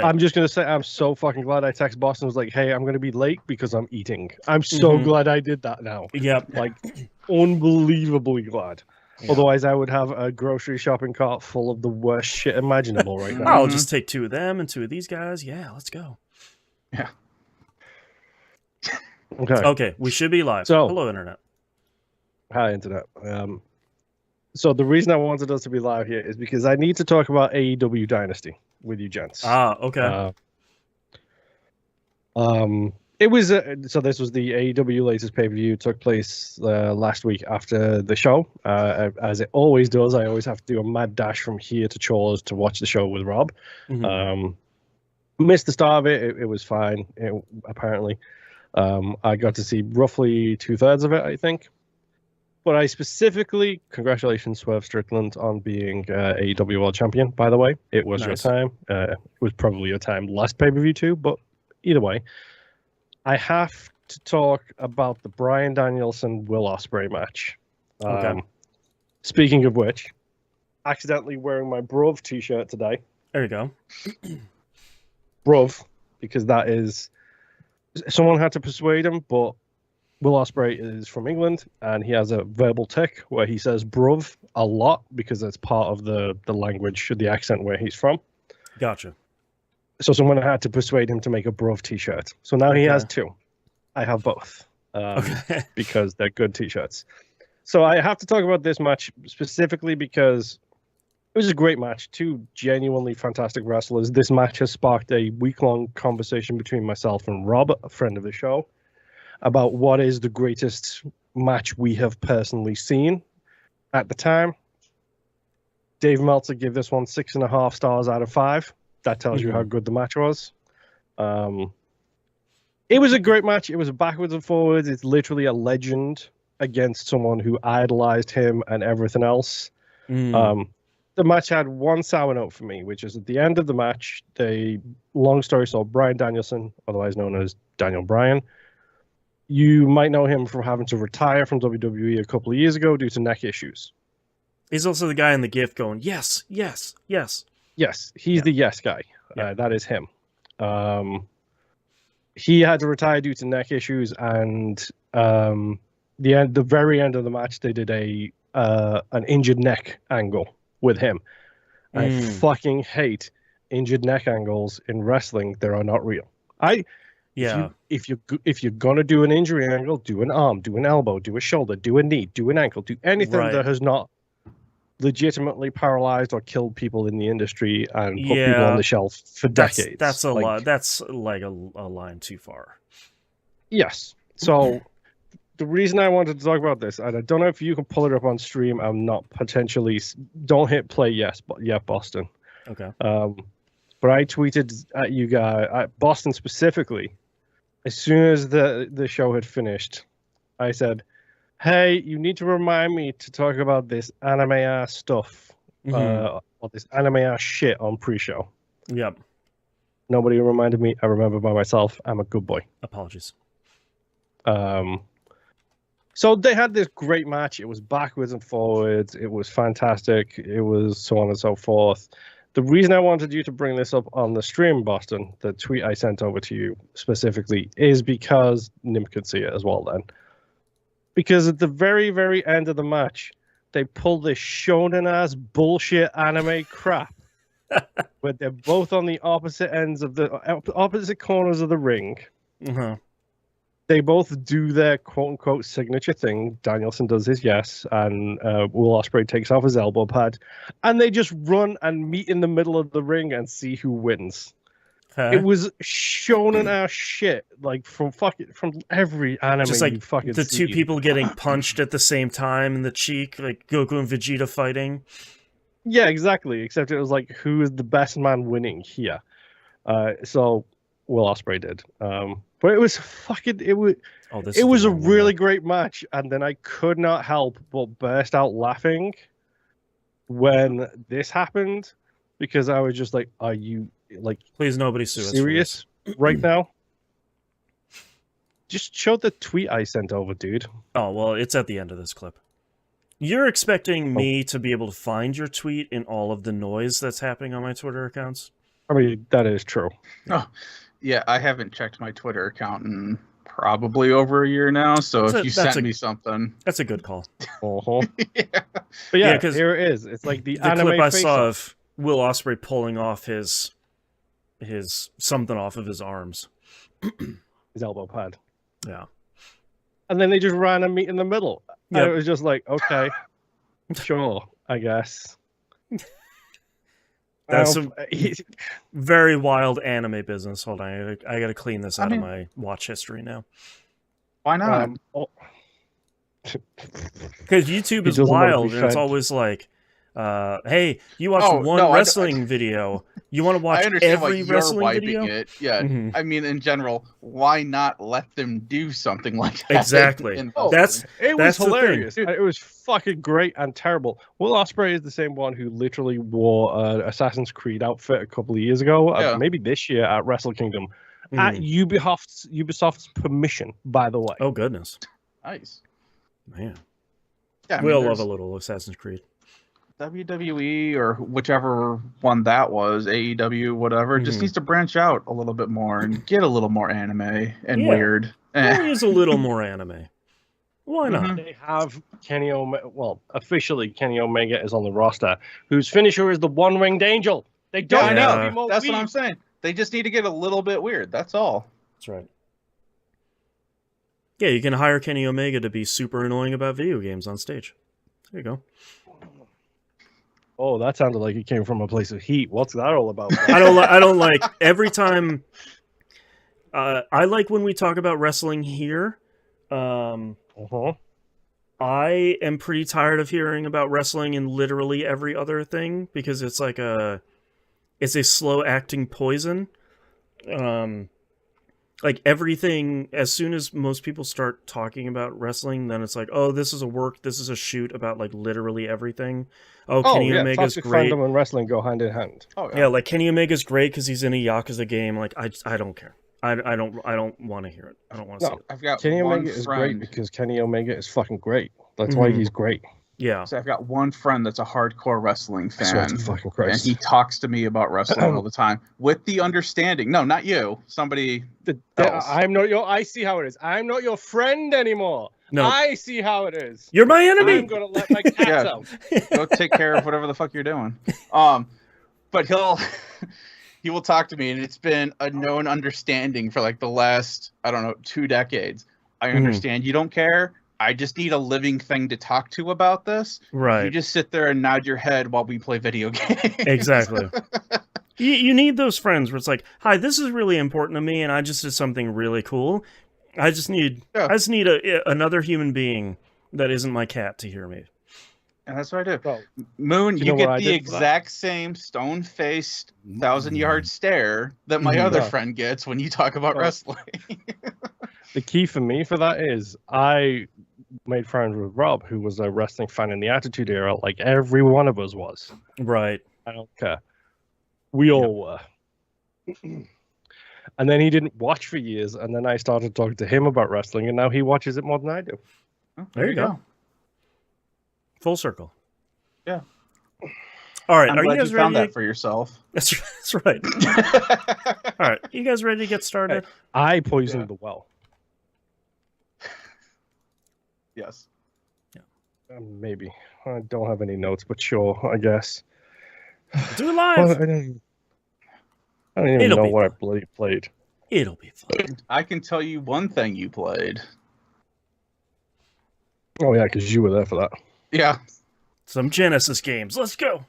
I'm just gonna say I'm so fucking glad I texted Boston. Was like, hey, I'm gonna be late because I'm eating. I'm so glad I did that now. Yep. Like, unbelievably glad. Yeah. Otherwise, I would have a grocery shopping cart full of the worst shit imaginable right now. I'll just take 2 of them and 2 of these guys. Yeah, let's go. Yeah. Okay, we should be live. So, hello, Internet. Hi, Internet. So the reason I wanted us to be live here is because I need to talk about AEW Dynasty with you gents. Okay. It was so this was the AEW latest pay-per-view. Took place last week after the show. As it always does, I always have to do a mad dash from here to Chores to watch the show with Rob. Missed the start of it. It was fine. Apparently, I got to see roughly 2/3 of it, I think. But I specifically, congratulations, Swerve Strickland, on being AEW World Champion, by the way. It was your time. It was probably your time last pay-per-view too, but either way. I have to talk about the Bryan Danielson-Will Ospreay match. Okay. Speaking of which, accidentally wearing my Bruv t-shirt today. There you go. Bruv, because that is... Someone had to persuade him, but Will Ospreay is from England, and he has a verbal tick where he says bruv a lot because it's part of the language, the accent where he's from. Gotcha. So someone had to persuade him to make a bruv t-shirt. So now he has 2. I have both because they're good t-shirts. So I have to talk about this match specifically because it was a great match. 2 genuinely fantastic wrestlers. This match has sparked a week-long conversation between myself and Rob, a friend of the show, about what is the greatest match we have personally seen at the time. Dave Meltzer gave this one 6.5 stars out of 5. That tells you how good the match was. It was a great match. It was backwards and forwards. It's literally a legend against someone who idolized him and everything else. The match had one sour note for me, which is at the end of the match, long story short, Bryan Danielson, otherwise known as Daniel Bryan, you might know him from having to retire from WWE a couple of years ago due to neck issues. He's also the guy in the GIF going, yes, yes, yes. Yes, he's the yes guy. That is him. He had to retire due to neck issues, and the very end of the match, they did an injured neck angle with him. I fucking hate injured neck angles in wrestling. They are not real. If you're gonna do an injury angle, do an arm, do an elbow, do a shoulder, do a knee, do an ankle, do anything that has not legitimately paralyzed or killed people in the industry and put people on the shelf for decades. That's a lot. That's like a line too far. Yes. So the reason I wanted to talk about this, and I don't know if you can pull it up on stream. I'm not potentially. Don't hit play. Yes, but yeah, Boston. Okay. But I tweeted at you guys, at Boston specifically, as soon as the show had finished, I said, hey, you need to remind me to talk about this anime ass stuff, or this anime ass shit on pre-show. Yep. Nobody reminded me. I remember by myself. I'm a good boy. Apologies. So they had this great match. It was backwards and forwards. It was fantastic. It was so on and so forth. The reason I wanted you to bring this up on the stream, Boston, the tweet I sent over to you specifically, is because Nim could see it as well then. Because at the very, very end of the match, they pulled this shonen-ass bullshit anime crap where they're both on the opposite ends of the opposite corners of the ring. They both do their quote-unquote signature thing. Danielson does his yes, and Will Ospreay takes off his elbow pad, and they just run and meet in the middle of the ring and see who wins. It was shonen-ass shit, like from every anime just like you fucking the see. 2 people getting punched at the same time in the cheek, like Goku and Vegeta fighting. Yeah, exactly. Except it was like, who is the best man winning here? So Will Ospreay did. But it was fucking. It was a really great match, and then I could not help but burst out laughing when this happened because I was just like, "Are you like, please nobody sue us serious right now?" Just show the tweet I sent over, dude. Oh well, it's at the end of this clip. You're expecting me to be able to find your tweet in all of the noise that's happening on my Twitter accounts? I mean, that is true. Oh, yeah, I haven't checked my Twitter account in probably over a year now, so if you sent me something... That's a good call. Yeah. But yeah, 'cause here it is. It's like the clip anime I face saw off. of Will Ospreay pulling off his something off of his arms. His elbow pad. Yeah. And then they just ran a meet in the middle. Yep. And it was just like, okay, sure, I guess. That's some very wild anime business. Hold on, I gotta clean this out of my watch history now. Why not? Because YouTube is wild, and it's always like, hey, you watched one wrestling video. You want to watch every wrestling video? It. Yeah, I mean, in general, why not let them do something like that? Exactly. It was hilarious. It was fucking great and terrible. Will Ospreay is the same one who literally wore an Assassin's Creed outfit a couple of years ago, maybe this year at Wrestle Kingdom, at Ubisoft's permission, by the way. Oh, goodness. Nice. Man. Yeah, we'll love a little Assassin's Creed. WWE or whichever one that was, AEW, whatever, just needs to branch out a little bit more and get a little more anime and weird. Use a little more anime. Why not? They have Kenny Omega. Well, officially, Kenny Omega is on the roster, whose finisher is the One-Winged Angel. They don't know. That's what I'm saying. They just need to get a little bit weird. That's all. That's right. Yeah, you can hire Kenny Omega to be super annoying about video games on stage. There you go. Oh, that sounded like it came from a place of heat. What's that all about? I don't like every time. I like when we talk about wrestling here. I am pretty tired of hearing about wrestling in literally every other thing because it's like it's a slow acting poison. Like everything, as soon as most people start talking about wrestling, then it's like, oh, this is a shoot about like literally everything. Oh, Kenny Omega's great. Fandom and wrestling go hand in hand. Oh, yeah, like Kenny Omega's great because he's in a Yakuza game. Like I don't care. I don't want to hear it. I don't want to see it. I've got Kenny Omega is great because Kenny Omega is fucking great. That's why he's great. Yeah. So I've got one friend that's a hardcore wrestling fan, fucking Christ. and he talks to me about wrestling all the time with the understanding. No, not you. Somebody else. I see how it is. I'm not your friend anymore. No. I see how it is. You're my enemy. I'm gonna let my cats out. Go take care of whatever the fuck you're doing. But he will talk to me, and it's been a known understanding for like the last, I don't know, 2 decades. I understand you don't care. I just need a living thing to talk to about this. Right. You just sit there and nod your head while we play video games. Exactly. You need those friends where it's like, hi, this is really important to me, and I just did something really cool. I just need another human being that isn't my cat to hear me. And that's what I do. Well, Moon, you get the exact same stone-faced 1,000-yard stare that my other friend gets when you talk about wrestling. The key for me for that is I made friends with Rob, who was a wrestling fan in the Attitude Era, like every one of us was. Right. I don't care. We all were. And then he didn't watch for years, and then I started talking to him about wrestling, and now he watches it more than I do. Oh, there you go. Full circle. Yeah. All right. I'm glad you found that for yourself. That's right. All right. You guys ready to get started? Hey, I poisoned the well. Yes. Yeah. Maybe. I don't have any notes, but sure, I guess. Do it live. Well, I don't even know what I played. It'll be fun. I can tell you one thing you played. Oh, yeah, because you were there for that. Yeah. Some Genesis games. Let's go.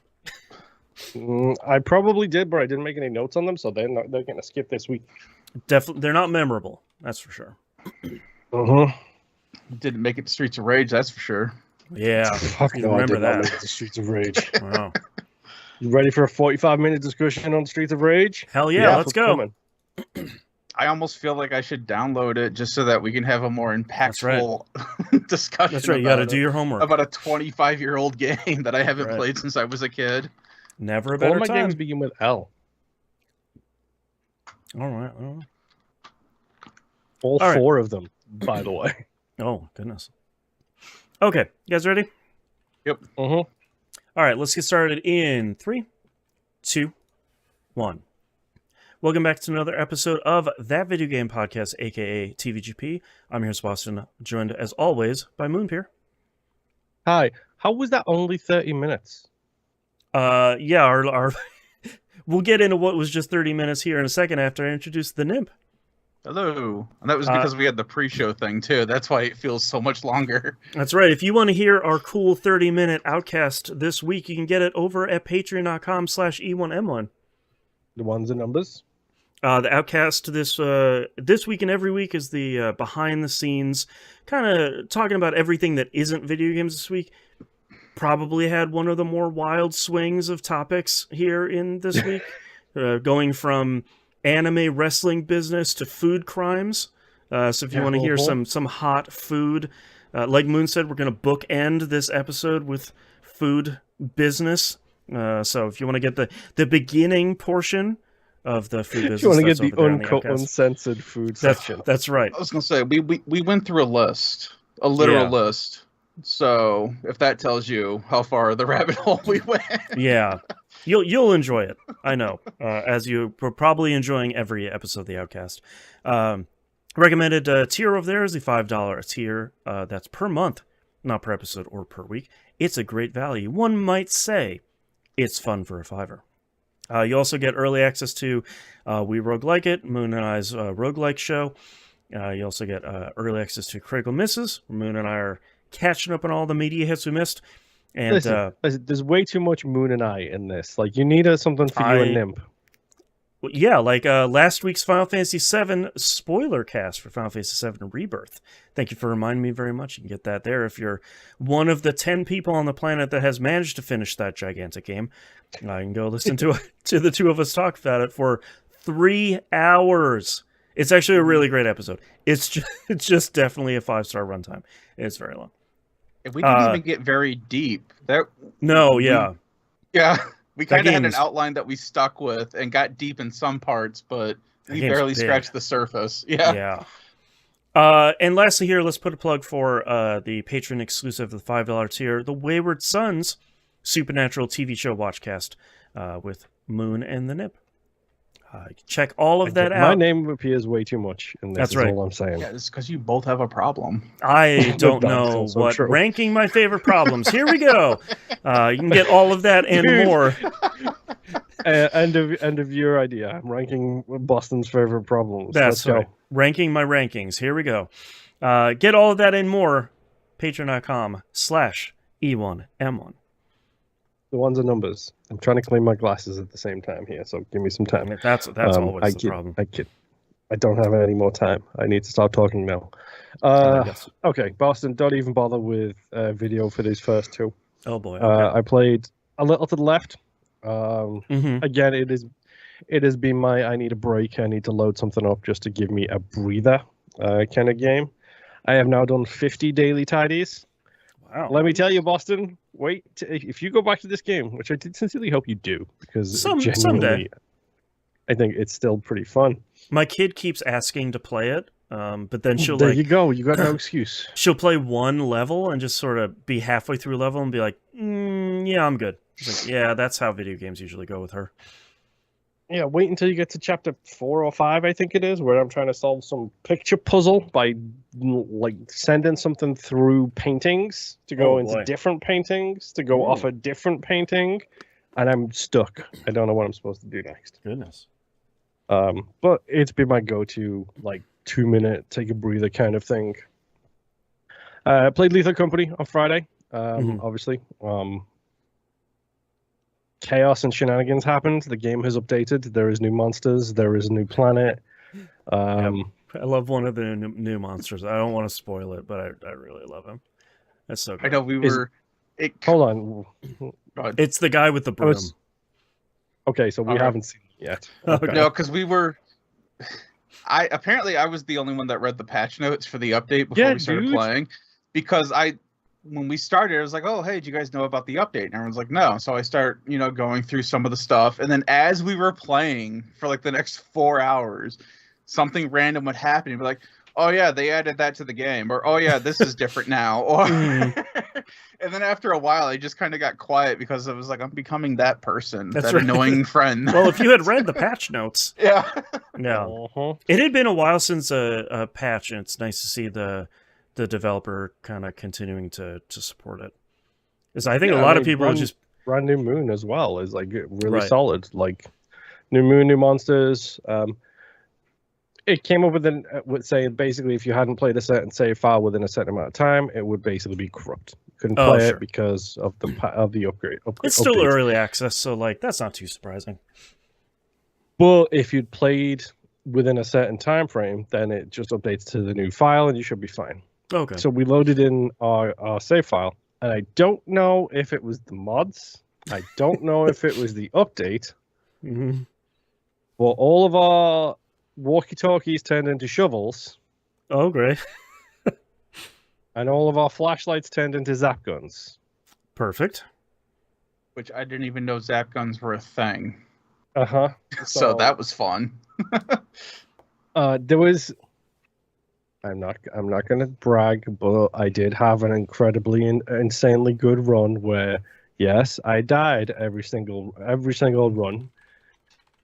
I probably did, but I didn't make any notes on them, so they're going to skip this week. Definitely, they're not memorable. That's for sure. Didn't make it to Streets of Rage, that's for sure. Yeah. Fuck no, I did not make it to Streets of Rage. Wow. You ready for a 45-minute discussion on Streets of Rage? Hell yeah, let's go. I almost feel like I should download it just so that we can have a more impactful discussion. That's right. You got to do your homework about a 25-year-old game that I haven't played since I was a kid. Never a better time. All my games begin with L. All right. All four of them, by the way. Oh, goodness. Okay. You guys ready? Yep. All right. Let's get started in 3, 2, 1. Welcome back to another episode of That Video Game Podcast, aka TVGP. I'm your host, Boston, joined as always by Moonpier. Hi. How was that only 30 minutes? Yeah, our we'll get into what was just 30 minutes here in a second after I introduce the Nimp. Hello. And that was because we had the pre-show thing, too. That's why it feels so much longer. That's right. If you want to hear our cool 30-minute Outcast this week, you can get it over at patreon.com/E1M1. The ones and numbers? The Outcast this week and every week is the behind-the-scenes, kind of talking about everything that isn't video games this week. Probably had one of the more wild swings of topics here in this week, going from anime wrestling business to food crimes. So if you want to hear some hot food, like Moon said, we're going to bookend this episode with food business. So if you want to get the beginning portion of the food business, you want to get the uncut, uncensored food section. That's right. I was going to say, we went through a literal list. So if that tells you how far the rabbit hole we went. Yeah. You'll enjoy it, I know, as you're probably enjoying every episode of The Outcast. Recommended tier over there is the $5 tier. That's per month, not per episode or per week. It's a great value. One might say it's fun for a $5. You also get early access to We Roguelike It, Moon and I's roguelike show. You also get early access to Critical Misses, where Moon and I are catching up on all the media hits we missed. And listen, there's way too much Moon and I in this. Like, you need something for you and Nimp. Yeah, like last week's Final Fantasy VII spoiler cast for Final Fantasy VII Rebirth. Thank you for reminding me very much. You can get that there if you're one of the 10 people on the planet that has managed to finish that gigantic game. You can go listen to the two of us talk about it for 3 hours. It's actually a really great episode. It's just definitely a 5-star runtime. It's very long. If we didn't even get very deep. Yeah. We kind of had an outline that we stuck with and got deep in some parts, but we barely scratched the surface. Yeah. And lastly here, let's put a plug for the patron exclusive of the $5 tier, The Wayward Sons Supernatural TV show watchcast with Moon and the Nip. Check all of that out. My name appears way too much in this. That's right. All I'm saying. Yeah, it's because you both have a problem. I don't know what true. Ranking my favorite problems. Here we go. You can get all of that and more. End of your idea. I'm ranking Boston's favorite problems. That's right. Go. Ranking my rankings. Here we go. Get all of that and more. Patreon.com/E1M1. The ones and numbers. I'm trying to clean my glasses at the same time here, so give me some time. That's always the problem. I don't have any more time. I need to stop talking now. Okay, Boston, don't even bother with video for these first two. Oh boy. Okay. I played a little to the left. Again, it has been my I need a break. I need to load something up just to give me a breather kind of game. I have now done 50 daily tidies. Wow. Let me tell you, Boston, if you go back to this game, which I did sincerely hope you do, because someday I think it's still pretty fun. My kid keeps asking to play it, but then she'll there you go. You got no excuse. She'll play one level and just sort of be halfway through a level and be like, yeah, I'm good. She's like, yeah, that's how video games usually go with her. Yeah, wait until you get to chapter 4 or 5, I think it is, where I'm trying to solve some picture puzzle by like sending something through paintings to go into different paintings, to go off a different painting, and I'm stuck. I don't know what I'm supposed to do next. Goodness. But it's been my go-to, like, 2-minute, take a breather kind of thing. Played Lethal Company on Friday, obviously. Chaos and shenanigans happened. The game has updated. There is new monsters. There is a new planet. I love one of the new monsters. I don't want to spoil it, but I really love him. That's so good. I know Hold on. It's the guy with the broom. Okay, so we haven't seen it yet. Okay. No, because we were... I was the only one that read the patch notes for the update before we started playing. Because when we started, I was like, oh, hey, did you guys know about the update? And everyone's like, no. So I start, going through some of the stuff. And then as we were playing for like the next 4 hours, something random would happen. You'd be like, oh yeah, they added that to the game, or oh yeah, this is different now, or and then after a while, I just kind of got quiet because I was like, I'm becoming that person, that annoying friend. Well, if you had read the patch notes, yeah, it had been a while since a patch, and it's nice to see the developer kind of continuing to support it. Because I think a lot of people just Brand New Moon as well is like really solid. Like New Moon, new monsters. It came up with saying basically if you hadn't played a certain save file within a certain amount of time, it would basically be corrupt. You couldn't play it because of the upgrade. It's still early access, so like that's not too surprising. But if you'd played within a certain time frame, then it just updates to the new file, and you should be fine. Okay. So we loaded in our save file, and I don't know if it was the mods. I don't know if it was the update. Mm-hmm. Well, all of our walkie-talkies turned into shovels. Oh, great. And all of our flashlights turned into zap guns. Perfect. Which I didn't even know zap guns were a thing. Uh-huh. So that was fun. There was... I'm not going to brag, but I did have an incredibly insanely good run where, yes, I died every single run.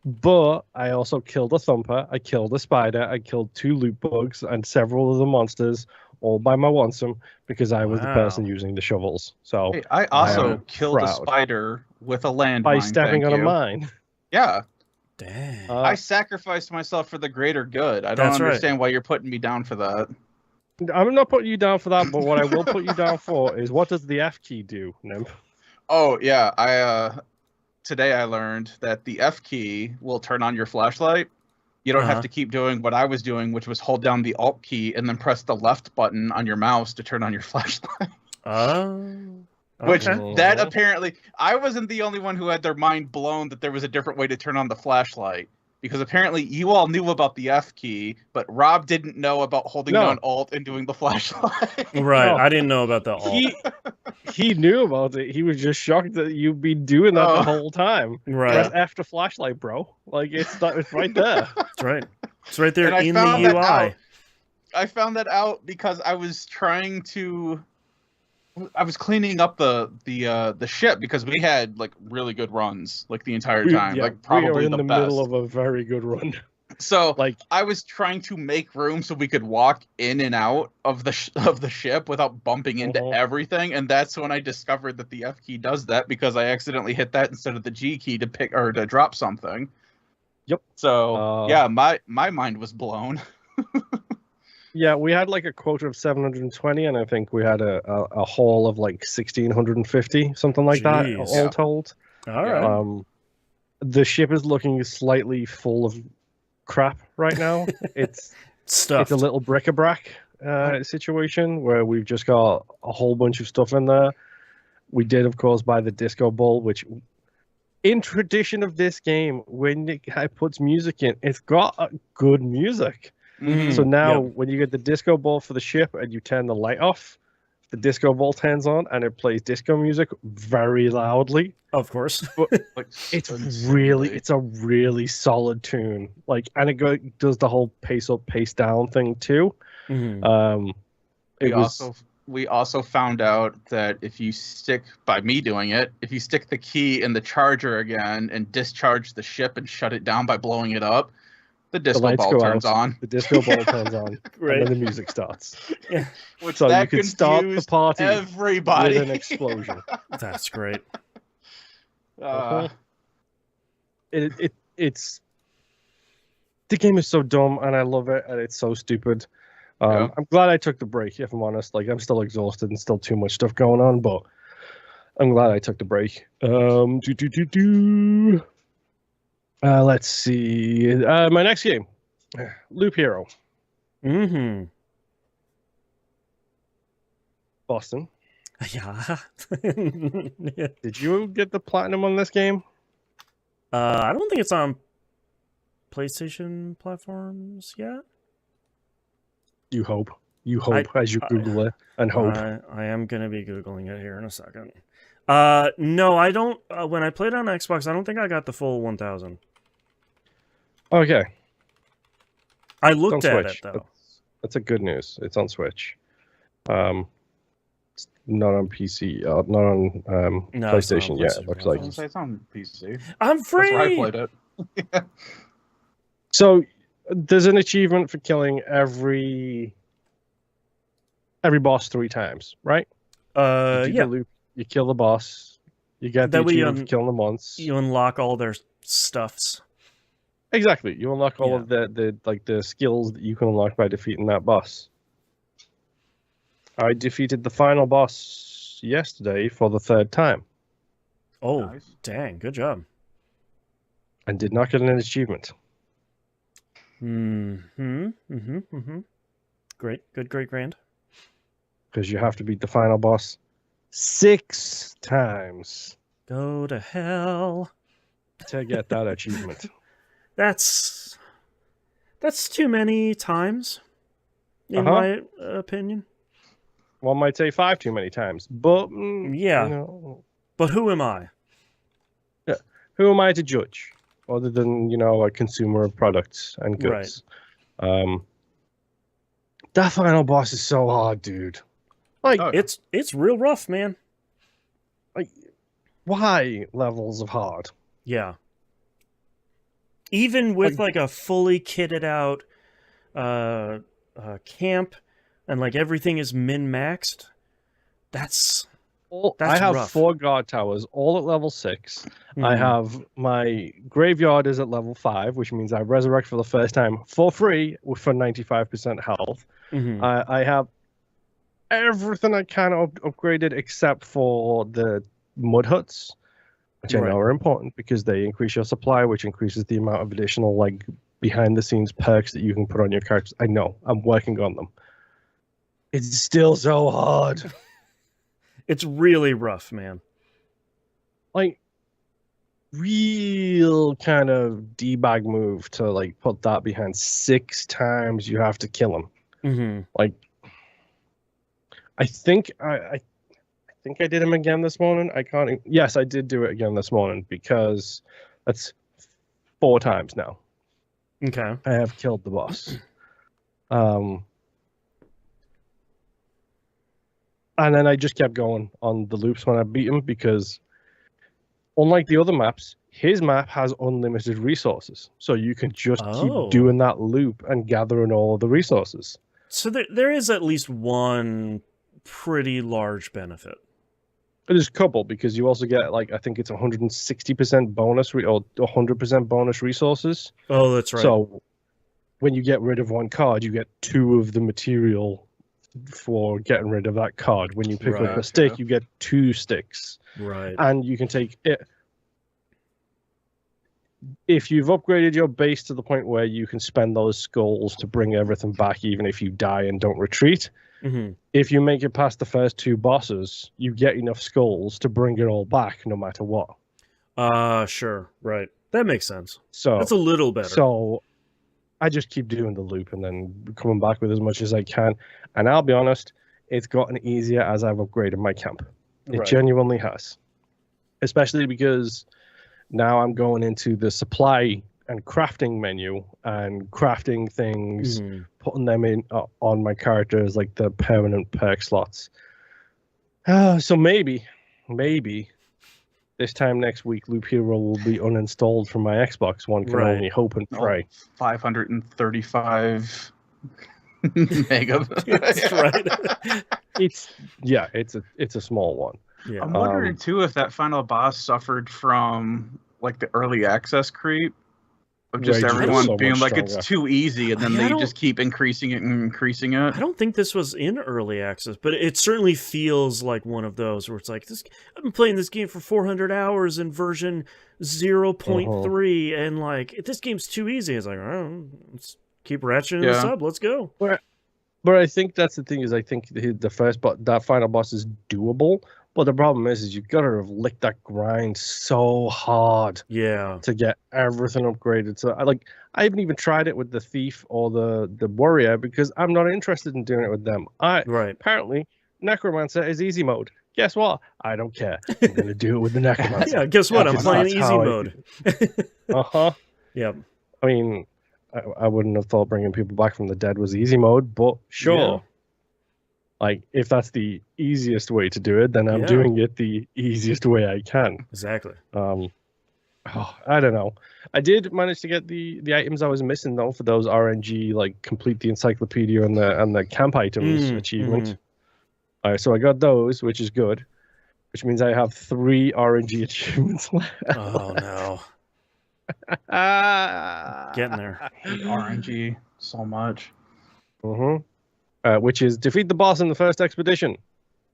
But I also killed a thumper, I killed a spider, I killed 2 loot bugs and several of the monsters all by my lonesome because I was the person using the shovels. So hey, I also killed a spider with a landmine by stepping on a mine. Yeah. Dang. I sacrificed myself for the greater good. I don't understand why you're putting me down for that. I'm not putting you down for that, but what I will put you down for is what does the F key do, Nim? Oh yeah, today I learned that the F key will turn on your flashlight. You don't have to keep doing what I was doing, which was hold down the Alt key and then press the left button on your mouse to turn on your flashlight. Which that apparently, I wasn't the only one who had their mind blown that there was a different way to turn on the flashlight. Because apparently you all knew about the F key, but Rob didn't know about holding down Alt and doing the flashlight. Right, I didn't know about the Alt. He knew about it. He was just shocked that you'd been doing that the whole time. Right. Press F to flashlight, bro. Like, it's right there. That's right. It's right there in the UI. I found that out because I was trying to... I was cleaning up the ship because we had like really good runs like the entire time, like probably we were in the best. middle of a very good run. So like I was trying to make room so we could walk in and out of the ship without bumping into everything, and that's when I discovered that the F key does that because I accidentally hit that instead of the G key to pick or to drop something. Yep. So yeah, my mind was blown. Yeah, we had like a quota of 720, and I think we had a haul of like 1,650, something like that, all told. All right. The ship is looking slightly full of crap right now. It's stuffed. It's a little bric-a-brac situation where we've just got a whole bunch of stuff in there. We did, of course, buy the disco ball, which, in tradition of this game, when it puts music in, it's got good music. Mm-hmm. So now when you get the disco ball for the ship and you turn the light off, the disco ball turns on and it plays disco music very loudly. Of course. But it's a really solid tune. Like, and it does the whole pace up, pace down thing too. Mm-hmm. We also found out that if you stick the key in the charger again and discharge the ship and shut it down by blowing it up, the disco ball turns on. The disco ball turns on, right. And then the music starts. Yeah. So you can start the party everybody with an explosion. That's great. It's the game is so dumb, and I love it, and it's so stupid. I'm glad I took the break. If I'm honest, like I'm still exhausted and still too much stuff going on, but I'm glad I took the break. Let's see. My next game, Loop Hero. Mm-hmm. Boston. Yeah. Did you get the platinum on this game? I don't think it's on PlayStation platforms yet. You hope. You hope as you Google it and hope. I am going to be Googling it here in a second. No, I don't. When I played on Xbox, I don't think I got the full 1,000. Okay. I looked at it, though. That's a good news. It's on Switch. It's not on PC. Not on PlayStation yet. It looks like. It's on PC. I'm free. That's where I played it. So there's an achievement for killing every boss 3 times, right? Yeah. You kill the boss. You get the achievement for killing them once. You unlock all their stuffs. Exactly. You unlock all of the skills that you can unlock by defeating that boss. I defeated the final boss yesterday for the 3rd time. Oh, nice. Dang. Good job. And did not get an achievement. Great. Good, great, grand. Because you have to beat the final boss 6 times. Go to hell. To get that achievement. That's too many times, in my opinion. One might say 5 too many times, but yeah. You know, but who am I? Yeah, who am I to judge, other than a consumer of products and goods? Right. That final boss is so hard, dude. Like it's real rough, man. Like, why levels of hard? Yeah. Even with like a fully kitted out camp and like everything is min-maxed, that's I have rough. 4 guard towers, all at level 6. I have my graveyard is at level 5, which means I resurrect for the first time for free for 95% health. I have everything I can upgraded except for the mud huts, which I know are important because they increase your supply, which increases the amount of additional like behind the scenes perks that you can put on your characters. I know, I'm working on them. It's still so hard. It's really rough, man. Like, real kind of debug move to like put that behind 6 times you have to kill him. Like, I think I did him again this morning. Yes, I did do it again this morning because that's 4 times now. Okay. I have killed the boss. And then I just kept going on the loops when I beat him because unlike the other maps, his map has unlimited resources. So you can just keep doing that loop and gathering all the resources. So there is at least one pretty large benefit. There's a couple because you also get like I think it's 160% bonus or 100% bonus resources. Oh, that's right. So when you get rid of 1 card, you get 2 of the material for getting rid of that card. When you pick up a stick, you get 2 sticks. Right. And you can take it. If you've upgraded your base to the point where you can spend those skulls to bring everything back, even if you die and don't retreat, if you make it past the first 2 bosses, you get enough skulls to bring it all back no matter what. Sure. Right. That makes sense. So that's a little better. So I just keep doing the loop and then coming back with as much as I can. And I'll be honest, it's gotten easier as I've upgraded my camp. It genuinely has. Especially because now I'm going into the supply and crafting menu and crafting things, putting them in on my characters like the permanent perk slots. So maybe this time next week, Loop Hero will be uninstalled from my Xbox. One can only hope and pray. 535 megabytes. Right. It's a small one. Yeah. I'm wondering too if that final boss suffered from like the early access creep of just everyone being like it's too easy, and then they just keep increasing it and increasing it. I don't think this was in early access, but it certainly feels like one of those where it's like this. I've been playing this game for 400 hours in version 0.3, and like this game's too easy. It's like, oh, let's keep ratcheting this up. Let's go. But I think that's the thing is I think that final boss is doable. But the problem is you've got to have licked that grind so hard, to get everything upgraded. So I haven't even tried it with the thief or the warrior because I'm not interested in doing it with them. Apparently, necromancer is easy mode. Guess what? I don't care. I'm gonna do it with the necromancer. Guess what? I'm playing easy mode. Yep. I mean, I wouldn't have thought bringing people back from the dead was easy mode, but sure. Yeah. Like, if that's the easiest way to do it, then I'm doing it the easiest way I can. Exactly. I don't know. I did manage to get the items I was missing though for those RNG, like complete the encyclopedia and the camp items achievement. All right, so I got those, which is good, which means I have 3 RNG achievements left. Oh no. Getting there. I hate RNG so much. Which is defeat the boss in the first expedition.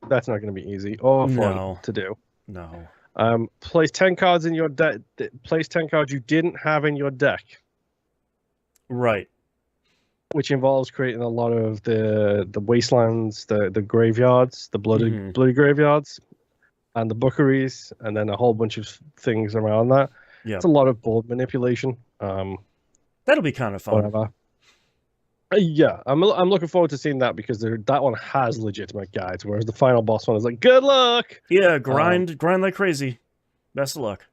That's not going to be easy or fun to do. No. Place 10 cards in your deck. Place 10 cards you didn't have in your deck. Right. Which involves creating a lot of the wastelands, the graveyards, the bloody graveyards, and the bookeries, and then a whole bunch of things around that. Yeah. It's a lot of board manipulation. That'll be kind of fun. Whatever. Yeah, I'm looking forward to seeing that because that one has legitimate guides, whereas the final boss one is like, good luck! Yeah, grind like crazy. Best of luck.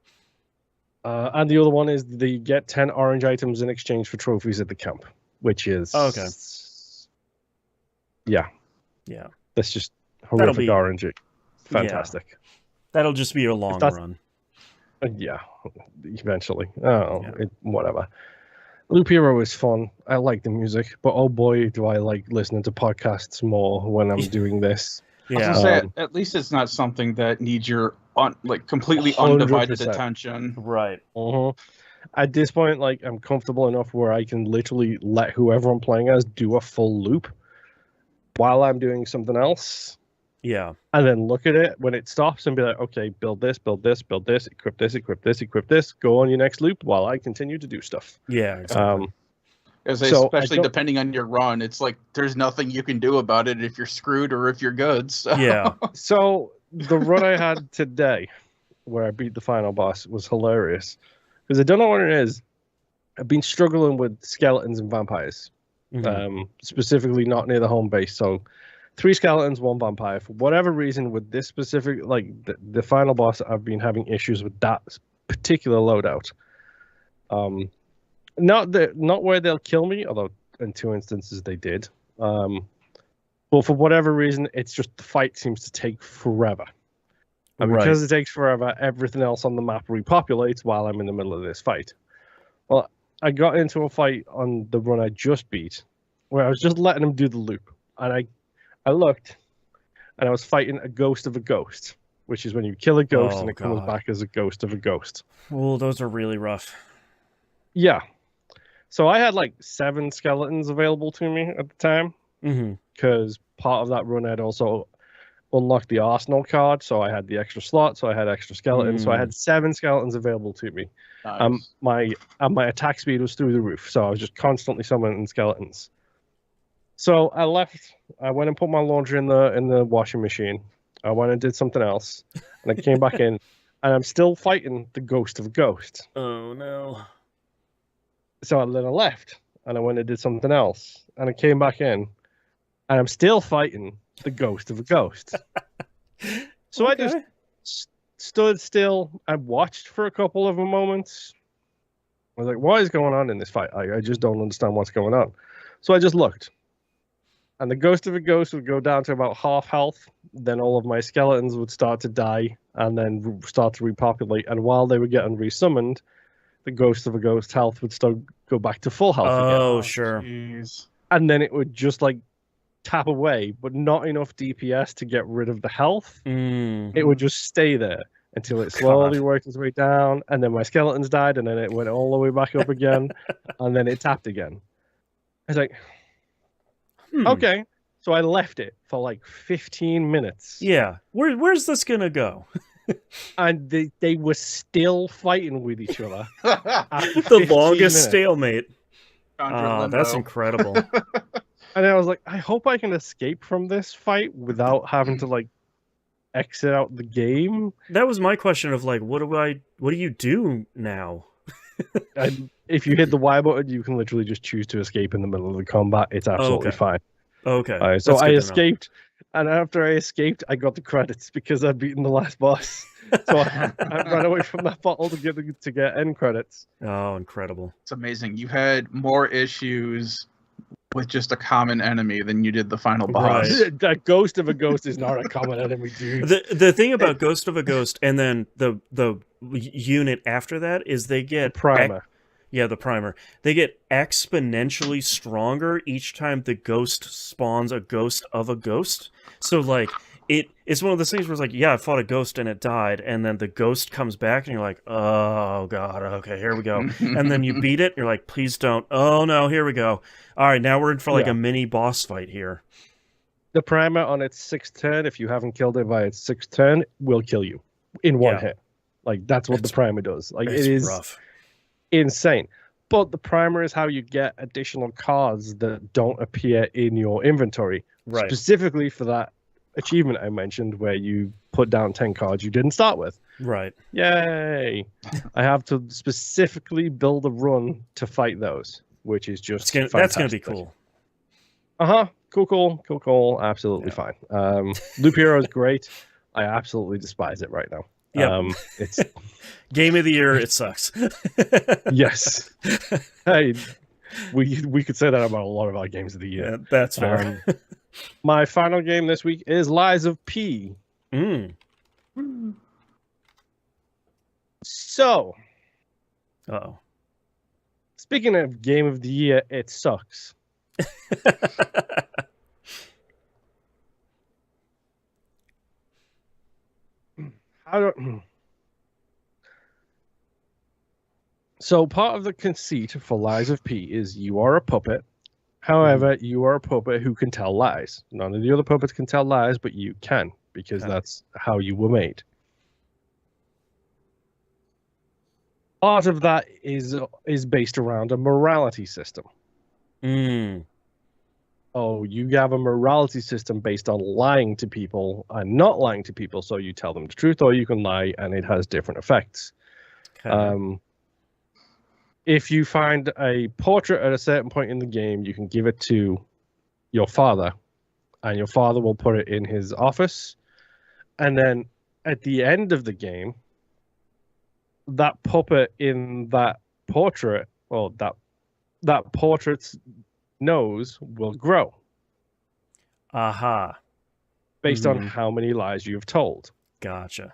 And the other one is the get 10 orange items in exchange for trophies at the camp, which is... okay. Yeah. Yeah. That's just horrific RNG. Fantastic. Yeah. That'll just be a long run. Yeah, eventually. Whatever. Loop Hero is fun. I like the music, but oh boy, do I like listening to podcasts more when I'm doing this. Yeah, I was gonna say, at least it's not something that needs your completely 100%. Undivided attention. Right. At this point, like, I'm comfortable enough where I can literally let whoever I'm playing as do a full loop while I'm doing something else. Yeah. And then look at it when it stops and be like, okay, build this, equip this, go on your next loop while I continue to do stuff. Yeah, exactly. Especially depending on your run, it's like there's nothing you can do about it if you're screwed or if you're good. So. Yeah. So the run I had today where I beat the final boss was hilarious because I don't know what it is. I've been struggling with skeletons and vampires, specifically not near the home base. So 3 skeletons, 1 vampire. For whatever reason, with this specific, like the final boss, I've been having issues with that particular loadout. Not where they'll kill me, although in 2 instances they did. But for whatever reason, it's just the fight seems to take forever. And because it takes forever, everything else on the map repopulates while I'm in the middle of this fight. Well, I got into a fight on the run I just beat, where I was just letting him do the loop, and I looked, and I was fighting a ghost of a ghost, which is when you kill a ghost and it comes back as a ghost of a ghost. Oh, those are really rough. Yeah. So I had like 7 skeletons available to me at the time, because part of that run I'd also unlocked the Arsenal card, so I had the extra slot, so I had extra skeletons, so I had 7 skeletons available to me. Nice. My attack speed was through the roof, so I was just constantly summoning skeletons. So I left. I went and put my laundry in the washing machine. I went and did something else, and I came back in, and I'm still fighting the ghost of a ghost. Oh no! So then I left, and I went and did something else, and I came back in, and I'm still fighting the ghost of a ghost. So I just stood still. I watched for a couple of moments. I was like, "What is going on in this fight? I just don't understand what's going on." So I just looked. And the ghost of a ghost would go down to about half health. Then all of my skeletons would start to die and then start to repopulate. And while they were getting resummoned, the ghost of a ghost health would still go back to full health again. Oh, sure. Jeez. And then it would just like tap away, but not enough DPS to get rid of the health. It would just stay there until it slowly worked its way down. And then my skeletons died, and then it went all the way back up again. And then it tapped again. I was like... Okay, so I left it for like 15 minutes. Yeah, where's this gonna go? And they were still fighting with each other. The longest stalemate. That's incredible. And I was like, I hope I can escape from this fight without having to like exit out the game. That was my question of like, what do you do now? If you hit the Y button, you can literally just choose to escape in the middle of the combat. It's absolutely fine. Okay. So I escaped, and after I escaped, I got the credits because I'd beaten the last boss. So I ran away from that bottle to get end credits. Oh, incredible. It's amazing. You had more issues with just a common enemy than you did the final boss. Right. That Ghost of a Ghost is not a common enemy, dude. The thing about Ghost of a Ghost and then the unit after that is they get Primer. The primer. They get exponentially stronger each time the ghost spawns a ghost of a ghost. So like it's one of those things where it's like, yeah, I fought a ghost and it died, and then the ghost comes back and you're like, oh god, okay, here we go. And then you beat it, and you're like, please don't. Oh no, here we go. All right, now we're in for like a mini boss fight here. The primer on its 6th turn, if you haven't killed it by its 6th turn, will kill you in one hit. Like that's what the primer does. Like it is rough. Insane. But the primer is how you get additional cards that don't appear in your inventory. Right. Specifically for that achievement I mentioned where you put down 10 cards you didn't start with. Right. Yay. I have to specifically build a run to fight those, which is just that's going to be cool. Cool. Absolutely fine. Loop Hero is great. I absolutely despise it right now. Yeah. It's Game of the year. It sucks. Yes. Hey, we could say that about a lot of our games of the year. Yeah, that's fair. My final game this week is Lies of P. So, speaking of game of the year, it sucks. So part of the conceit for Lies of P is you are a puppet. However, you are a puppet who can tell lies. None of the other puppets can tell lies, but you can, because that's how you were made. Part of that is based around a morality system. Oh, you have a morality system based on lying to people and not lying to people, so you tell them the truth, or you can lie, and it has different effects. Okay. If you find a portrait at a certain point in the game, you can give it to your father, and your father will put it in his office. And then at the end of the game, that puppet in that portrait, well, that portrait's nose will grow. Based on how many lies you've told. Gotcha.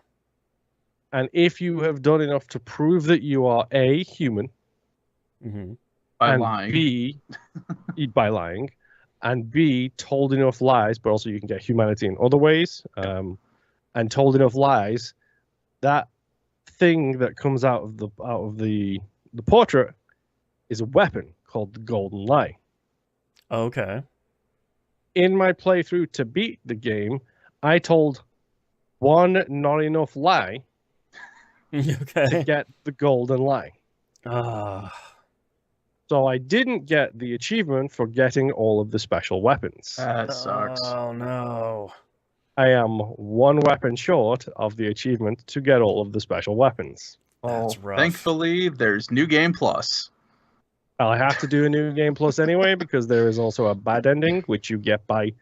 And if you have done enough to prove that you are A, human, by lying. B, by lying, and B, told enough lies, but also you can get humanity in other ways, and told enough lies, that thing that comes out of the portrait is a weapon called the Golden Lie. Okay. In my playthrough to beat the game, I told one not enough lie to get the Golden Lie. So I didn't get the achievement for getting all of the special weapons. That sucks. Oh, no. I am one weapon short of the achievement to get all of the special weapons. That's rough. Thankfully, there's New Game Plus. I'll have to do a New Game Plus anyway, because there is also a bad ending, which you get by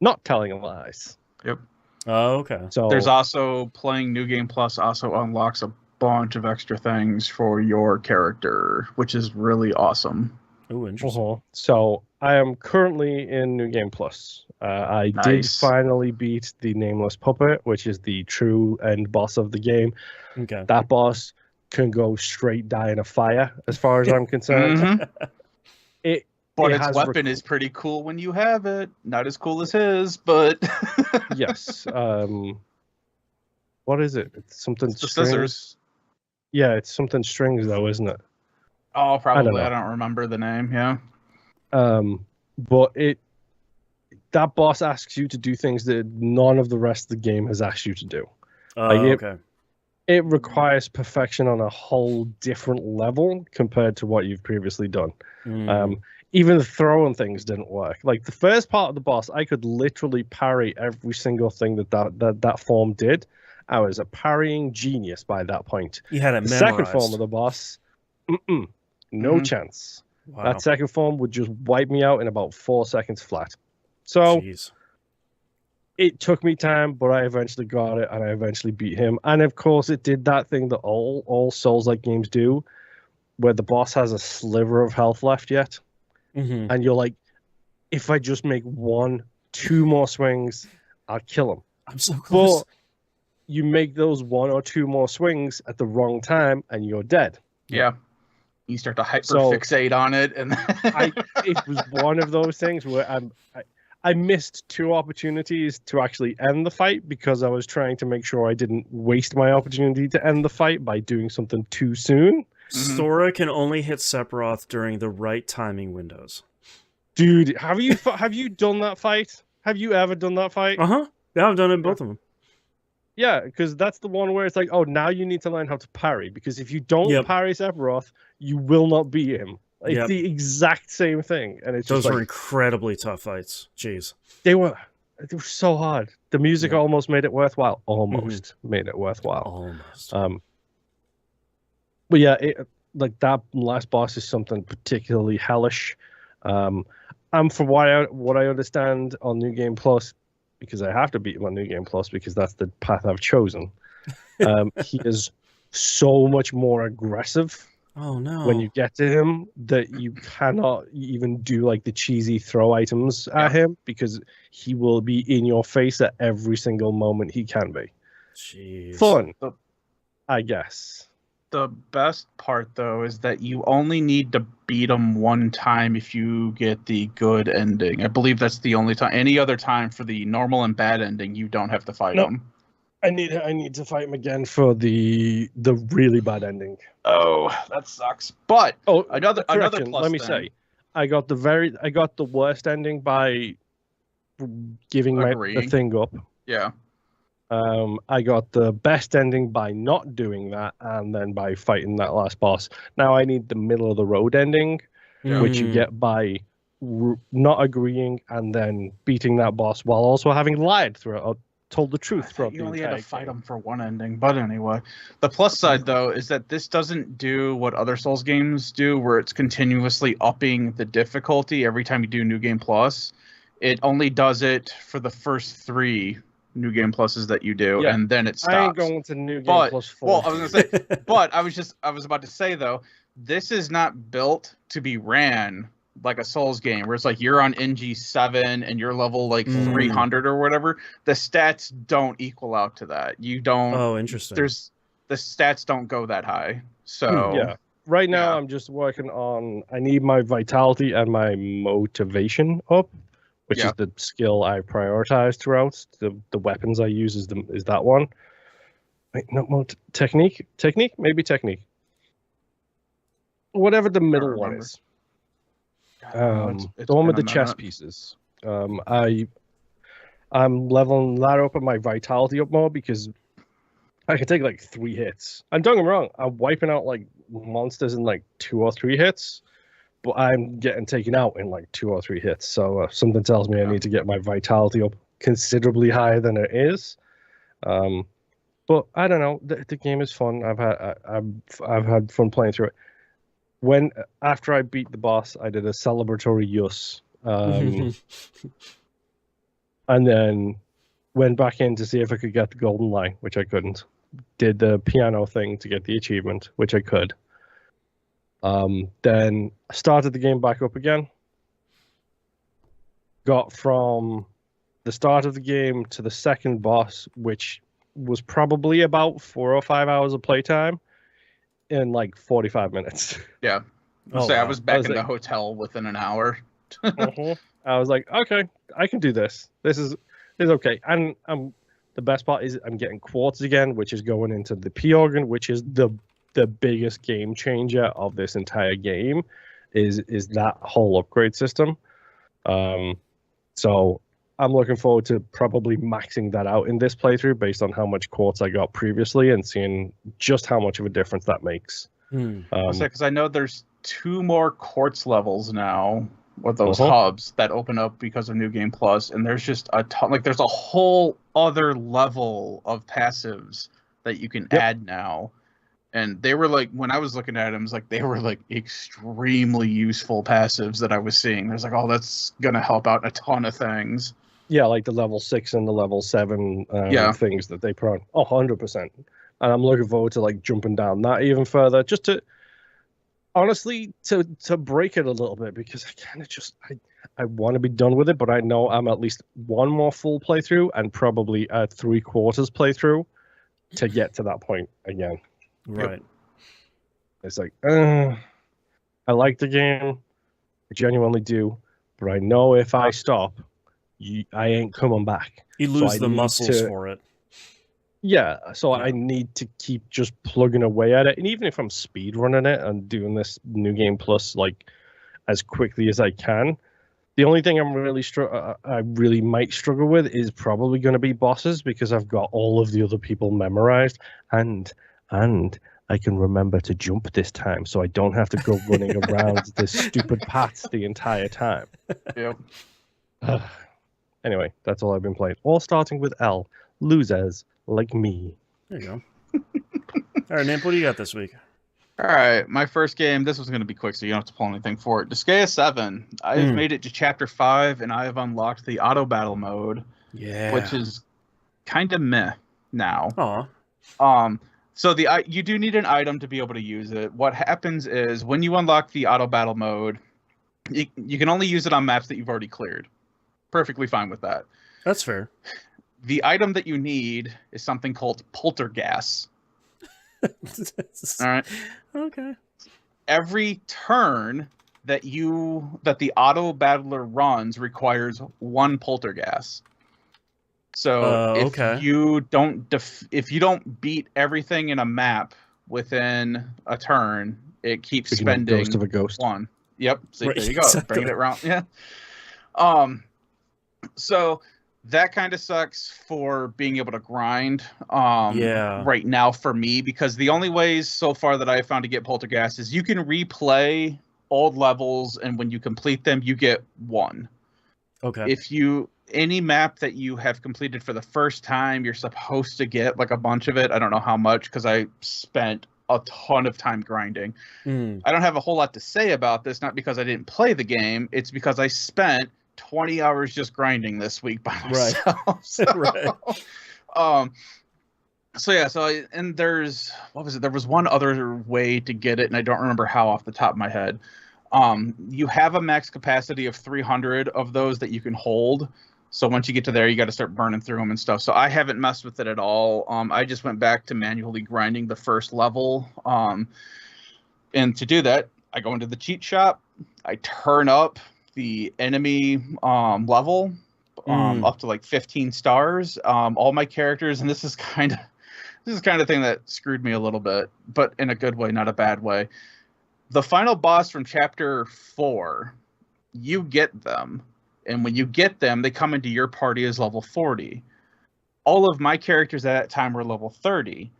not telling lies. Yep. Oh, okay. So there's also playing New Game Plus also unlocks a bunch of extra things for your character, which is really awesome. Oh, interesting. So I am currently in New Game Plus. I did finally beat the Nameless Puppet, which is the true end boss of the game. Okay. That boss can go straight die in a fire, as far as I'm concerned. But its weapon is pretty cool when you have it. Not as cool as his, but yes. What is it? It's something. It's the scissors. Yeah, it's something strings though, isn't it? Oh, probably. I don't remember the name. Yeah. But that boss asks you to do things that none of the rest of the game has asked you to do. Okay. It requires perfection on a whole different level compared to what you've previously done. Even the throwing things didn't work. Like the first part of the boss, I could literally parry every single thing that form did. I was a parrying genius by that point. You had it memorized. The second form of the boss, no chance. Wow. That second form would just wipe me out in about 4 seconds flat. So Jeez. It took me time, but I eventually got it, and I eventually beat him. And of course, it did that thing that all Souls-like games do, where the boss has a sliver of health left yet, and you're like, if I just make 1-2 more swings, I'll kill him. I'm so close. But you make those 1 or 2 more swings at the wrong time, and you're dead. Yeah. You start to hyperfixate on it, and it was one of those things where I missed 2 opportunities to actually end the fight because I was trying to make sure I didn't waste my opportunity to end the fight by doing something too soon. Sora can only hit Sephiroth during the right timing windows. Dude, have you done that fight? Have you ever done that fight? Yeah, I've done it in both of them. Yeah, because that's the one where it's like, oh, now you need to learn how to parry, because if you don't parry Sephiroth, you will not beat him. It's the exact same thing, and it's those were incredibly tough fights. Jeez, they were so hard. The music almost made it worthwhile. Almost made it worthwhile. Almost. But yeah, like that last boss is something particularly hellish. And from what I understand on New Game Plus, because I have to beat him on New Game Plus because that's the path I've chosen. He is so much more aggressive. Oh no! When you get to him, that you cannot even do like the cheesy throw items at him, because he will be in your face at every single moment he can be. Jeez. Fun, I guess. The best part, though, is that you only need to beat him 1 time if you get the good ending. I believe that's the only time. Any other time for the normal and bad ending, you don't have to fight him. I need to fight him again for the really bad ending. Oh, that sucks. But another plus. Let me say, I got the worst ending by giving the thing up. Yeah. I got the best ending by not doing that, and then by fighting that last boss. Now I need the middle of the road ending, which you get by not agreeing and then beating that boss while also having lied throughout. Told the truth throughout the entire game. You only had to fight him for 1 ending, but anyway. The plus side, though, is that this doesn't do what other Souls games do, where it's continuously upping the difficulty every time you do New Game Plus. It only does it for the first 3 New Game Pluses that you do, and then it stops. I ain't going to New Game Plus 4. Well, I was gonna say, but I was about to say, though, this is not built to be ran like a Souls game, where it's like you're on NG7 and you're level like 300 or whatever. The stats don't equal out to that. You don't. Oh, interesting. The stats don't go that high. So right now I'm just working on. I need my vitality and my motivation up, which is the skill I prioritize throughout. The weapons I use is that one. Wait, not more technique. Maybe technique. Whatever the middle one is. The one with the chess pieces. I'm leveling that up and my vitality up more, because I can take like 3 hits. And don't get me wrong, I'm wiping out like monsters in like 2 or 3 hits, but I'm getting taken out in like 2 or 3 hits. So something tells me I need to get my vitality up considerably higher than it is. But I don't know. The game is fun. I've had fun playing through it. After I beat the boss, I did a celebratory yus, and then went back in to see if I could get the golden line, which I couldn't. Did the piano thing to get the achievement, which I could. Then started the game back up again. Got from the start of the game to the second boss, which was probably about 4 or 5 hours of playtime, in like 45 minutes. Yeah. I was back in the hotel within an hour. I was like, okay, I can do this. This is okay. And the best part is I'm getting quartz again, which is going into the P organ, which is the biggest game changer of this entire game, is that whole upgrade system. So I'm looking forward to probably maxing that out in this playthrough based on how much quartz I got previously and seeing just how much of a difference that makes. Because I know there's 2 more quartz levels now with those hubs that open up because of New Game Plus, and there's just a ton. Like, there's a whole other level of passives that you can add now, And they were like, when I was looking at them, it was like they were like extremely useful passives that I was seeing. There's like, oh, that's gonna help out a ton of things. Yeah, like the level 6 and the level 7 things that they put on. 100%. And I'm looking forward to like jumping down that even further, just to honestly to break it a little bit, because I kind of just I want to be done with it, but I know I'm at least one more full playthrough and probably a 3/4 playthrough to get to that point again. Right. Yep. It's like, I like the game, I genuinely do, but I know if I stop, I ain't coming back. You lose the muscles for it. Yeah, so I need to keep just plugging away at it, and even if I'm speed running it and doing this New Game Plus like as quickly as I can, the only thing I'm really I really might struggle with is probably going to be bosses, because I've got all of the other people memorized, and I can remember to jump this time, so I don't have to go running around this stupid path the entire time. Yep. Anyway, that's all I've been playing. All starting with L. Losers like me. There you go. All right, Nimp, what do you got this week? All right, my first game, this was going to be quick, so you don't have to pull anything for it. Disgaea 7. I've made it to Chapter 5, and I have unlocked the auto battle mode, which is kind of meh now. So you do need an item to be able to use it. What happens is when you unlock the auto battle mode, you can only use it on maps that you've already cleared. Perfectly fine with that. That's fair. The item that you need is something called Poltergas. All right. Okay. Every turn that the auto battler runs requires one Poltergas. So if you don't beat everything in a map within a turn, it keeps spending Ghost of a Ghost. one. Yep. See, Right, there you go. exactly. Bringing it around. Yeah. So that kind of sucks for being able to grind right now for me, because the only ways so far that I've found to get Poltergeist is you can replay old levels, and when you complete them, you get one. Okay. If any map that you have completed for the first time, you're supposed to get like a bunch of it. I don't know how much, because I spent a ton of time grinding. I don't have a whole lot to say about this, not because I didn't play the game. It's because I spent 20 hours just grinding this week by myself. And there's, what was it? There was one other way to get it, and I don't remember how off the top of my head. You have a max capacity of 300 of those that you can hold. So once you get to there, you got to start burning through them and stuff. So I haven't messed with it at all. I just went back to manually grinding the first level. And to do that, I go into the cheat shop. I turn up the enemy level up to like 15 stars. All my characters, and this is kind of thing that screwed me a little bit, but in a good way, not a bad way. The final boss from Chapter 4, you get them. And when you get them, they come into your party as level 40. All of my characters at that time were level 30.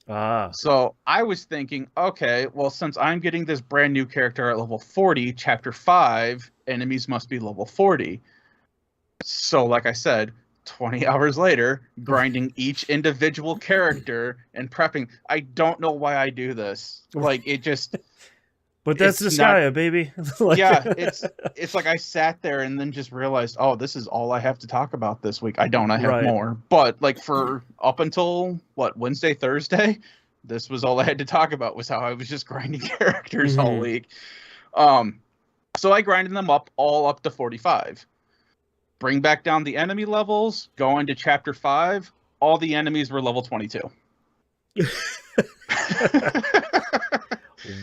So I was thinking, okay, well, since I'm getting this brand new character at level 40, Chapter 5, enemies must be level 40. So like I said, 20 hours later, grinding each individual character and prepping. I don't know why I do this. Like, it just... But that's Disgaea, baby. Yeah, it's like I sat there and then just realized, oh, this is all I have to talk about this week. I have more. But like for up until Wednesday, Thursday, this was all I had to talk about, was how I was just grinding characters all week. So I grinded them all up to 45. Bring back down the enemy levels, go into Chapter 5, all the enemies were level 22.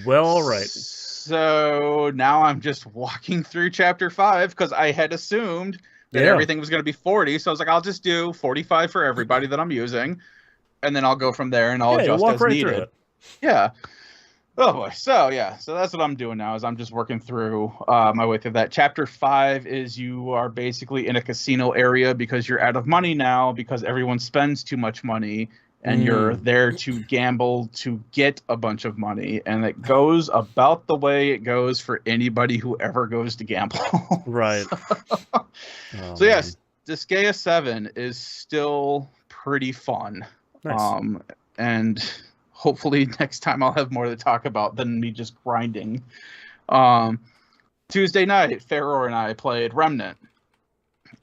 Well, all right. So now I'm just walking through Chapter 5 because I had assumed that everything was going to be 40. So I was like, I'll just do 45 for everybody that I'm using, and then I'll go from there and I'll adjust as needed. Yeah. Oh boy. So that's what I'm doing now, is I'm just working through my way through that. Chapter 5 is you are basically in a casino area because you're out of money now, because everyone spends too much money. And you're there to gamble to get a bunch of money. And it goes about the way it goes for anybody who ever goes to gamble. Right. Yes, Disgaea 7 is still pretty fun. Nice. And hopefully next time I'll have more to talk about than me just grinding. Tuesday night, Pharaoh and I played Remnant.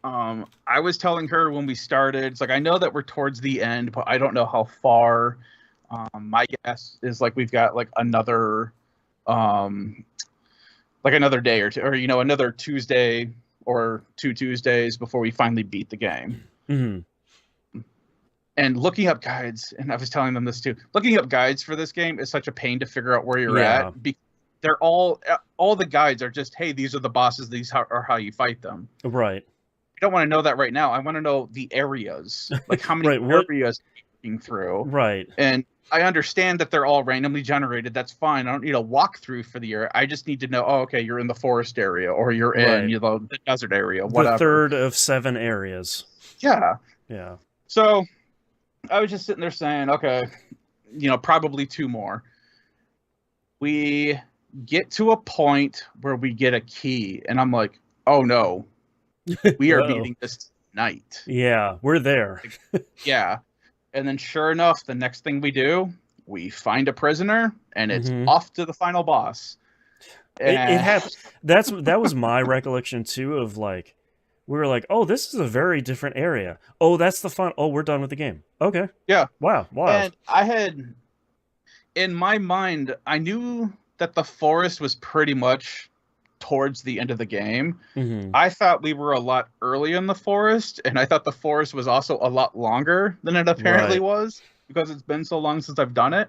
I was telling her when we started, it's like, I know that we're towards the end, but I don't know how far. My guess is like we've got like another day or two, or another Tuesday or 2 Tuesdays before we finally beat the game. Mm-hmm. And looking up guides, and I was telling them this too, looking up guides for this game is such a pain to figure out where you're at. They're all the guides are just, hey, these are the bosses, these are how you fight them. Right. I don't want to know that right now. I want to know the areas, like how many areas you're looking through. Right. And I understand that they're all randomly generated. That's fine. I don't need a walkthrough for the area. I just need to know, oh, okay, you're in the forest area, or you're in the desert area, whatever. The third of 7 areas. Yeah. Yeah. So I was just sitting there saying, okay, probably 2 more. We get to a point where we get a key, and I'm like, oh no, we are beating this tonight. Yeah, we're there. Yeah. And then sure enough, the next thing we do, we find a prisoner, and it's off to the final boss. It happens. That was my recollection too, of like, we were like, oh, this is a very different area. Oh, that's the fun. Oh, we're done with the game. Okay. Yeah. Wow. And I had, in my mind, I knew that the forest was pretty much towards the end of the game. Mm-hmm. I thought we were a lot early in the forest, and I thought the forest was also a lot longer than it apparently was, because it's been so long since I've done it.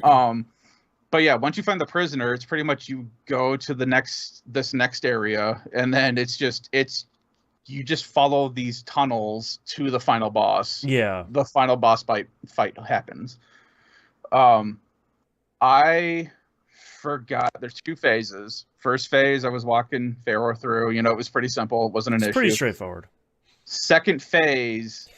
But yeah, once you find the prisoner, it's pretty much you go to this next area, and then you just follow these tunnels to the final boss. Yeah. The final boss fight happens. I forgot there's 2 phases. First phase, I was walking Pharaoh through. It was pretty simple. It wasn't an issue. Pretty straightforward. Second phase,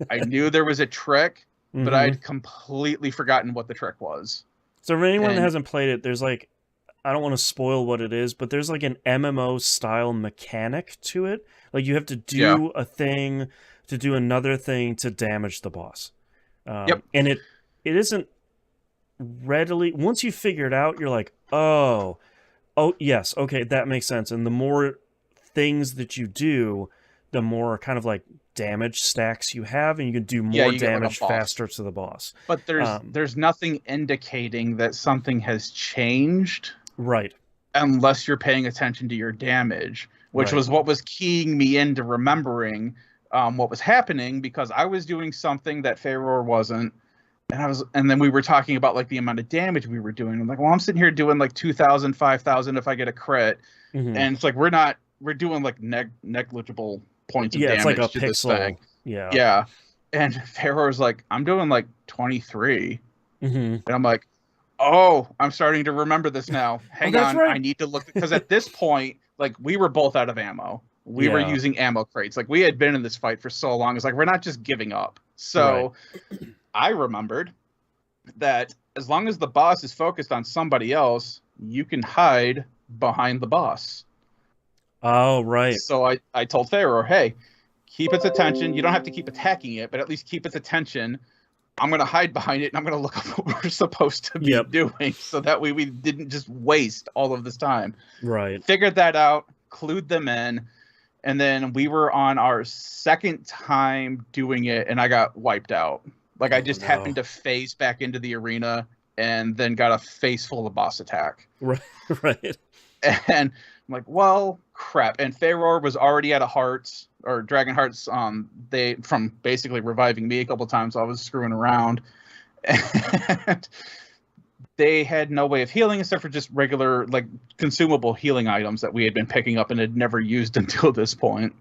I knew there was a trick, but I'd completely forgotten what the trick was. So for anyone that hasn't played it, there's like, I don't want to spoil what it is, but there's like an MMO style mechanic to it. Like you have to do a thing to do another thing to damage the boss. And it isn't readily, once you figure it out, you're like, oh yes, okay, that makes sense. And the more things that you do, the more kind of like damage stacks you have, and you can do more damage faster to the boss. But there's nothing indicating that something has changed, right? Unless you're paying attention to your damage, which was what was keying me into remembering what was happening, because I was doing something that Pharaoh wasn't. And then we were talking about like the amount of damage we were doing. I'm like, well, I'm sitting here doing like 2,000, 5,000 if I get a crit, and it's like we're doing like negligible points of damage. It's like a to pixel. This thing. Yeah. And Pharaoh's like, I'm doing like 23, and I'm like, oh, I'm starting to remember this now. Hang on, right. I need to look, because at this point, like we were both out of ammo. We were using ammo crates. Like we had been in this fight for so long. It's like we're not just giving up. So. Right. I remembered that as long as the boss is focused on somebody else, you can hide behind the boss. Oh, right. So I told Pharaoh, hey, keep its attention. You don't have to keep attacking it, but at least keep its attention. I'm going to hide behind it, and I'm going to look up what we're supposed to be doing, so that way we didn't just waste all of this time. Right. Figured that out, clued them in, and then we were on our 2nd time doing it, and I got wiped out. Like, I just happened to phase back into the arena and then got a face full of boss attack. Right. And I'm like, well, crap. And Pharaoh was already out of hearts, or Dragon Hearts, from basically reviving me a couple times. So I was screwing around. And they had no way of healing except for just regular, like, consumable healing items that we had been picking up and had never used until this point.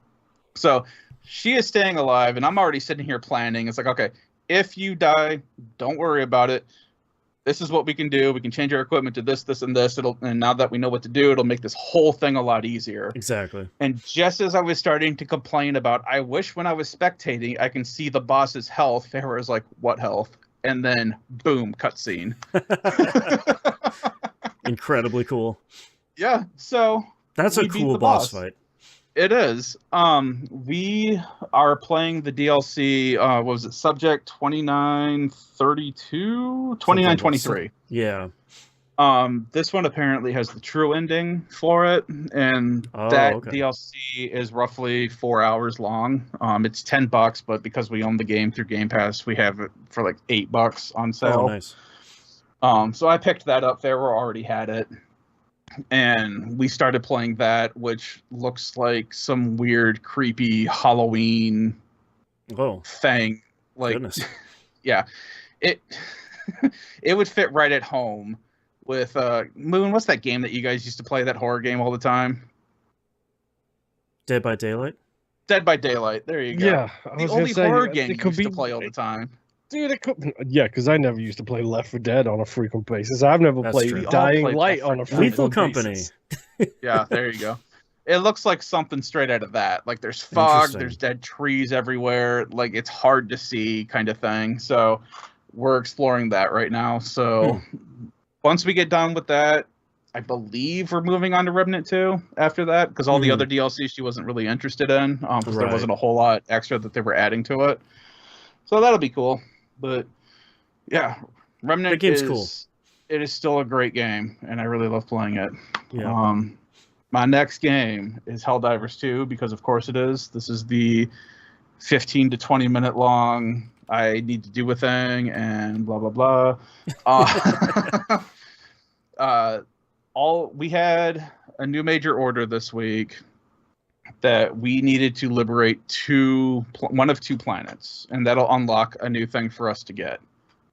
So she is staying alive, and I'm already sitting here planning. It's like, okay, if you die, don't worry about it. This is what we can do. We can change our equipment to this, this, and this. And now that we know what to do, it'll make this whole thing a lot easier. Exactly. And just as I was starting to complain about, I wish when I was spectating, I can see the boss's health, Pharaoh's like, what health? And then, boom, cutscene. Incredibly cool. Yeah, so... That's a cool boss fight. It is. We are playing the DLC. What was it? Subject 2932, 2923. Yeah. This one apparently has the true ending for it, and DLC is roughly 4 hours long. It's $10, but because we own the game through Game Pass, we have it for like $8 on sale. Oh, nice. So I picked that up there. We already had it, and we started playing that, which looks like some weird, creepy Halloween thing. Like, goodness. Yeah, it would fit right at home. With Moon, what's that game that you guys used to play, that horror game all the time? Dead by Daylight? Dead by Daylight. There you go. Yeah. The only horror game you used to play all the time. Dude, it could... Yeah, because I never used to play Left 4 Dead on a frequent basis. I've never played Dying Light on a frequent basis. Yeah, there you go. It looks like something straight out of that. Like, there's fog, there's dead trees everywhere. Like, it's hard to see kind of thing. So we're exploring that right now. So... Once we get done with that, I believe we're moving on to Remnant 2 after that, because all the other DLC she wasn't really interested in, because there wasn't a whole lot extra that they were adding to it. So that'll be cool. But yeah, Remnant that game's cool. It is still a great game, and I really love playing it. Yeah. My next game is Helldivers 2, because of course it is. This is the 15 to 20 minute long, I need to do a thing, and blah, blah, blah. We had a new major order this week that we needed to liberate one of two planets, and that'll unlock a new thing for us to get.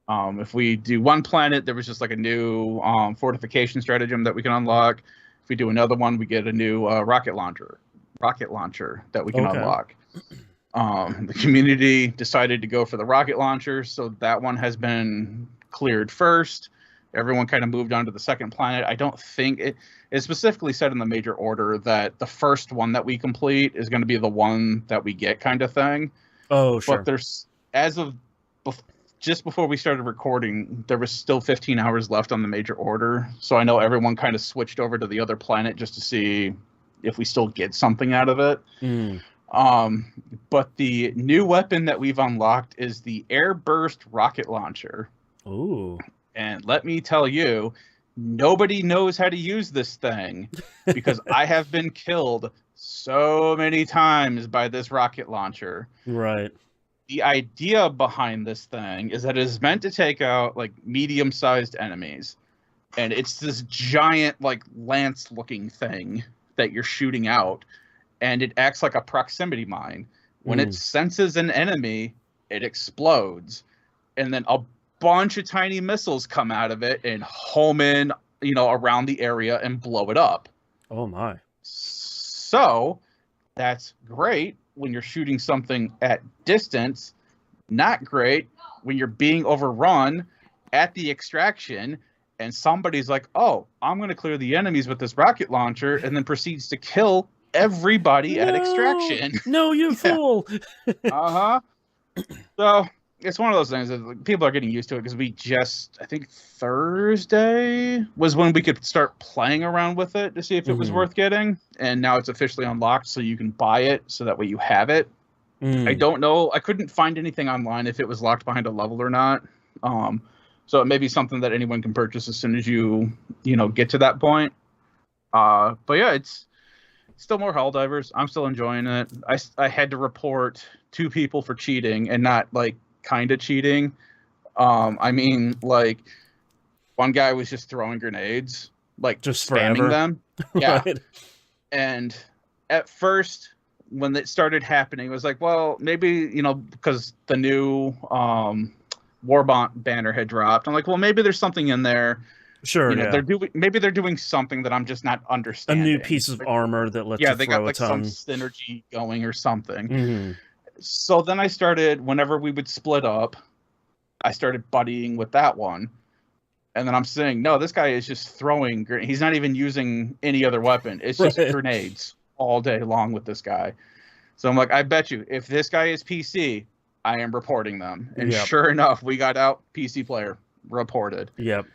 If we do one planet, there was just like a new fortification stratagem that we can unlock. If we do another one, we get a new rocket launcher that we can unlock. The community decided to go for the rocket launcher, so that one has been cleared first. Everyone kind of moved on to the second planet. I don't think it specifically said in the major order that the first one that we complete is going to be the one that we get, kind of thing. Oh, sure. But there's, as of just before we started recording, there was still 15 hours left on the major order. So I know everyone kind of switched over to the other planet just to see if we still get something out of it. But the new weapon that we've unlocked is the airburst rocket launcher. Ooh. And let me tell you, nobody knows how to use this thing, because I have been killed so many times by this rocket launcher. Right. The idea behind this thing is that it is meant to take out like medium-sized enemies. And it's this giant like lance-looking thing that you're shooting out. And it acts like a proximity mine. When it senses an enemy, it explodes. And then a bunch of tiny missiles come out of it and home in, around the area and blow it up. Oh, my. So that's great when you're shooting something at distance. Not great when you're being overrun at the extraction and somebody's like, oh, I'm going to clear the enemies with this rocket launcher, and then proceeds to kill everybody at extraction. No, you fool. So it's one of those things that people are getting used to it, because I think Thursday was when we could start playing around with it to see if it was worth getting. And now it's officially unlocked, so you can buy it, so that way you have it. I don't know. I couldn't find anything online if it was locked behind a level or not. So it may be something that anyone can purchase as soon as you get to that point. But yeah, it's still more Helldivers. I'm still enjoying it. I had to report 2 people for cheating, and not like kind of cheating. I mean, like, one guy was just throwing grenades, like just spamming forever. them. Yeah. Right. And at first, when it started happening, it was like, well, maybe, because the new War banner had dropped. I'm like, well, maybe there's something in there. Sure, yeah. Maybe they're doing something that I'm just not understanding. A new piece of armor that lets you throw they got like a ton. some synergy going or something. So then I started, whenever we would split up, I started buddying with that one. And then I'm saying, no, this guy is just throwing. He's not even using any other weapon. It's just grenades all day long with this guy. So I'm like, I bet you, if this guy is PC, I am reporting them. And sure enough, we got out, PC player reported. Yep.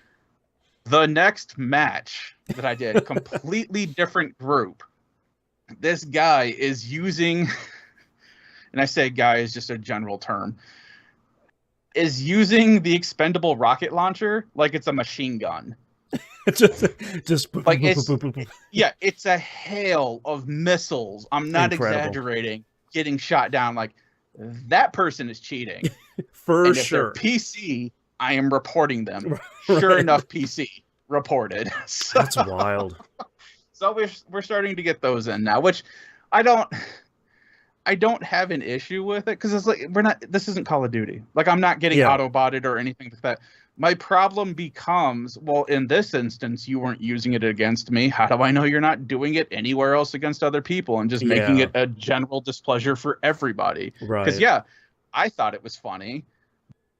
The next match that I did, completely different group. this guy is using, and I say guy is just a general term, is using the expendable rocket launcher like it's a machine gun. just like yeah, it's a hail of missiles. I'm not exaggerating. Getting shot down. Like, that person is cheating. For and if sure. they're PC, I am reporting them. Sure enough, PC reported. So, that's wild. So we're starting to get those in now, which I don't have an issue with it, because it's like, this isn't Call of Duty. Like, I'm not getting auto-botted or anything like that. My problem becomes, well, in this instance, you weren't using it against me. How do I know you're not doing it anywhere else against other people and just making it a general displeasure for everybody? Right. Because, I thought it was funny.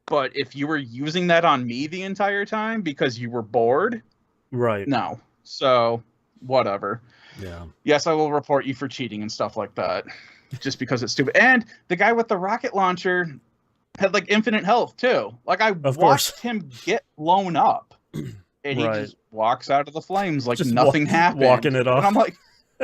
But if you were using that on me the entire time because you were bored, right? No. So, whatever. Yeah. Yes, I will report you for cheating and stuff like that, just because it's stupid. And the guy with the rocket launcher had like infinite health too. Like, I watched him get blown up, and he just walks out of the flames like just nothing happened. Walking it off. And I'm like,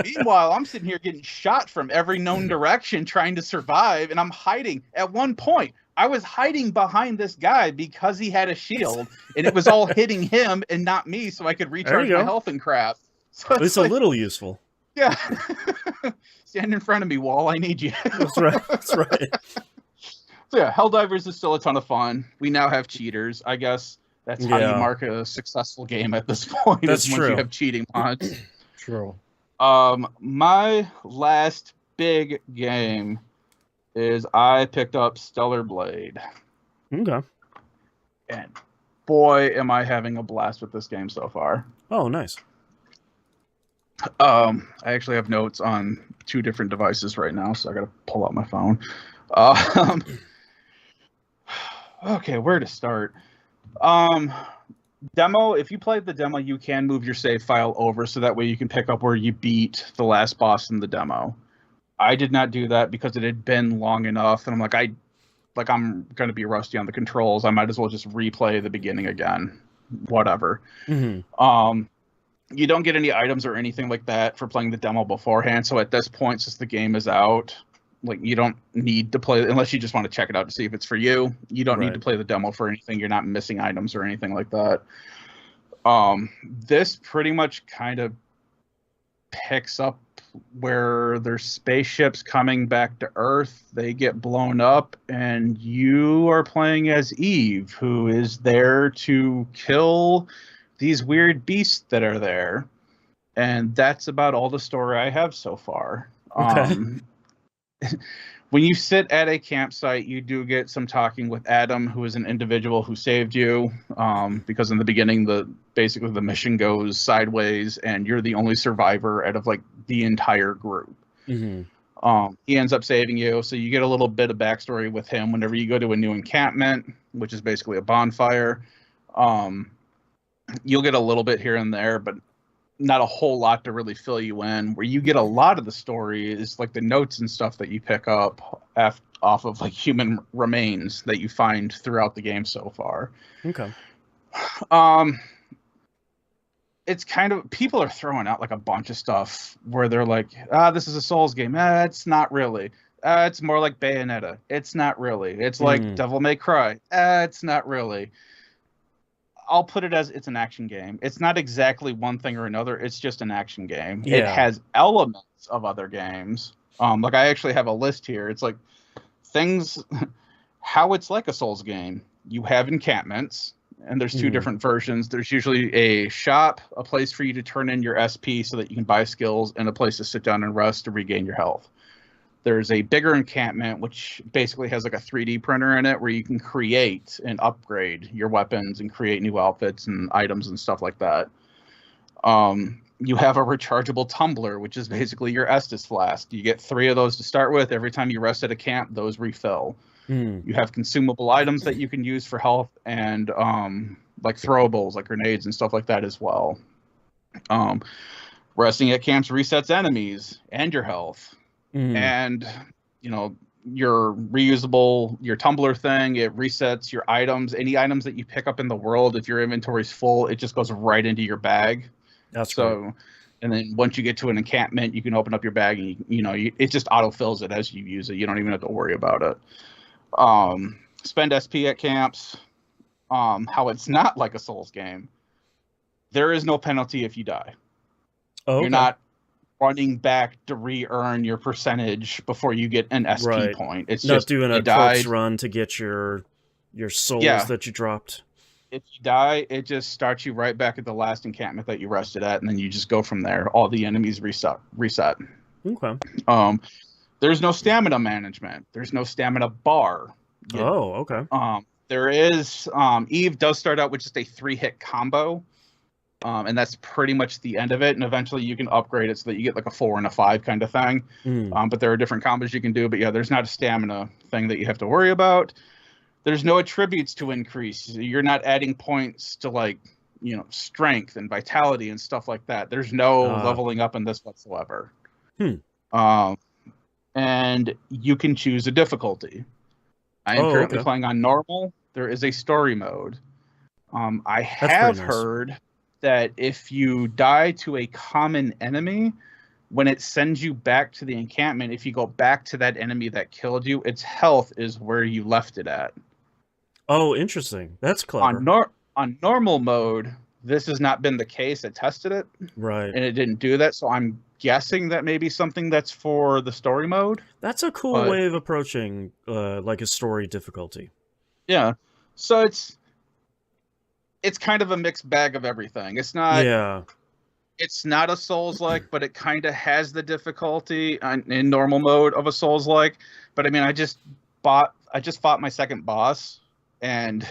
meanwhile, I'm sitting here getting shot from every known direction, trying to survive, and I'm hiding. At one point, I was hiding behind this guy because he had a shield, and it was all hitting him and not me, so I could recharge my health and crap. So it's like, a little useful. Yeah. Stand in front of me, Wall. I need you. That's right. That's right. So yeah, Helldivers is still a ton of fun. We now have cheaters. I guess that's how you mark a successful game at this point. That's true. Once you have cheating mods. True. My last big game is I picked up Stellar Blade. Okay. And boy, am I having a blast with this game so far. Oh, nice. I actually have notes on 2 different devices right now, so I gotta pull out my phone. Okay, where to start? Demo, if you played the demo, you can move your save file over so that way you can pick up where you beat the last boss in the demo. I did not do that because it had been long enough, and I'm like, I'm gonna be rusty on the controls. I might as well just replay the beginning again. Whatever. Mm-hmm. You don't get any items or anything like that for playing the demo beforehand. So at this point, since the game is out, like, you don't need to play, unless you just want to check it out to see if it's for you. You don't need to play the demo for anything. You're not missing items or anything like that. This pretty much kind of picks up where there's spaceships coming back to Earth. They get blown up, and you are playing as Eve, who is there to kill these weird beasts that are there. And that's about all the story I have so far. Okay. When you sit at a campsite, you do get some talking with Adam, who is an individual who saved you, because in the beginning, basically the mission goes sideways, and you're the only survivor out of like the entire group. Mm-hmm. He ends up saving you, so you get a little bit of backstory with him whenever you go to a new encampment, which is basically a bonfire. You'll get a little bit here and there, but not a whole lot to really fill you in. Where you get a lot of the story is like the notes and stuff that you pick up off of like human remains that you find throughout the game so far. Okay. It's kind of, people are throwing out like a bunch of stuff where they're like, this is a Souls game. It's not really. It's more like Bayonetta. It's not really. It's like Devil May Cry. It's not really. I'll put it as it's an action game. It's not exactly one thing or another. It's just an action game. Yeah. It has elements of other games. Like, I actually have a list here. It's like things, how it's like a Souls game. You have encampments, and there's 2 different versions. There's usually a shop, a place for you to turn in your SP so that you can buy skills, and a place to sit down and rest to regain your health. There's a bigger encampment, which basically has like a 3D printer in it where you can create and upgrade your weapons and create new outfits and items and stuff like that. You have a rechargeable tumbler, which is basically your Estus flask. You get 3 of those to start with. Every time you rest at a camp, those refill. You have consumable items that you can use for health, and like throwables, like grenades and stuff like that as well. Resting at camps resets enemies and your health. And, you know, your reusable, your tumbler thing, it resets your items. Any items that you pick up in the world, if your inventory's full, it just goes right into your bag. That's so. And then once you get to an encampment, you can open up your bag and it just autofills it as you use it. You don't even have to worry about it. Spend SP at camps. How it's not like a Souls game. There is no penalty if you die. Oh, okay. You're not running back to re-earn your percentage before you get an SP point. It's not just doing a corpse run to get your souls that you dropped. If you die, it just starts you right back at the last encampment that you rested at, and then you just go from there. All the enemies reset. Okay. There's no stamina management. There's no stamina bar. Okay. There is Eve does start out with just a 3-hit combo. And that's pretty much the end of it. And eventually you can upgrade it so that you get like a 4 and a 5 kind of thing. But there are different combos you can do. But yeah, there's not a stamina thing that you have to worry about. There's no attributes to increase. You're not adding points to like, strength and vitality and stuff like that. There's no leveling up in this whatsoever. And you can choose a difficulty. I am currently playing on normal. There is a story mode. I have heard that if you die to a common enemy, when it sends you back to the encampment, if you go back to that enemy that killed you, its health is where you left it at. Oh, interesting. That's clever. On normal mode, this has not been the case. I tested it. Right. And it didn't do that, so I'm guessing that maybe something that's for the story mode. That's a cool way of approaching like a story difficulty. Yeah. So it's kind of a mixed bag of everything. It's not It's not a Souls-like, but it kind of has the difficulty in normal mode of a Souls-like. But I mean, I just fought my second boss, and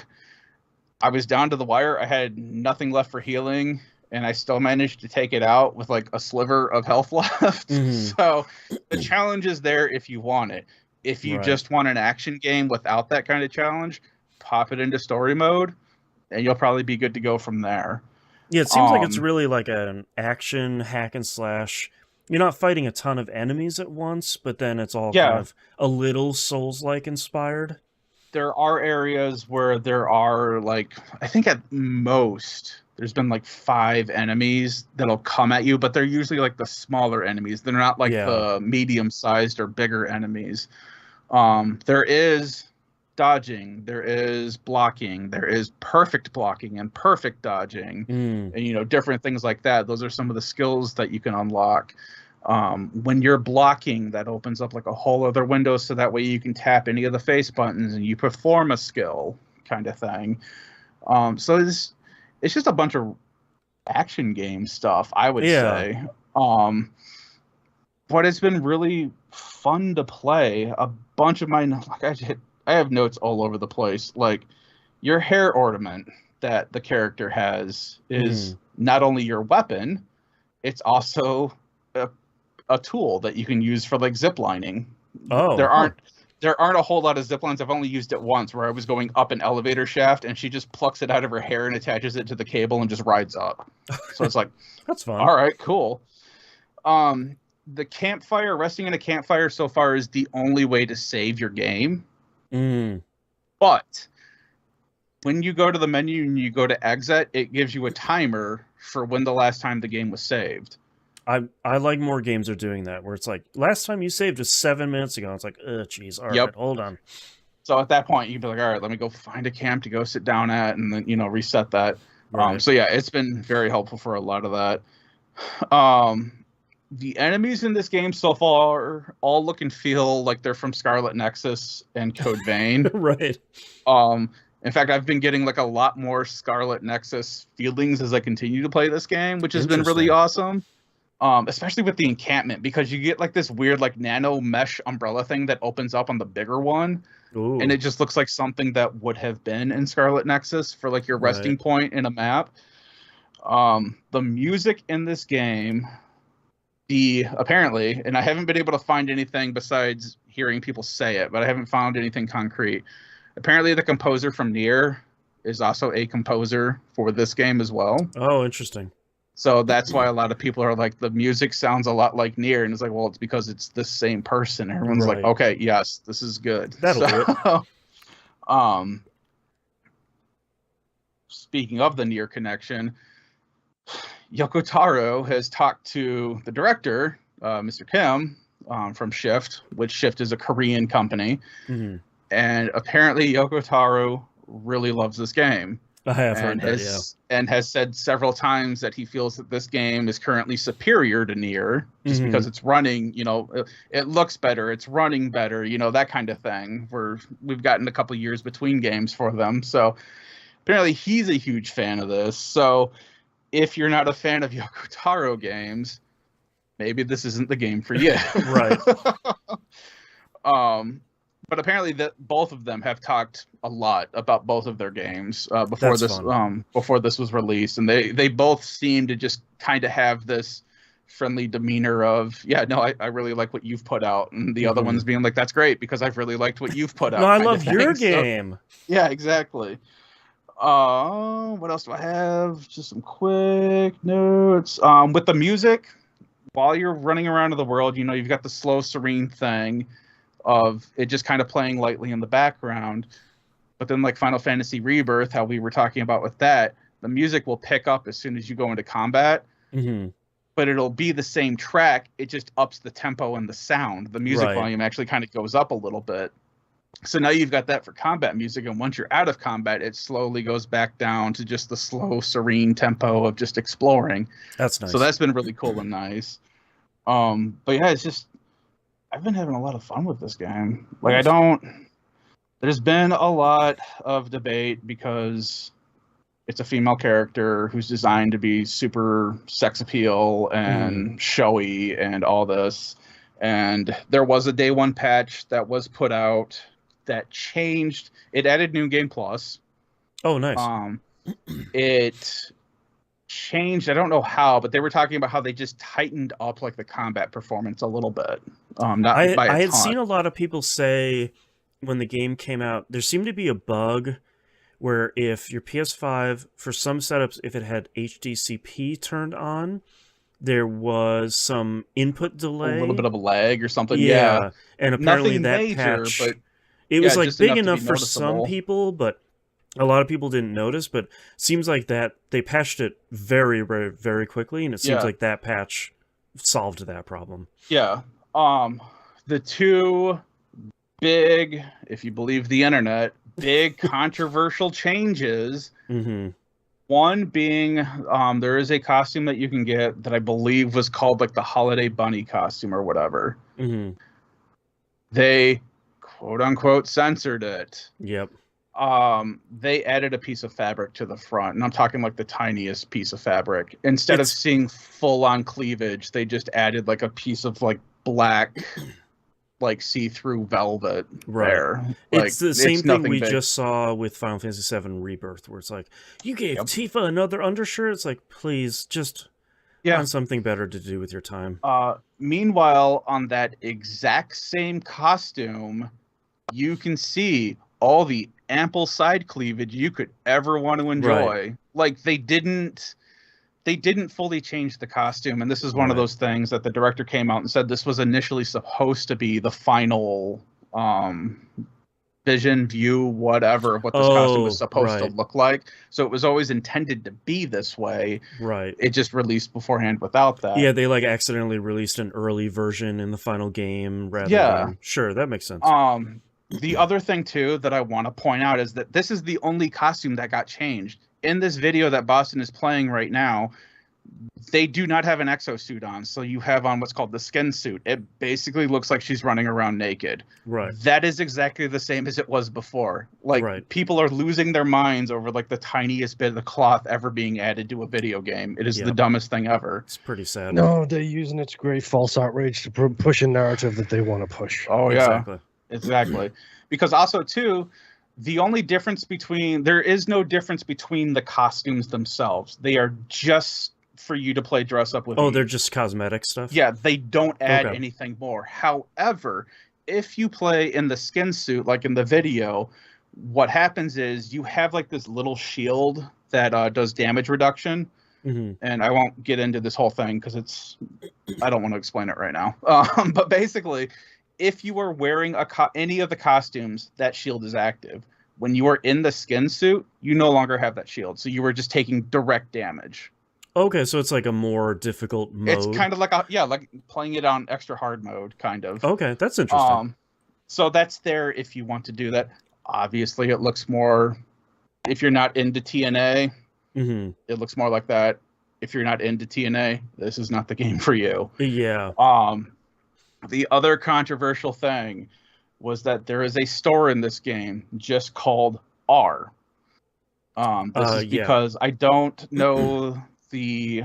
I was down to the wire. I had nothing left for healing, and I still managed to take it out with like a sliver of health left. So the challenge is there if you want it. If you just want an action game without that kind of challenge, pop it into story mode, and you'll probably be good to go from there. Yeah, it seems like it's really like an action hack and slash. You're not fighting a ton of enemies at once, but then it's all kind of a little Souls-like inspired. There are areas where there are, like, I think at most, there's been like 5 enemies that'll come at you, but they're usually like the smaller enemies. They're not like the medium-sized or bigger enemies. There is dodging, there is blocking, there is perfect blocking and perfect dodging, and different things like that. Those are some of the skills that you can unlock. When you're blocking, that opens up like a whole other window, so that way you can tap any of the face buttons and you perform a skill kind of thing. So it's just a bunch of action game stuff, I would say. But it's been really fun to play. A bunch of my I have notes all over the place. Like, your hair ornament that the character has is not only your weapon, it's also a tool that you can use for like ziplining. There aren't a whole lot of ziplines. I've only used it once, where I was going up an elevator shaft and she just plucks it out of her hair and attaches it to the cable and just rides up. So it's like, that's fun. All right, cool. The campfire, resting in a campfire so far is the only way to save your game. But when you go to the menu and you go to exit, it gives you a timer for when the last time the game was saved. I like more games are doing that, where it's like, last time you saved was 7 minutes ago. It's like, geez, all right, hold on. So at that point, you'd be like, all right, let me go find a camp to go sit down at, and then reset that. Right. So yeah, it's been very helpful for a lot of that. The enemies in this game so far all look and feel like they're from Scarlet Nexus and Code Vein. Right. In fact, I've been getting like a lot more Scarlet Nexus feelings as I continue to play this game, which has been really awesome. Especially with the encampment, because you get like this weird like nano mesh umbrella thing that opens up on the bigger one. Ooh. And it just looks like something that would have been in Scarlet Nexus for like your resting point in a map. The music in this game, apparently, and I haven't been able to find anything besides hearing people say it, but I haven't found anything concrete. Apparently the composer from Nier is also a composer for this game as well. Oh, interesting. So that's why a lot of people are like, the music sounds a lot like Nier, and it's like, well, it's because it's the same person. Everyone's like, okay, yes, this is good. That'll do it. Speaking of the Nier connection, Yoko Taro has talked to the director, Mr. Kim, from Shift, which Shift is a Korean company. Mm-hmm. And apparently Yoko Taro really loves this game. I have heard that, yeah. And has said several times that he feels that this game is currently superior to Nier, just because it's running, it looks better, it's running better, that kind of thing. We've gotten a couple years between games for them. So apparently he's a huge fan of this. So if you're not a fan of Yoko Taro games, maybe this isn't the game for you. Right. But apparently both of them have talked a lot about both of their games before this was released, and they both seem to just kind of have this friendly demeanor of, I really like what you've put out, and the other one's being like, that's great because I've really liked what you've put out. No, I love your game. So, yeah, exactly. What else do I have? Just some quick notes. With the music, while you're running around in the world, you've got the slow, serene thing of it just kind of playing lightly in the background. But then like Final Fantasy Rebirth, how we were talking about with that, the music will pick up as soon as you go into combat. Mm-hmm. But it'll be the same track. It just ups the tempo and the sound. The music volume actually kind of goes up a little bit. So now you've got that for combat music. And once you're out of combat, it slowly goes back down to just the slow, serene tempo of just exploring. That's nice. So that's been really cool and nice. But yeah, it's just, I've been having a lot of fun with this game. There's been a lot of debate because it's a female character who's designed to be super sex appeal and showy and all this. And there was a day one patch that was put out that changed. It added New Game Plus. Oh, nice. It changed, I don't know how, but they were talking about how they just tightened up like the combat performance a little bit. I had seen a lot of people say when the game came out, there seemed to be a bug where if your PS5, for some setups, if it had HDCP turned on, there was some input delay. A little bit of a lag or something. Yeah. And apparently nothing that major, patch, but it was like big enough for noticeable. some people, but a lot of people didn't notice. But seems like that they patched it very, very, very quickly, and it seems like that patch solved that problem. Yeah. The two big, if you believe the internet, big controversial changes. Mm-hmm. One being, there is a costume that you can get that I believe was called like the Holiday Bunny costume or whatever. Mm-hmm. They quote unquote censored it. Yep. They added a piece of fabric to the front, and I'm talking like the tiniest piece of fabric. Instead of seeing full on cleavage, they just added like a piece of like black, like see-through velvet there. Like, it's the same thing we just saw with Final Fantasy VII Rebirth, where it's like, you gave Tifa another undershirt. It's like, please, just find something better to do with your time. Meanwhile, on that exact same costume, you can see all the ample side cleavage you could ever want to enjoy. Right. Like, they didn't fully change the costume, and this is one of those things that the director came out and said this was initially supposed to be the final view, whatever, of what this costume was supposed to look like. So it was always intended to be this way. Right. It just released beforehand without that. Yeah, they like accidentally released an early version in the final game rather than... Sure, that makes sense. The other thing, too, that I want to point out is that this is the only costume that got changed. In this video that Boston is playing right now, they do not have an exosuit on, so you have on what's called the skin suit. It basically looks like she's running around naked. Right. That is exactly the same as it was before. Like, people are losing their minds over, like, the tiniest bit of the cloth ever being added to a video game. It is the dumbest thing ever. It's pretty sad. No, they're using it to create false outrage to push a narrative that they want to push. Oh, yeah. Exactly. Because also, too... there is no difference between the costumes themselves. They are just for you to play dress up with. Oh, they're just cosmetic stuff? Yeah, they don't add anything more. However, if you play in the skin suit, like in the video, what happens is you have like this little shield that does damage reduction. Mm-hmm. And I won't get into this whole thing because I don't want to explain it right now. But basically... if you are wearing any of the costumes, that shield is active. When you are in the skin suit, you no longer have that shield. So you are just taking direct damage. Okay, so it's like a more difficult mode. It's kind of like like playing it on extra hard mode, kind of. Okay, that's interesting. So that's there if you want to do that. Obviously, it looks more. If you're not into TNA, it looks more like that. If you're not into TNA, this is not the game for you. Yeah. The other controversial thing was that there is a store in this game just called R. This is because I don't know the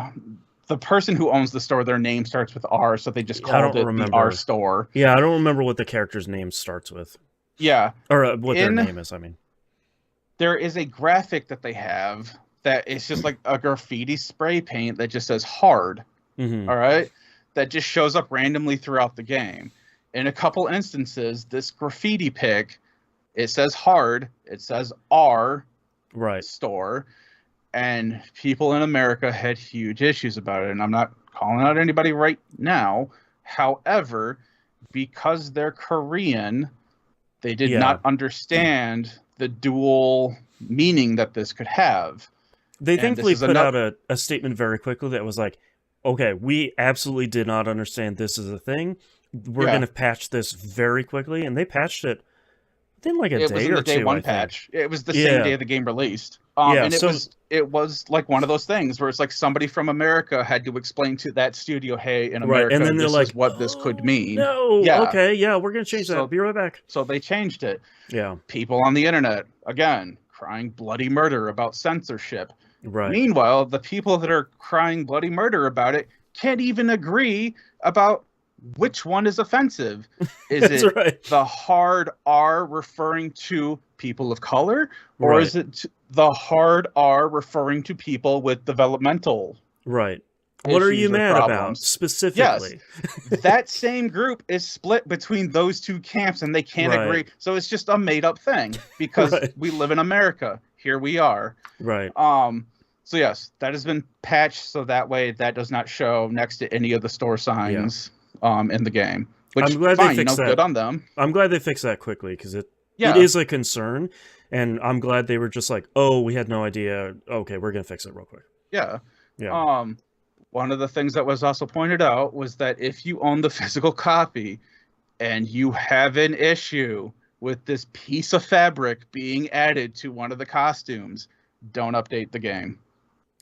person who owns the store. Their name starts with R, so they just called it the R store. Yeah, I don't remember what the character's name starts with. Yeah, or what their name is. I mean, there is a graphic that they have that is just like a graffiti spray paint that just says hard. All right, that just shows up randomly throughout the game. In a couple instances, this graffiti pic, it says hard, it says R store, and people in America had huge issues about it. And I'm not calling out anybody right now. However, because they're Korean, they did not understand the dual meaning that this could have. They thankfully put out a statement very quickly that was like, okay, we absolutely did not understand this is a thing. We're going to patch this very quickly. And they patched it within like a day or two. It was in the day one patch. It was the same day the game released. And it was like one of those things where it's like somebody from America had to explain to that studio, hey, in America, and then this is what this could mean. No, okay, we're going to change that. Be right back. So they changed it. Yeah. People on the internet, again, crying bloody murder about censorship. Right. Meanwhile, the people that are crying bloody murder about it can't even agree about which one is offensive. Is it the hard R referring to people of color, or is it the hard R referring to people with developmental? Right. What are you mad about specifically? Yes. That same group is split between those two camps, and they can't agree. So it's just a made-up thing because we live in America. Here we are. Right. So yes, that has been patched so that way that does not show next to any of the store signs in the game. Which, I'm glad they fixed that. Good on them. I'm glad they fixed that quickly because it is a concern, and I'm glad they were just like, oh, we had no idea. Okay, we're gonna fix it real quick. Yeah. One of the things that was also pointed out was that if you own the physical copy and you have an issue with this piece of fabric being added to one of the costumes, don't update the game.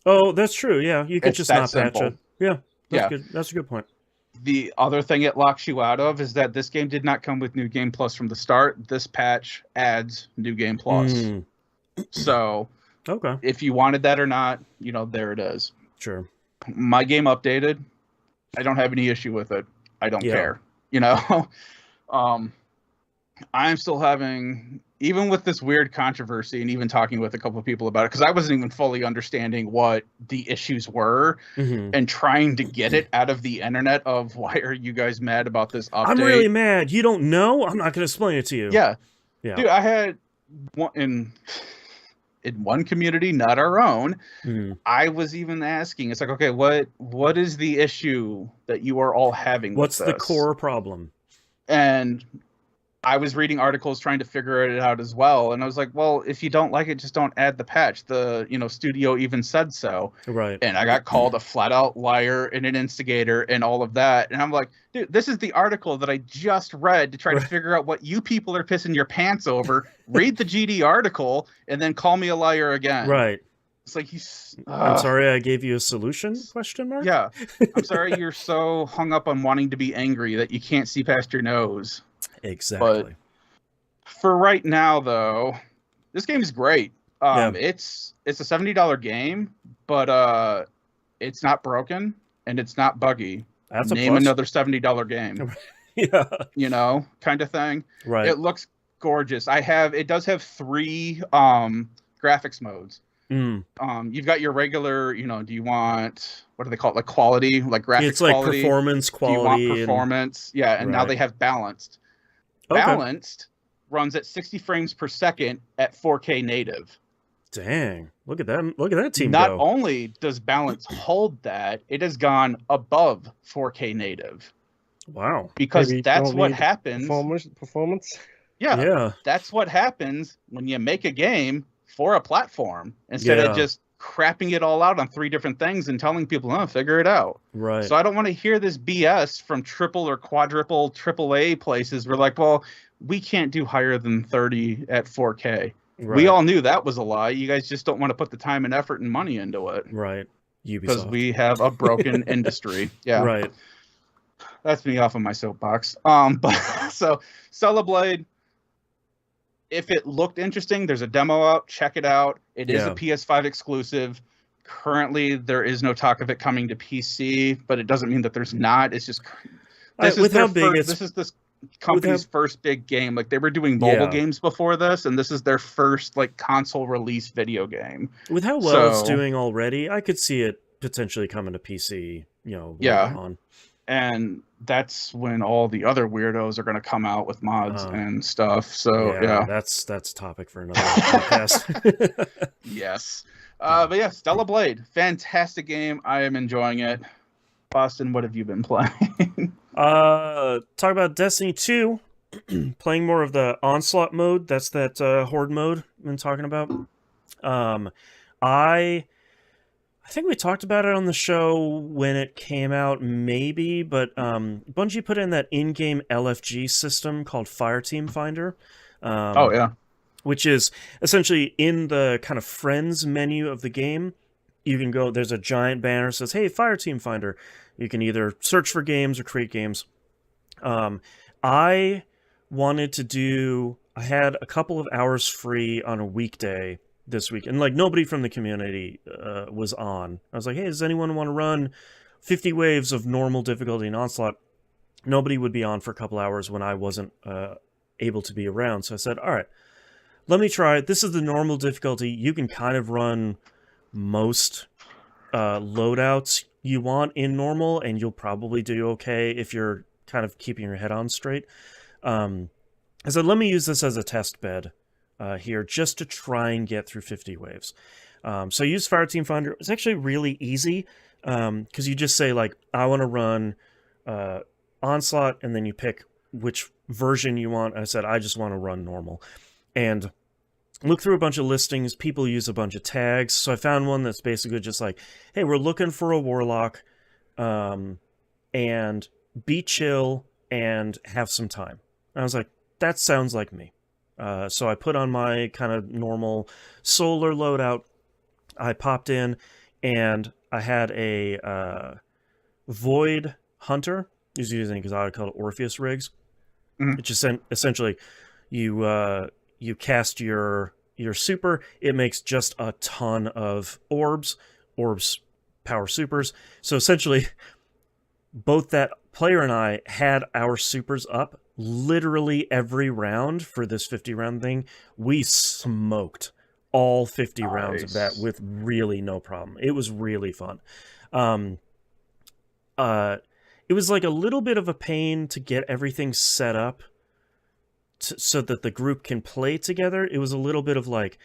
Oh, that's true. Yeah, you could just not patch it. Yeah, good. That's a good point. The other thing it locks you out of is that this game did not come with New Game Plus from the start. This patch adds New Game Plus. So, if you wanted that or not, there it is. Sure. My game updated. I don't have any issue with it. I don't care. I'm still having, even with this weird controversy and even talking with a couple of people about it, because I wasn't even fully understanding what the issues were and trying to get it out of the internet of why are you guys mad about this update? I'm really mad. You don't know? I'm not going to explain it to you. Yeah. Dude, I had one in one community, not our own, I was even asking, it's like, okay, what is the issue that you are all having What's with the this? core problem? And I was reading articles trying to figure it out as well, and I was like, well, if you don't like it, just don't add the patch. The studio even said so. Right. And I got called a flat out liar and an instigator and all of that. And I'm like, dude, this is the article that I just read to try to figure out what you people are pissing your pants over. Read the GD article and then call me a liar again. Right. It's like I'm sorry I gave you a solution? Question mark? Yeah. I'm sorry you're so hung up on wanting to be angry that you can't see past your nose. Exactly. But for right now, though, this game is great. It's a $70 game, but it's not broken and it's not buggy. That's Name another $70 game. Yeah. Kind of thing. Right. It looks gorgeous. It does have 3 graphics modes. You've got your regular, do you want, what do they call it, like quality, like graphics it's like quality? Performance quality. Do you want performance? And now they have balanced. Balanced runs at 60 frames per second at 4K native. Dang. Look at that team Not go. only does balance hold that, it has gone above 4K native. Wow. Because that's what happens. Performance? Yeah. That's what happens when you make a game for a platform instead of just crapping it all out on 3 different things and telling people, figure it out. Right. So I don't want to hear this BS from triple or quadruple AAA places. We're like, well, we can't do higher than 30 at 4K. Right. We all knew that was a lie. You guys just don't want to put the time and effort and money into it. Right. Ubisoft. Because we have a broken industry. Yeah. Right. That's me off of my soapbox. But so Stellar Blade, if it looked interesting, there's a demo out. Check it out. It is a PS5 exclusive. Currently, there is no talk of it coming to PC, but it doesn't mean that there's not. It's just this is this company's first big game. Like, they were doing mobile games before this, and this is their first like console release video game. With how well it's doing already, I could see it potentially coming to PC. Later on. And that's when all the other weirdos are going to come out with mods and stuff. So that's a topic for another podcast. Yes. But yeah, Stellar Blade, fantastic game. I am enjoying it. Boston, what have you been playing? Talk about Destiny 2. Playing more of the Onslaught mode. That's that Horde mode I've been talking about. I think we talked about it on the show when it came out, maybe, but Bungie put in that in-game LFG system called Fireteam Finder. Which is essentially in the kind of friends menu of the game. You can go, there's a giant banner that says, hey, Fireteam Finder. You can either search for games or create games. I had a couple of hours free on a weekday this week, and like nobody from the community was on. I was like, hey, does anyone want to run 50 waves of normal difficulty in Onslaught? Nobody would be on for a couple hours when I wasn't able to be around. So I said, all right, let me try it. This is the normal difficulty. You can kind of run most loadouts you want in normal, and you'll probably do okay if you're kind of keeping your head on straight. I said, let me use this as a test bed here just to try and get through 50 waves. So I use Fireteam Finder. It's actually really easy because you just say, like, I want to run Onslaught, and then you pick which version you want. I said, I just want to run normal. And look through a bunch of listings. People use a bunch of tags. So I found one that's basically just like, hey, we're looking for a warlock, and be chill and have some time. And I was like, that sounds like me. So I put on my kind of normal solar loadout. I popped in, and I had a Void Hunter. He's using an exotic called Orpheus Rigs. Mm-hmm. It's just essentially you cast your super. It makes just a ton of orbs. Orbs power supers. So essentially, both that player and I had our supers up literally every round for this 50 round thing. We smoked all 50 rounds of that with really no problem. It was really fun. It was like a little bit of a pain to get everything set up so that the group can play together. It was a little bit of like,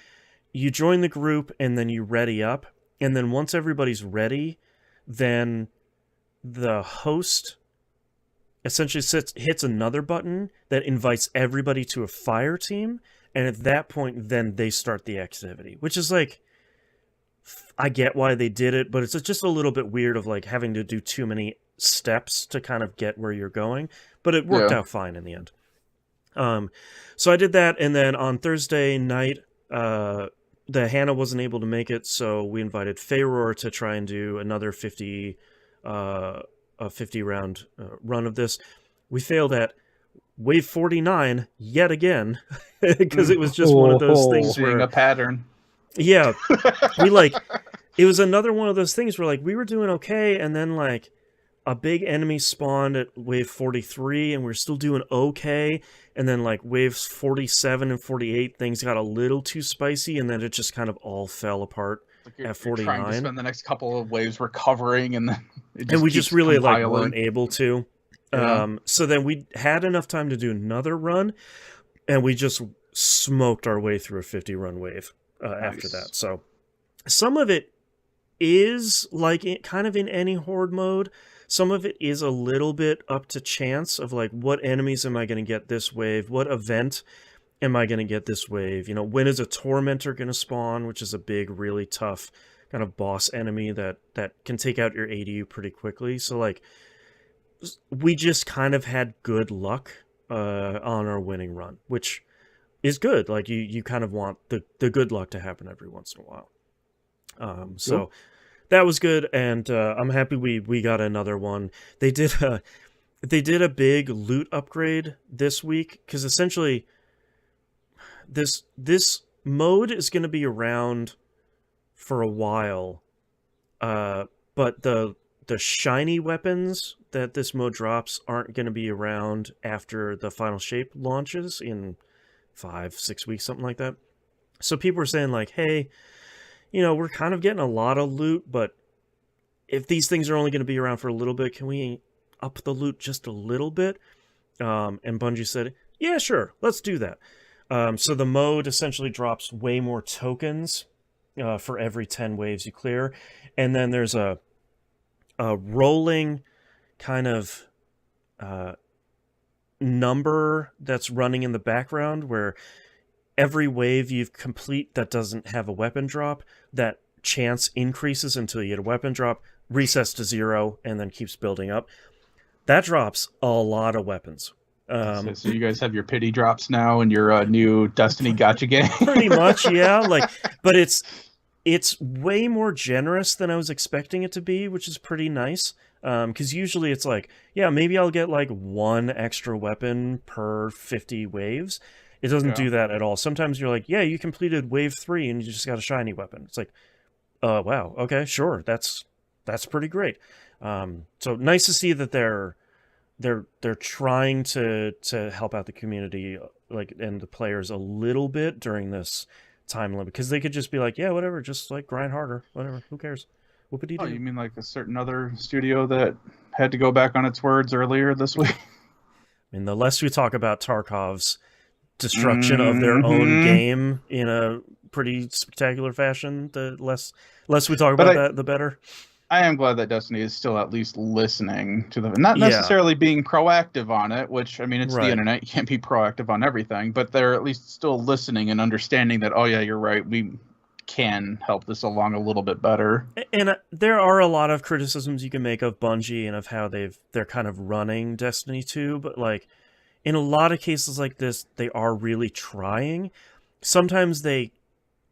you join the group and then you ready up, and then once everybody's ready, then the host essentially hits another button that invites everybody to a fire team, and at that point, then they start the activity, which is like, I get why they did it, but it's just a little bit weird of like having to do too many steps to kind of get where you're going, but it worked out fine in the end. So I did that, and then on Thursday night, the Hannah wasn't able to make it, so we invited Feyror to try and do another 50 round run of this. We failed at wave 49 yet again because it was just one of those things where a pattern. Yeah, it was another one of those things where like we were doing okay, and then like a big enemy spawned at wave 43, and we're still doing okay. And then like waves 47 and 48, things got a little too spicy, and then it just kind of all fell apart at 49. You're trying to spend the next couple of waves recovering, and then we just really like weren't able to. Yeah. So then we had enough time to do another run, and we just smoked our way through a 50 run wave after that. So some of it is like kind of in any horde mode. Some of it is a little bit up to chance of like, what enemies am I going to get this wave? What event am I going to get this wave? You know, when is a tormentor going to spawn, which is a big, really tough kind of boss enemy that can take out your ADU pretty quickly. So like we just kind of had good luck on our winning run, which is good. Like you kind of want the good luck to happen every once in a while. So that was good, and I'm happy we got another one. They did a big loot upgrade this week, because essentially this mode is going to be around for a while, but the shiny weapons that this mode drops aren't going to be around after the final shape launches in 5-6 weeks, something like that. So people are saying like, hey, we're kind of getting a lot of loot, but if these things are only going to be around for a little bit, can we up the loot just a little bit? And Bungie said, yeah, sure, let's do that. So the mode essentially drops way more tokens for every 10 waves you clear. And then there's a rolling kind of number that's running in the background where every wave you complete that doesn't have a weapon drop, that chance increases until you get a weapon drop, resets to 0, and then keeps building up. That drops a lot of weapons. So you guys have your pity drops now in your new Destiny gacha game? Pretty much, yeah. But it's way more generous than I was expecting it to be, which is pretty nice. Because usually it's like, yeah, maybe I'll get like 1 extra weapon per 50 waves. It doesn't do that at all. Sometimes you're like, yeah, you completed wave 3 and you just got a shiny weapon. It's like, wow, okay, sure, that's pretty great. So nice to see that they're trying to help out the community, like, and the players a little bit during this time limit, because they could just be like, yeah, whatever, just like grind harder, whatever, who cares? Oh, you mean like a certain other studio that had to go back on its words earlier this week? I mean, the less we talk about Tarkov's destruction of their own game in a pretty spectacular fashion, the less we talk about that, the better. I am glad that Destiny is still at least listening to them, not necessarily being proactive on it, which, I mean, it's the internet, you can't be proactive on everything, but they're at least still listening and understanding that, oh yeah, you're right, we can help this along a little bit better. And there are a lot of criticisms you can make of Bungie and of how they're kind of running Destiny 2, but like, in a lot of cases like this, they are really trying. Sometimes they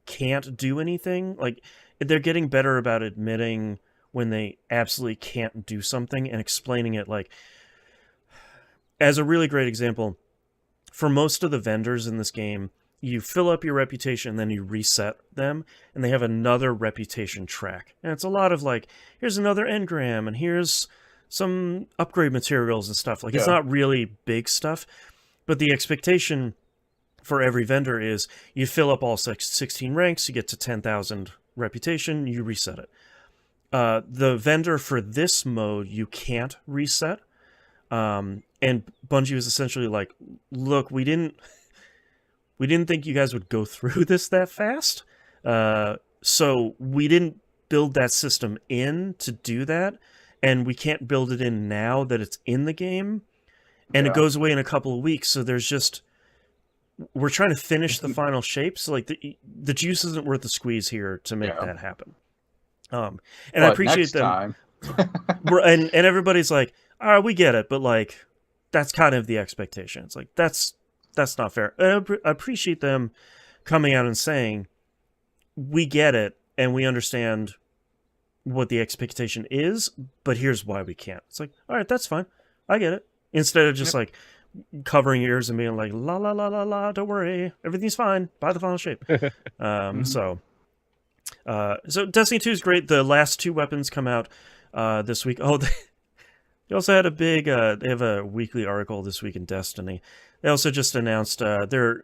can't do anything. Like, they're getting better about admitting when they absolutely can't do something and explaining it. Like, as a really great example, for most of the vendors in this game, you fill up your reputation, then you reset them, and they have another reputation track. And it's a lot of like, here's another engram, and here's some upgrade materials and stuff. Like, it's not really big stuff, but the expectation for every vendor is you fill up all 16 ranks, you get to 10,000 reputation, you reset it. The vendor for this mode, you can't reset. And Bungie was essentially like, look, we didn't think you guys would go through this that fast. So we didn't build that system in to do that. And we can't build it in now that it's in the game. And it goes away in a couple of weeks. So there's just, we're trying to finish the final shape. So like the juice isn't worth the squeeze here to make that happen. And I appreciate them. and everybody's like, all right, we get it. But like, that's kind of the expectation. It's like, that's not fair. And I appreciate them coming out and saying, we get it. And we understand what the expectation is, but here's why we can't. It's like, all right, that's fine. I get it. Instead of just like covering ears and being like, la, la, la, la, la, don't worry. Everything's fine. Buy the final shape. So Destiny 2 is great. The last 2 weapons come out this week. Oh, they also had a big, they have a weekly article this week in Destiny. They also just announced they're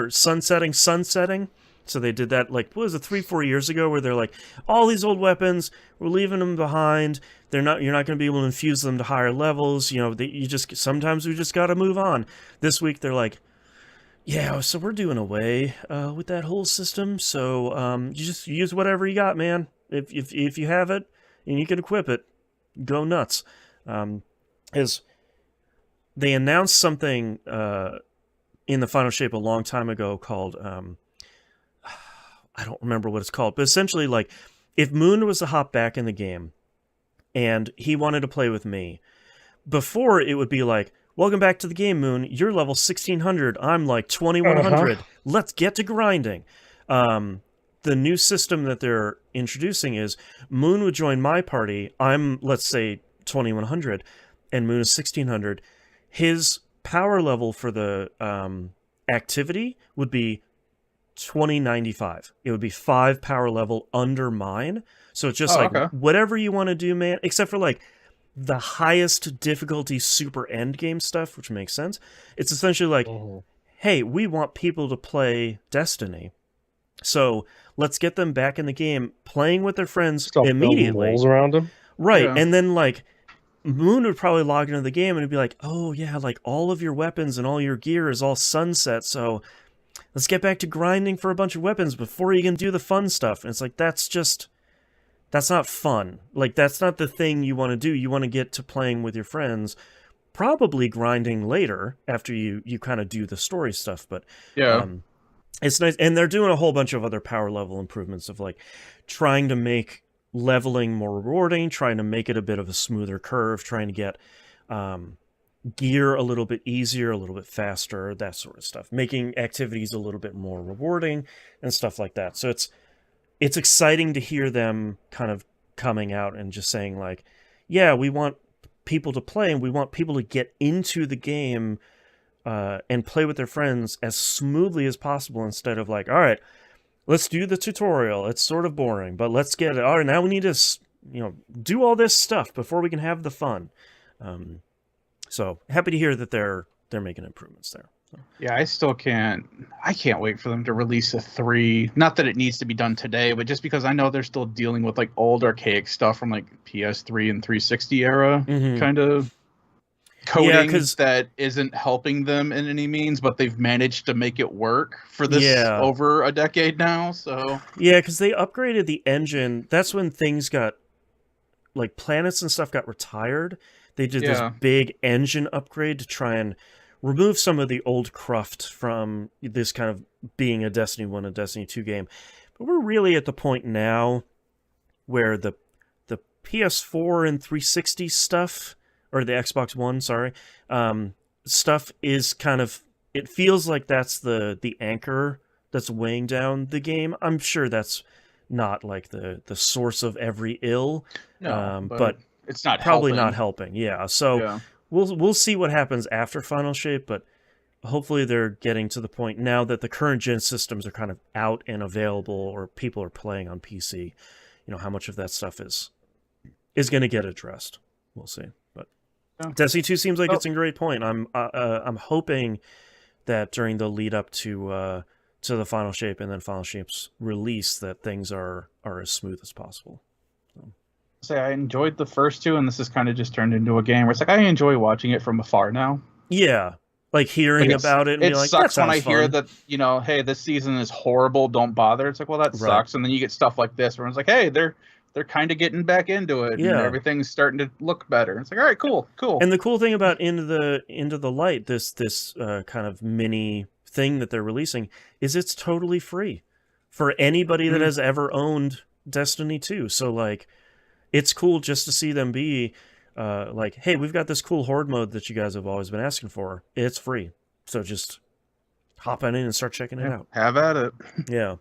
sunsetting. So they did that, like, what was it, 3-4 years ago, where they're like, all these old weapons, we're leaving them behind. You're not going to be able to infuse them to higher levels. Sometimes we just got to move on. This week they're like, yeah, so we're doing away with that whole system. So you just use whatever you got, man. If you have it and you can equip it, go nuts. As they announced something in the final shape a long time ago called I don't remember what it's called, but essentially, like, if Moon was to hop back in the game and he wanted to play with me, before it would be like, welcome back to the game, Moon. You're level 1600. I'm like 2100. Let's get to grinding. The new system that they're introducing is Moon would join my party. I'm, let's say, 2100, and Moon is 1600. His power level for the activity would be 2095. It would be 5 power level under mine. So it's just whatever you want to do, man, except for like the highest difficulty super end game stuff, which makes sense. It's essentially like, hey, we want people to play Destiny. So let's get them back in the game, playing with their friends immediately. Walls around them. Right. Yeah. And then like Moon would probably log into the game and it'd be like, oh yeah, like all of your weapons and all your gear is all sunset. So let's get back to grinding for a bunch of weapons before you can do the fun stuff. And it's like, that's not fun. Like, that's not the thing you want to do. You want to get to playing with your friends, probably grinding later after you kind of do the story stuff. But yeah, it's nice. And they're doing a whole bunch of other power level improvements of like trying to make leveling more rewarding, trying to make it a bit of a smoother curve, trying to get gear a little bit easier, a little bit faster, that sort of stuff, making activities a little bit more rewarding and stuff like that. So it's exciting to hear them kind of coming out and just saying like, yeah, we want people to play and we want people to get into the game and play with their friends as smoothly as possible, instead of like, all right, let's do the tutorial. It's sort of boring, but let's get it. All right, now we need to, do all this stuff before we can have the fun. So happy to hear that they're making improvements there. So. Yeah, I can't wait for them to release a 3. Not that it needs to be done today, but just because I know they're still dealing with like old archaic stuff from like PS3 and 360 era kind of coding that isn't helping them in any means, but they've managed to make it work for this over a decade now. So yeah, because they upgraded the engine. That's when things got like planets and stuff got retired. They did this big engine upgrade to try and remove some of the old cruft from this kind of being a Destiny 1 and Destiny 2 game. But we're really at the point now where the PS4 and 360 stuff, or the Xbox One, sorry, stuff is kind of, it feels like that's the anchor that's weighing down the game. I'm sure that's not like the source of every ill, but it's not probably not helping. Yeah, so we'll see what happens after Final Shape, but hopefully they're getting to the point now that the current gen systems are kind of out and available, or people are playing on PC. How much of that stuff is going to get addressed. We'll see. But Destiny 2 seems like it's in great point. I'm hoping that during the lead up to the Final Shape and then Final Shape's release, that things are as smooth as possible. Say I enjoyed the first 2, and this has kind of just turned into a game where it's like I enjoy watching it from afar now. Yeah, like hearing about it. And it be like, sucks when I fun. hear that hey, this season is horrible. Don't bother. It's like, well, that sucks. And then you get stuff like this where it's like, hey, they're kind of getting back into it. Yeah, and everything's starting to look better. It's like, all right, cool. And the cool thing about Into the Light, this kind of mini thing that they're releasing, is it's totally free for anybody that has ever owned Destiny 2. So like, it's cool just to see them be like, hey, we've got this cool horde mode that you guys have always been asking for. It's free. So just hop on in and start checking it out. Have at it. Yeah.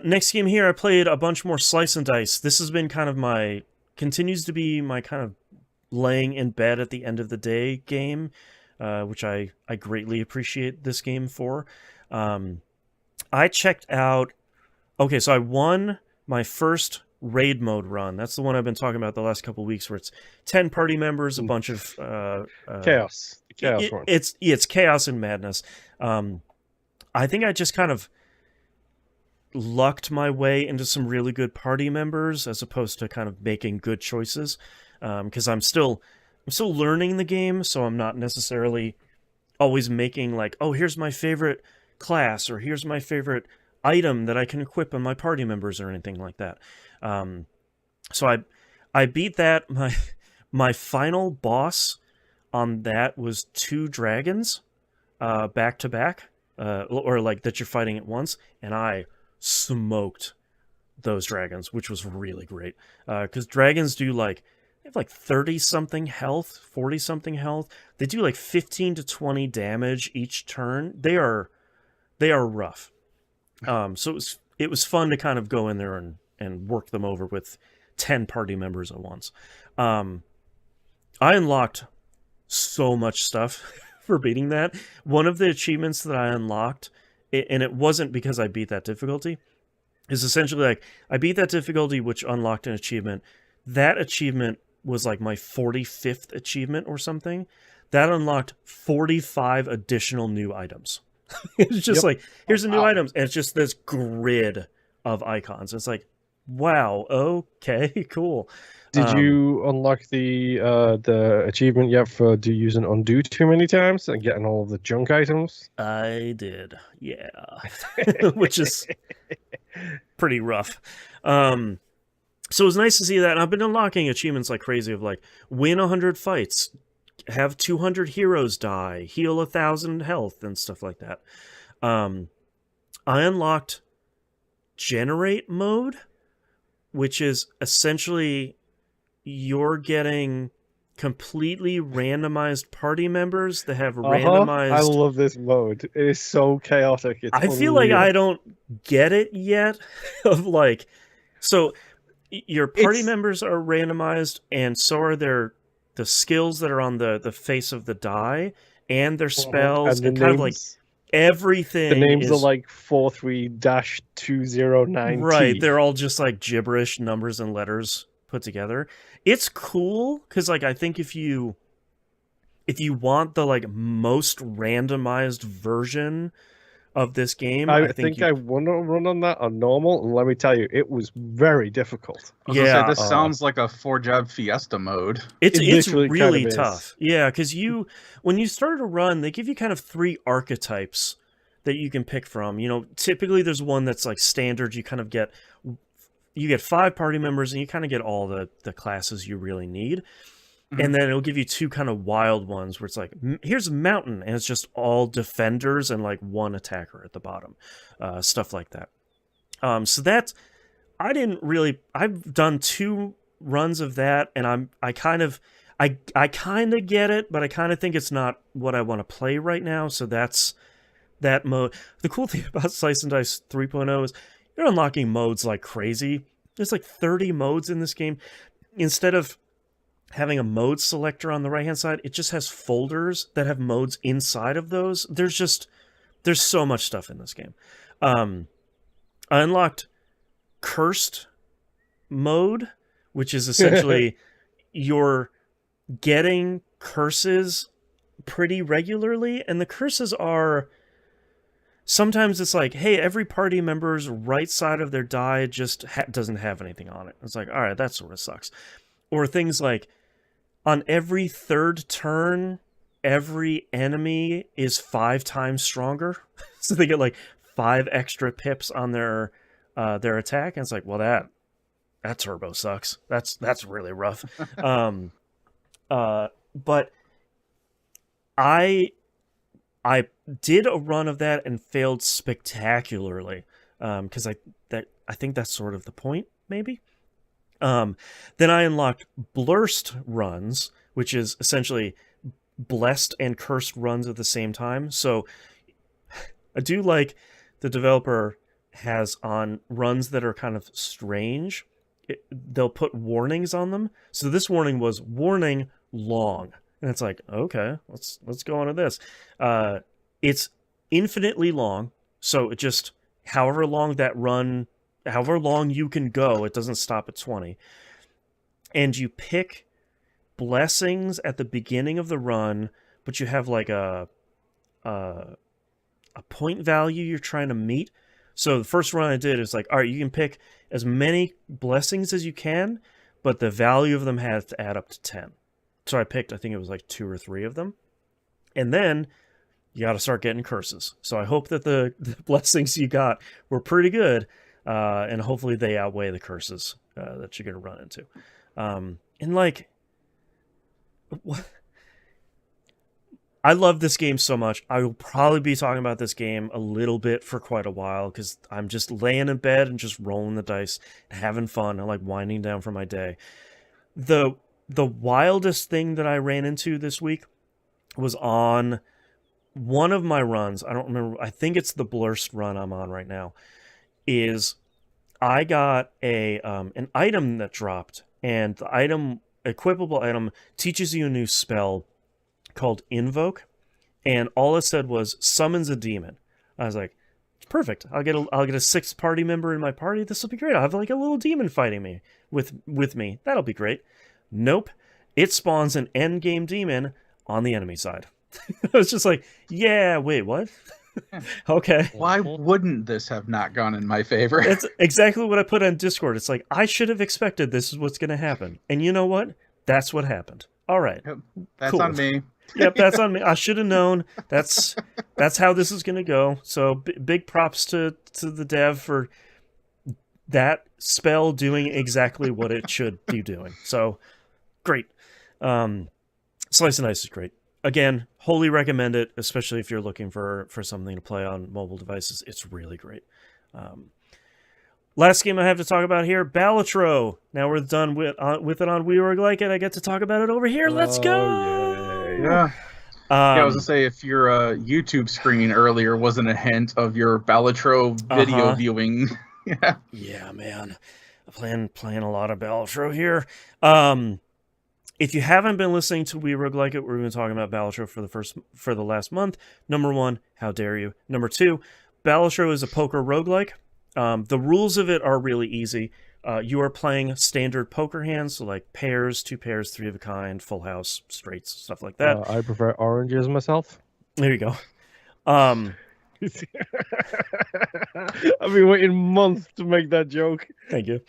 Next game here, I played a bunch more Slice and Dice. This has been kind of continues to be my kind of laying in bed at the end of the day game, which I greatly appreciate this game for. I checked out, so I won my first raid mode run. That's the one I've been talking about the last couple of weeks, where it's 10 party members, a bunch of chaos. One. It's chaos and madness. I think I just kind of lucked my way into some really good party members as opposed to kind of making good choices, because I'm still learning the game, so I'm not necessarily always making like, oh, here's my favorite class, or here's my favorite item that I can equip on my party members, or anything like that. So I beat that. My final boss on that was 2 dragons back to back, or like that you're fighting at once, and I smoked those dragons, which was really great. Because dragons do they have 30-something health, 40-something health. They do 15 to 20 damage each turn. They are rough. So it was fun to kind of go in there and work them over with 10 party members at once. I unlocked so much stuff for beating that. One of the achievements that I unlocked, and it wasn't because I beat that difficulty, is essentially I beat that difficulty, which unlocked an achievement. That achievement was my 45th achievement or something. That unlocked 45 additional new items. It's just here's a new items, and it's just this grid of icons. It's wow, okay, cool. Did you unlock the achievement yet for using undo too many times and getting all of the junk items? I did, yeah. Which is pretty rough. So it was nice to see that. And I've been unlocking achievements like crazy of win 100 fights, have 200 heroes die, heal 1,000 health, and stuff like that. I unlocked generate mode, which is essentially you're getting completely randomized party members that have randomized... I love this mode. It is so chaotic. I feel like I don't get it yet. So your party members are randomized, and so are the skills that are on the face of the die, and their spells, and kind of everything. The names are 43-209T. Right, they're all just gibberish numbers and letters put together. It's cool because I think if you want the most randomized version of this game, I think I want to run on that on normal, and let me tell you, it was very difficult. I was gonna say, this sounds like a 4-job fiesta mode. It's really tough. Yeah, because when you start a run, they give you kind of 3 archetypes that you can pick from. Typically there's one that's standard. You kind of get 5 party members, and you kind of get all the classes you really need. Mm-hmm. And then it'll give you 2 kind of wild ones where it's here's a mountain, and it's just all defenders and 1 attacker at the bottom. Stuff like that. So that's... I've done 2 runs of that, and I kind of get it, but I kind of think it's not what I want to play right now, so that's that mode. The cool thing about Slice and Dice 3.0 is you're unlocking modes like crazy. There's 30 modes in this game. Instead of having a mode selector on the right-hand side, it just has folders that have modes inside of those. There's so much stuff in this game. I unlocked Cursed mode, which is essentially you're getting curses pretty regularly, and the curses are... Sometimes it's hey, every party member's right side of their die just doesn't have anything on it. It's all right, that sort of sucks. Or things on every 3rd turn, every enemy is 5 times stronger. So they get 5 extra pips on their attack. And it's well, that turbo sucks. That's really rough. But I did a run of that and failed spectacularly, because I think that's sort of the point, maybe. Then I unlocked Blurst runs, which is essentially blessed and cursed runs at the same time. So I do the developer has on runs that are kind of strange. They'll put warnings on them. So this warning was warning long. And it's okay, let's go on to this. It's infinitely long, so it just, however long you can go, it doesn't stop at 20. And you pick blessings at the beginning of the run, but you have a point value you're trying to meet. So the first run I did is all right, you can pick as many blessings as you can, but the value of them has to add up to 10. So I picked, I think it was 2 or 3 of them. And then you got to start getting curses. So I hope that the blessings you got were pretty good, and hopefully they outweigh the curses that you're going to run into. And I love this game so much. I will probably be talking about this game a little bit for quite a while because I'm just laying in bed and just rolling the dice and having fun and like winding down for my day. The wildest thing that I ran into this week was on one of my runs. I don't remember. I think it's the Blurst run I'm on right now. Is I got an item that dropped, and the equipable item teaches you a new spell called Invoke, and all it said was summons a demon. I was like, perfect. I'll get a sixth party member in my party. This will be great. I'll have like a little demon fighting me with me. That'll be great. Nope. It spawns an end game demon on the enemy side. I was just like, yeah, wait, what? Okay. Why wouldn't this have not gone in my favor? That's exactly what I put on Discord. It's like, I should have expected this is what's going to happen. And you know what? That's what happened. All right. Yep. That's cool. on me. Yep, that's on me. I should have known. That's how this is going to go. So big props to the dev for that spell doing exactly what it should be doing. So great. Slice and Dice is great. Again, wholly recommend it, especially if you're looking for something to play on mobile devices. It's really great. Last game I have to talk about here, Balatro. Now we're done with it on We Were Like It. I get to talk about it over here. Let's go! Yeah. I was going to say, if your YouTube screen earlier wasn't a hint of your Balatro video viewing. Yeah, man. I'm playing a lot of Balatro here. If you haven't been listening to We Rogue Like It, we've been talking about Balatro for the last month. Number 1, how dare you? Number 2, Balatro is a poker roguelike. The rules of it are really easy. You are playing standard poker hands, so like pairs, 2 pairs, 3 of a kind, full house, straights, stuff like that. I prefer oranges myself. There you go. I've been waiting months to make that joke. Thank you.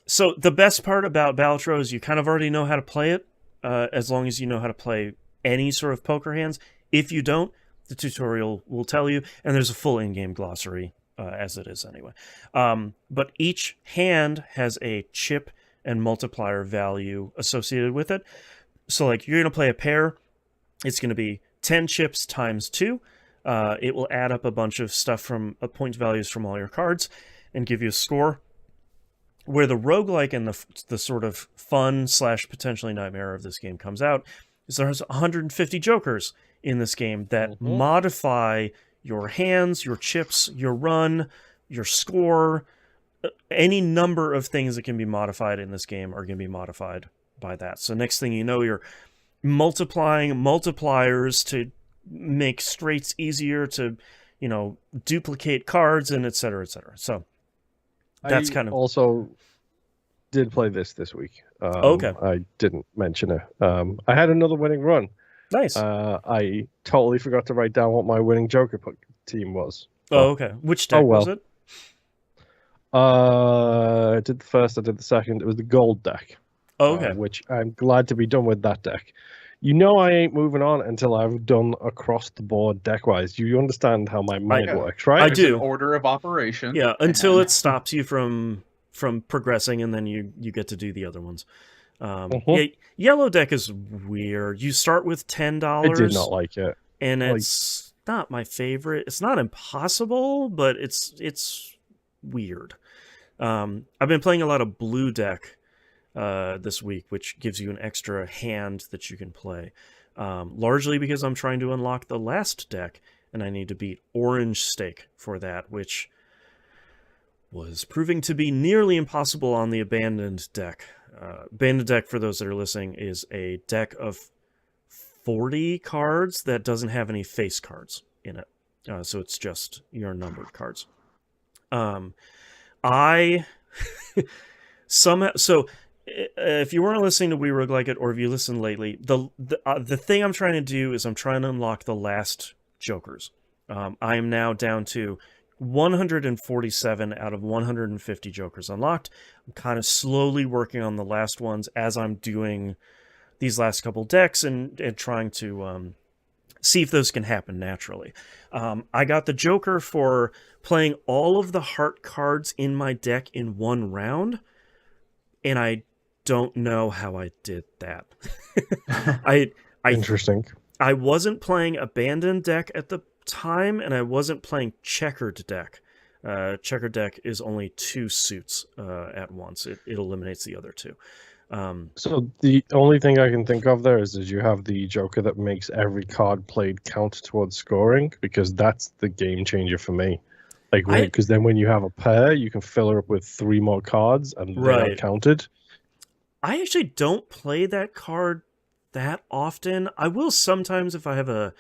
So the best part about Balatro is you kind of already know how to play it, as long as you know how to play any sort of poker hands. If you don't, the tutorial will tell you, and there's a full in-game glossary, as it is anyway. But each hand has a chip and multiplier value associated with it. So like you're going to play a pair, it's going to be 10 chips times 2. It will add up a bunch of stuff from point values from all your cards and give you a score. Where the roguelike and the sort of fun / potentially nightmare of this game comes out is there's 150 jokers in this game that modify your hands, your chips, your run, your score. Any number of things that can be modified in this game are going to be modified by that. So next thing you know, you're multiplying multipliers to make straights easier, to, duplicate cards, and et cetera, et cetera. So that's kind of also did play this week. Okay. I didn't mention it. I had another winning run. Nice. I totally forgot to write down what my winning Joker team was. Oh, okay. Which deck was it? I did the first, I did the second. It was the gold deck. Oh, okay. Which I'm glad to be done with that deck. I ain't moving on until I've done across the board deck wise. You understand how my mind works, right? I do. An order of operation. Yeah, until it stops you from progressing, and then you get to do the other ones. Yeah, yellow deck is weird. You start with $10. I did not like it, and it's not my favorite. It's not impossible, but it's weird. I've been playing a lot of blue deck this week, which gives you an extra hand that you can play. Largely because I'm trying to unlock the last deck, and I need to beat Orange Stake for that, which was proving to be nearly impossible on the Abandoned deck. Abandoned deck, for those that are listening, is a deck of 40 cards that doesn't have any face cards in it. So it's just your numbered cards. If you weren't listening to We Rogue Like It, or if you listened lately, the thing I'm trying to do is I'm trying to unlock the last Jokers. I am now down to 147 out of 150 Jokers unlocked. I'm kind of slowly working on the last ones as I'm doing these last couple decks and trying to see if those can happen naturally. I got the Joker for playing all of the heart cards in my deck in one round, and I don't know how I did that. Interesting. I wasn't playing Abandoned deck at the time, and I wasn't playing Checkered deck. Checkered deck is only 2 suits at once. It eliminates the other 2. So the only thing I can think of there is you have the Joker that makes every card played count towards scoring, because that's the game changer for me. Like, because then when you have a pair, you can fill her up with 3 more cards, and they are counted. I actually don't play that card that often. I will sometimes if I have a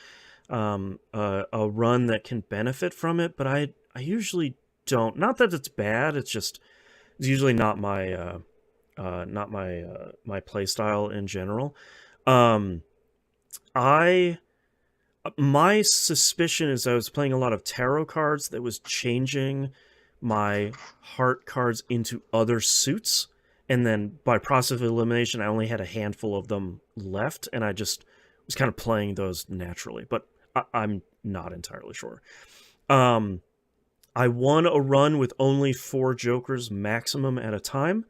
run that can benefit from it, but I usually don't. Not that it's bad. It's usually not my my play style in general. My suspicion is I was playing a lot of tarot cards that was changing my heart cards into other suits, and then by process of elimination I only had a handful of them left, and I just was kind of playing those naturally, but I'm not entirely sure. I won a run with only 4 Jokers maximum at a time,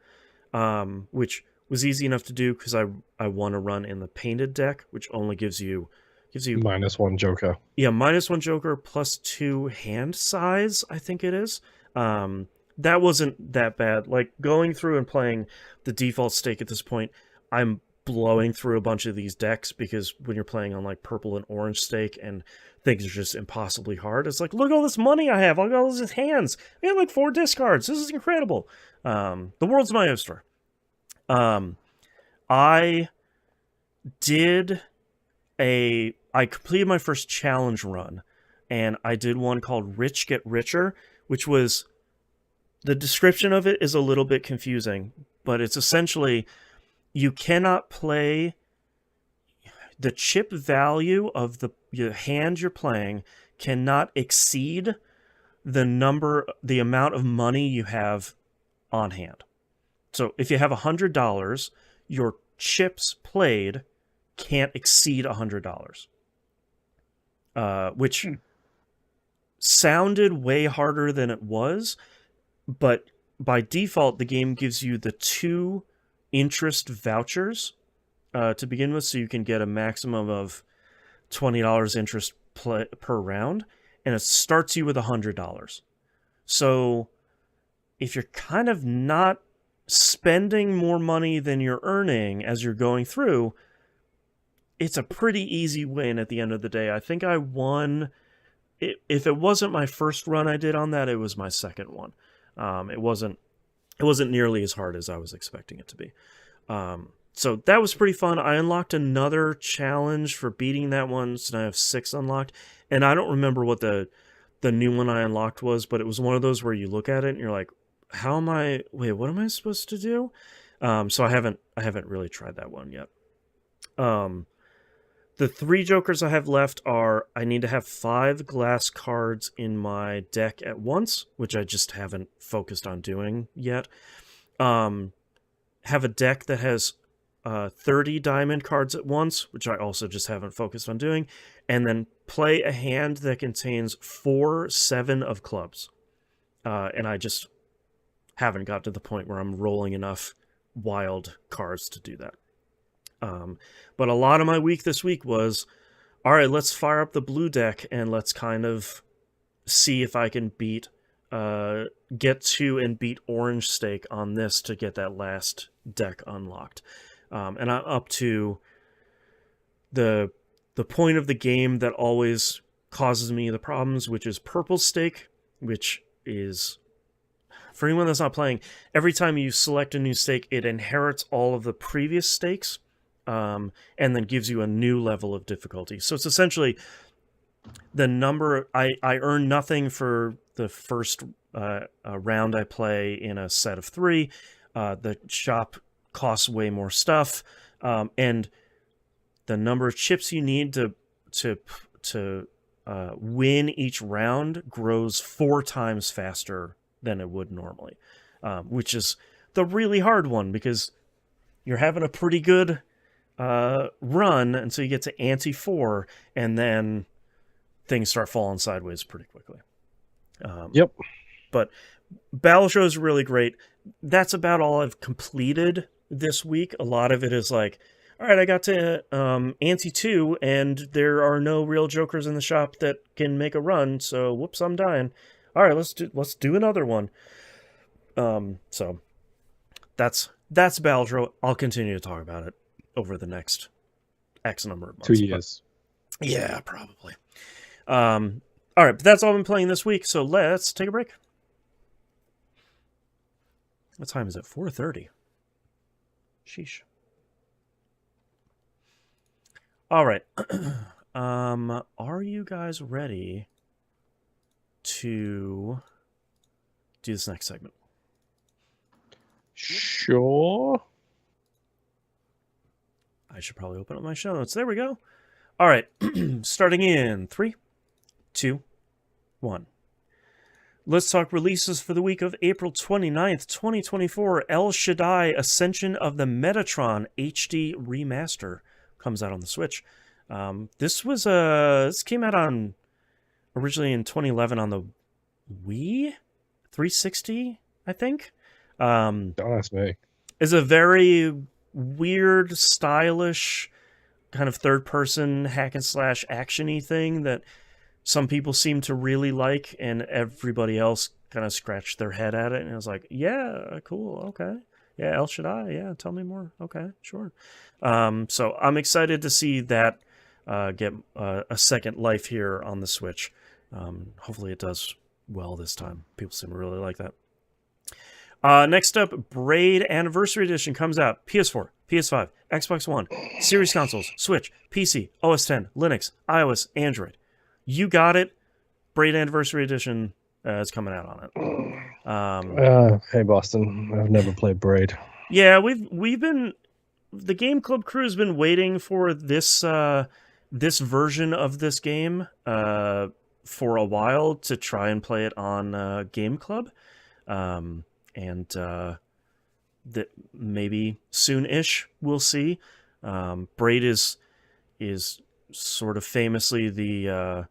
which was easy enough to do because I won a run in the painted deck, which only gives you -1 Joker. Yeah, -1 Joker plus 2 hand size, I think it is. That wasn't that bad. Like, going through and playing the default stake at this point, I'm blowing through a bunch of these decks, because when you're playing on like purple and orange stake and things are just impossibly hard, it's like, look at all this money I have, look at all these hands, I have like 4 discards, this is incredible. The world's my oyster. I completed my first challenge run, and I did one called Rich Get Richer, which was, the description of it is a little bit confusing, but it's essentially, you cannot play the chip value of your hand you're playing cannot exceed the amount of money you have on hand. So if you have $100, your chips played can't exceed $100. Which sounded way harder than it was, but by default, the game gives you the 2 interest vouchers to begin with, so you can get a maximum of $20 interest per round, and it starts you with $100. So if you're kind of not spending more money than you're earning as you're going through, it's a pretty easy win at the end of the day. I think I won. If it wasn't my first run I did on that, it was my second one. It wasn't nearly as hard as I was expecting it to be. So that was pretty fun. I unlocked another challenge for beating that one, so now I have 6 unlocked. And I don't remember what the new one I unlocked was, but it was one of those where you look at it and you're like, what am I supposed to do? So I haven't really tried that one yet. The 3 Jokers I have left are, I need to have 5 glass cards in my deck at once, which I just haven't focused on doing yet. Have a deck that has 30 diamond cards at once, which I also just haven't focused on doing. And then play a hand that contains 4 7 of clubs. And I just haven't got to the point where I'm rolling enough wild cards to do that. But a lot of my week this week was, all right, let's fire up the blue deck and let's kind of see if I can get to and beat orange stake on this to get that last deck unlocked. And I'm up to the point of the game that always causes me the problems, which is purple stake, which is, for anyone that's not playing, every time you select a new stake, it inherits all of the previous stakes. And then gives you a new level of difficulty. So it's essentially the number. I earn nothing for the first round I play in a set of 3. The shop costs way more stuff, and the number of chips you need to win each round grows 4 times faster than it would normally, which is the really hard one, because you're having a pretty good run until you get to ante 4, and then things start falling sideways pretty quickly. Yep. But Balatro is really great. That's about all I've completed this week. A lot of it is like, all right, I got to Ante 2, and there are no real jokers in the shop that can make a run, so whoops, I'm dying. All right, let's do another one. So that's Balatro. I'll continue to talk about it over the next X number of months. 2 years. Yeah, probably. All right, but that's all I've been playing this week, so let's take a break. What time is it? 4:30. Sheesh. All right. Are you guys ready to do this next segment? Sure. I should probably open up my show notes. There we go. All right. Starting in 3, 2, 1. Let's talk releases for the week of April 29th, 2024. El Shaddai Ascension of the Metatron HD Remaster comes out on the Switch. This came out on originally in 2011 on the Wii 360, I think. Don't ask me. Is a very weird, stylish kind of third-person hack and slash action-y thing that some people seem to really like, and everybody else kind of scratched their head at it, and I was like, yeah, cool, okay. Yeah, El Shaddai, yeah, tell me more. Okay, sure. So I'm excited to see that get a second life here on the Switch. Hopefully it does well this time. People seem to really like that. Next up, Braid Anniversary Edition comes out. PS4, PS5, Xbox One, Series consoles, Switch, PC, OS X, Linux, iOS, Android. You got it. Braid Anniversary Edition is coming out on it. Hey, Boston. I've never played Braid. Yeah, we've been... The Game Club crew has been waiting for this this version of this game for a while to try and play it on Game Club. And that maybe soon-ish we'll see. Braid is sort of famously the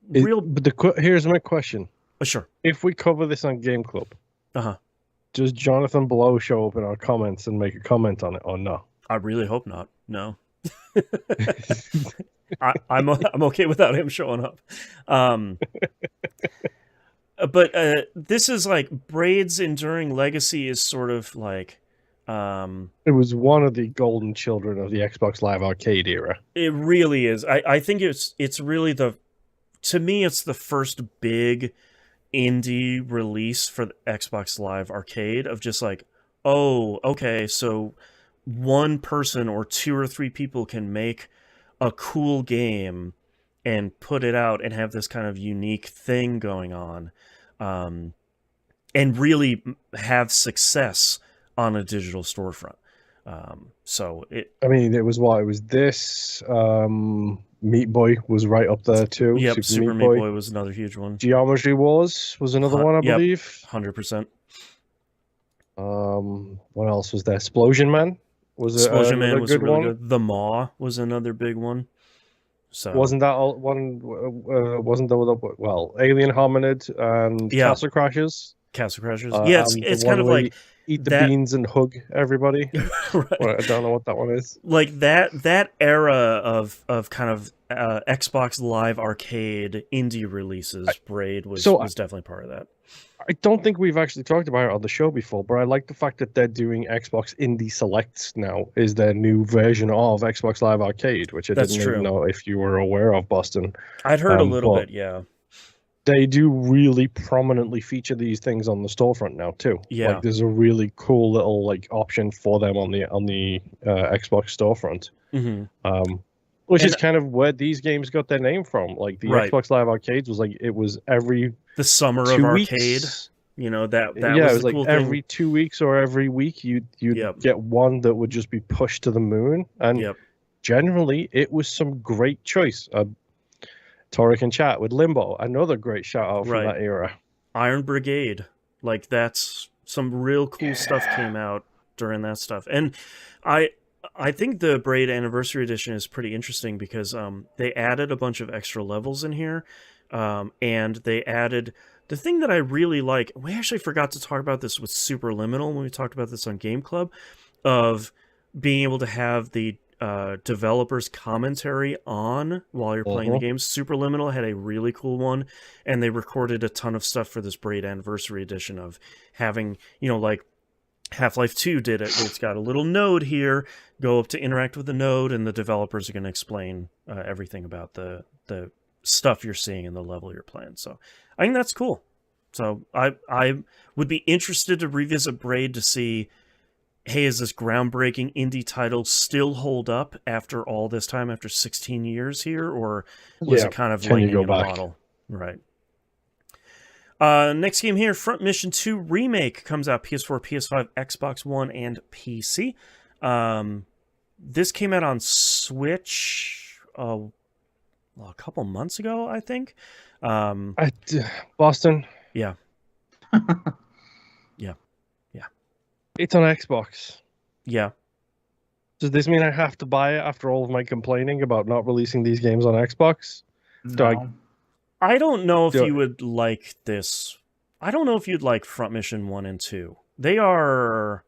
real. But here's my question. Sure. If we cover this on Game Club, does Jonathan Blow show up in our comments and make a comment on it or no? I really hope not. No. I'm okay without him showing up. But this is like Braid's enduring legacy is sort of like it was one of the golden children of the Xbox Live Arcade era. It really is. I think it's really to me it's the first big indie release for the Xbox Live Arcade of just like, oh, okay, so one person or 2 or 3 people can make a cool game and put it out and have this kind of unique thing going on, and really have success on a digital storefront. It was this. Meat Boy was right up there too. Yep, Super Meat Boy was another huge one. Geometry Wars was another one, I believe. 100%. What else was there? Explosion Man was really good one. Good. The Maw was another big one. So wasn't that one? Wasn't there? Well, Alien Hominid and Castle Crashers. Castle Crashers. Yeah, it's kind of like eat the beans and hug everybody. Right. Well, I don't know what that one is. Like that era of kind of Xbox Live Arcade indie releases. Braid was definitely part of that. I don't think we've actually talked about it on the show before, but I like the fact that they're doing Xbox Indie Selects now. Is their new version of Xbox Live Arcade, which I didn't even know if you were aware of, Boston. I'd heard a little bit, yeah. They do really prominently feature these things on the storefront now too. Yeah, like there's a really cool little like option for them on the Xbox storefront. Mm-hmm. Which is kind of where these games got their name from. Like the Xbox Live Arcades was like, it was the summer of arcade. You know, that was it was the like cool every thing. 2 weeks or every week you'd get one that would just be pushed to the moon. And generally it was some great choice. Torek in chat with Limbo, another great shout out from that era. Iron Brigade, like that's some real cool stuff came out during that stuff. And I think the Braid Anniversary Edition is pretty interesting because they added a bunch of extra levels in here, and they added the thing that I really like. We actually forgot to talk about this with Superliminal when we talked about this on Game Club, of being able to have the developers commentary on while you're playing the game. Superliminal had a really cool one, and they recorded a ton of stuff for this Braid Anniversary Edition of having, like Half-Life 2 did it. It's got a little node here, go up to interact with the node, and the developers are going to explain everything about the stuff you're seeing in the level you're playing. So I think that's cool. So I would be interested to revisit Braid to see, hey, is this groundbreaking indie title still hold up after all this time, after 16 years here, or was it kind of lightning in a bottle? Right. Next game here, Front Mission 2 Remake, comes out PS4, PS5, Xbox One, and PC. This came out on Switch a couple months ago, I think. Boston. Yeah. It's on Xbox. Yeah. Does this mean I have to buy it after all of my complaining about not releasing these games on Xbox? No. I don't know if you would like this. I don't know if you'd like Front Mission 1 and 2. They are...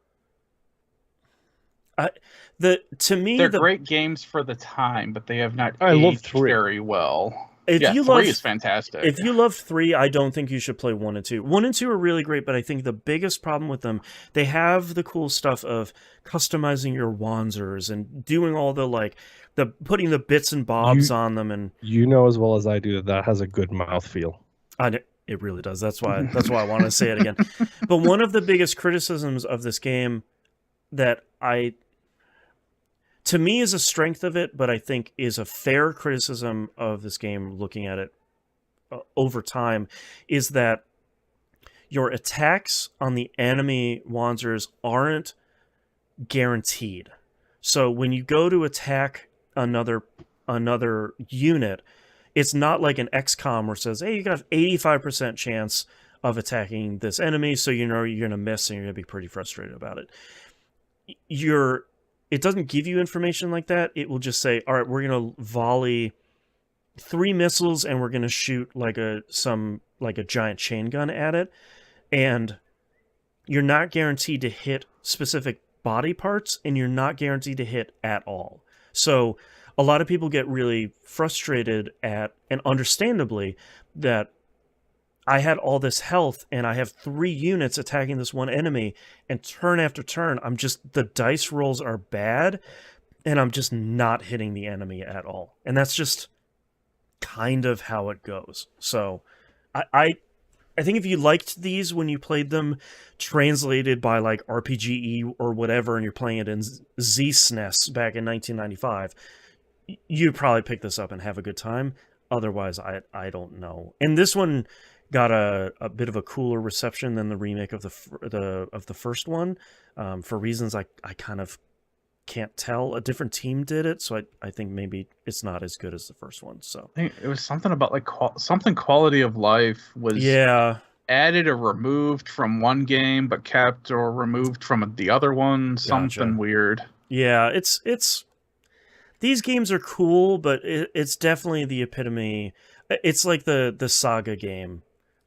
to me, they're great games for the time, but they have not aged very well. If you 3 is fantastic. If you loved 3, I don't think you should play 1 and 2. 1 and 2 are really great, but I think the biggest problem with them, they have the cool stuff of customizing your Wanzers and doing all the putting the bits and bobs on them, and you know as well as I do that has a good mouthfeel. It really does. That's why I want to say it again. But one of the biggest criticisms of this game that to me is a strength of it, but I think is a fair criticism of this game looking at it over time, is that your attacks on the enemy Wanzers aren't guaranteed. So when you go to attack another unit, it's not like an XCOM where it says, hey, you got an 85% chance of attacking this enemy, so you know you're going to miss and you're going to be pretty frustrated about it. It doesn't give you information like that. It will just say, all right, we're going to volley 3 missiles and we're going to shoot like a giant chain gun at it. And you're not guaranteed to hit specific body parts, and you're not guaranteed to hit at all. So a lot of people get really frustrated and understandably, that I had all this health and I have 3 units attacking this one enemy, and turn after turn, the dice rolls are bad and I'm just not hitting the enemy at all. And that's just kind of how it goes. So I think if you liked these when you played them translated by like RPGE or whatever, and you're playing it in ZSNES back in 1995, you'd probably pick this up and have a good time. Otherwise, I don't know. And this one got a bit of a cooler reception than the remake of the first one, for reasons I kind of can't tell. A different team did it, so I think maybe it's not as good as the first one. So I think it was something about like something quality of life was added or removed from one game, but kept or removed from the other one. Something weird. Yeah, it's these games are cool, but it's definitely the epitome. It's like the Saga game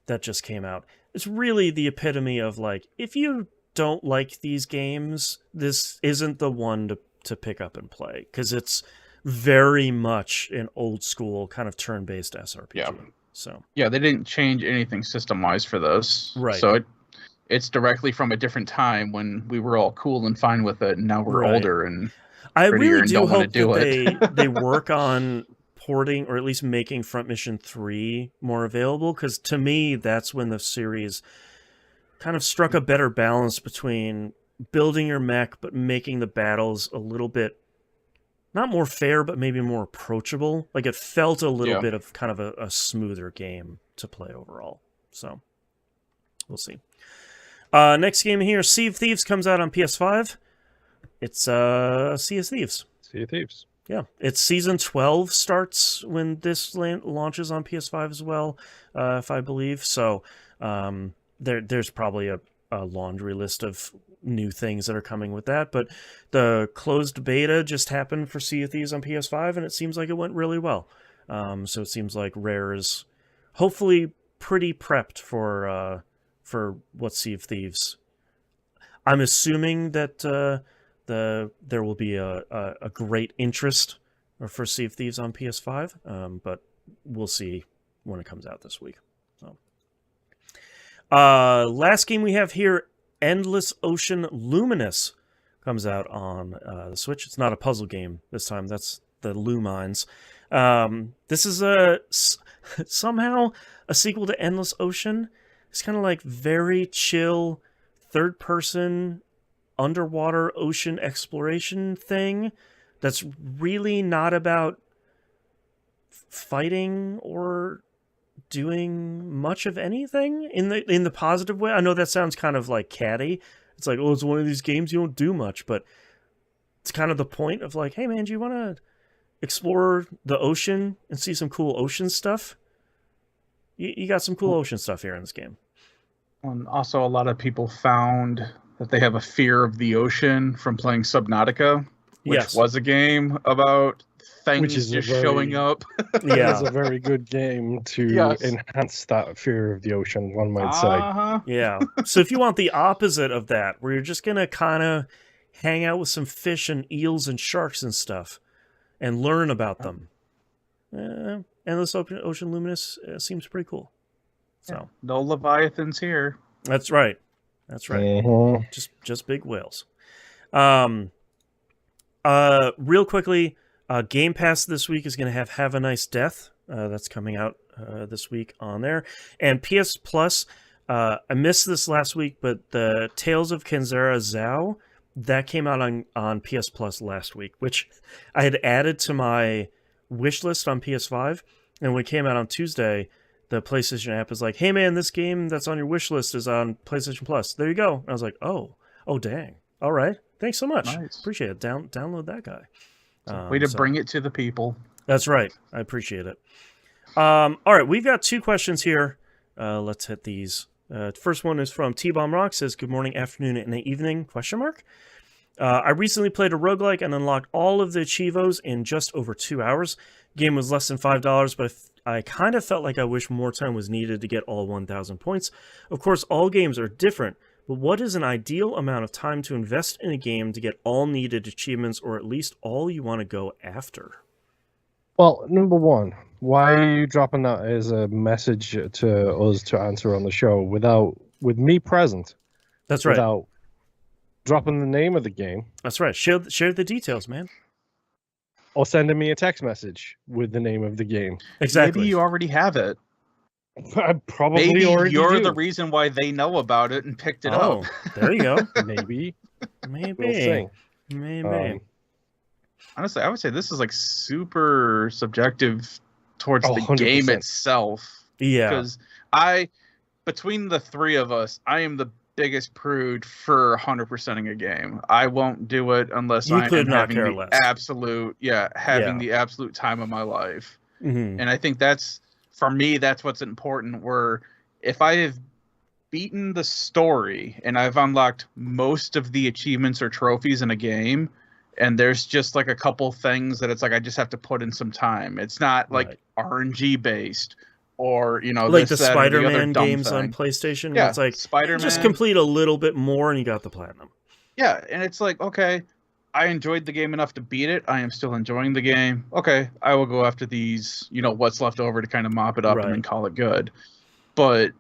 that just came out. It's really the epitome of like, if you don't like these games, this isn't the one to pick up and play, because it's very much an old school kind of turn-based SRPG. Yeah. So yeah, they didn't change anything system-wise for this. Right. So it's directly from a different time when we were all cool and fine with it, and now we're older and I really do don't hope do that they work on porting, or at least making Front Mission 3 more available, because to me that's when the series kind of struck a better balance between building your mech but making the battles a little bit not more fair, but maybe more approachable. Like it felt a little bit of kind of a smoother game to play overall. So we'll see. Next game here, Sea of Thieves, comes out on PS5. It's Sea of Thieves. Sea of Thieves. Yeah, it's season 12 starts when this launches on PS5 as well, if I believe. So there's probably a laundry list of new things that are coming with that. But the closed beta just happened for Sea of Thieves on PS5, and it seems like it went really well. So it seems like Rare is hopefully pretty prepped for what Sea of Thieves. I'm assuming that the there will be a great interest for Sea of Thieves on PS5, but we'll see when it comes out this week. So, last game we have here, Endless Ocean Luminous, comes out on the Switch. It's not a puzzle game this time. That's the Lumines. This is somehow a sequel to Endless Ocean. It's kind of like very chill, third-person, underwater ocean exploration thing that's really not about fighting or doing much of anything in the positive way. I know that sounds kind of like catty. It's like, oh, it's one of these games you don't do much, but it's kind of the point of like, hey man, do you want to explore the ocean and see some cool ocean stuff? You got some cool ocean stuff here in this game. And also, a lot of people found that they have a fear of the ocean from playing Subnautica, which was a game about things just showing up. Yeah, it's a very good game to enhance that fear of the ocean, one might say. Yeah. So if you want the opposite of that, where you're just going to kind of hang out with some fish and eels and sharks and stuff and learn about them, Endless Ocean Luminous seems pretty cool. So no Leviathans here. That's right. That's right. Mm-hmm. Just big whales. Real quickly, Game Pass this week is going to have a Nice Death. That's coming out this week on there. And PS Plus, I missed this last week, but the Tales of Kenzera Zhao, that came out on PS Plus last week, which I had added to my wish list on PS5. And when it came out on Tuesday, the PlayStation app is like, hey man, this game that's on your wish list is on PlayStation Plus. There you go. And I was like, oh dang. All right. Thanks so much. Nice. Appreciate it. Download that guy. Way to bring it to the people. That's right. I appreciate it. All right. We've got two questions here. Let's hit these. First one is from T-Bomb Rock. Says, good morning, afternoon, and evening, ? I recently played a roguelike and unlocked all of the achievos in just over 2 hours. Game was less than $5, but I kind of felt like I wish more time was needed to get all 1,000 points. Of course, all games are different, but what is an ideal amount of time to invest in a game to get all needed achievements, or at least all you want to go after? Well, number one, why are you dropping that as a message to us to answer on the show with me present? That's right. Without dropping the name of the game. That's right. Share the details, man. Or sending me a text message with the name of the game. Exactly. Maybe you already have it. I probably Maybe already you're do. the reason why they know about it and picked it up. There you go. Maybe. Maybe. We'll see. Maybe. Honestly, I would say this is like super subjective towards the 100%. game itself. Yeah. Because between the three of us, I am the biggest prude for 100%ing a game. I won't do it unless I am having the absolute, the absolute time of my life. Mm-hmm. And I think for me, that's what's important, where if I have beaten the story and I've unlocked most of the achievements or trophies in a game, and there's just like a couple things that it's like I just have to put in some time. It's not like RNG based or, like the Spider-Man games on PlayStation. Yeah, it's like Spider-Man. Just complete a little bit more and you got the platinum. Yeah, and it's like, okay, I enjoyed the game enough to beat it. I am still enjoying the game. Okay, I will go after these, what's left over to kind of mop it up and then call it good. But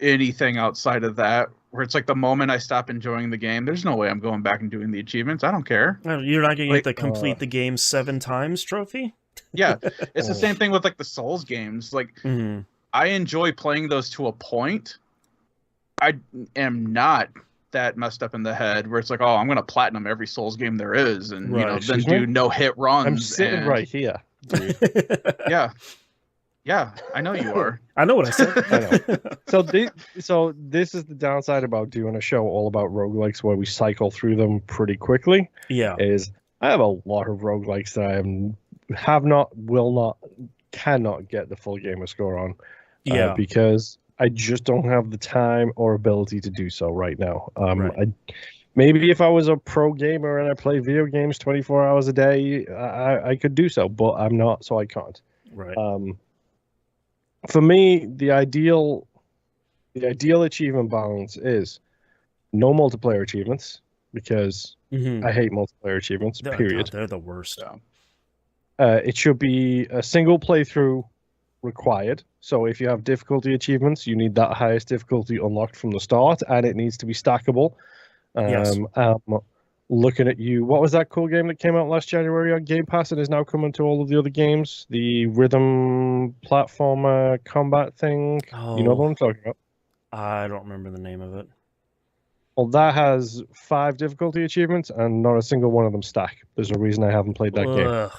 anything outside of that, where it's like the moment I stop enjoying the game, there's no way I'm going back and doing the achievements. I don't care. You're not going to get the complete the game 7 times trophy? Yeah, it's the same thing with like the Souls games. Like, I enjoy playing those to a point. I am not that messed up in the head where it's like, oh, I'm going to platinum every Souls game there is, and then do no-hit runs. I'm sitting right here. Yeah, I know you are. I know what I said. I know. So this is the downside about doing a show all about roguelikes where we cycle through them pretty quickly. Yeah. Is I have a lot of roguelikes that I have not, will not, cannot get the full gamer score on. Yeah. Because I just don't have the time or ability to do so right now. Maybe if I was a pro gamer and I play video games 24 hours a day, I could do so, but I'm not, so I can't. Right. For me, the ideal achievement balance is no multiplayer achievements, because I hate multiplayer achievements, period. God, they're the worst. It should be a single playthrough required. So if you have difficulty achievements, you need that highest difficulty unlocked from the start, and it needs to be stackable. Yes. Looking at you, what was that cool game that came out last January on Game Pass and is now coming to all of the other games? The rhythm platformer combat thing. Oh, you know what I'm talking about? I don't remember the name of it. Well, that has 5 difficulty achievements and not a single one of them stack. There's a reason I haven't played that game.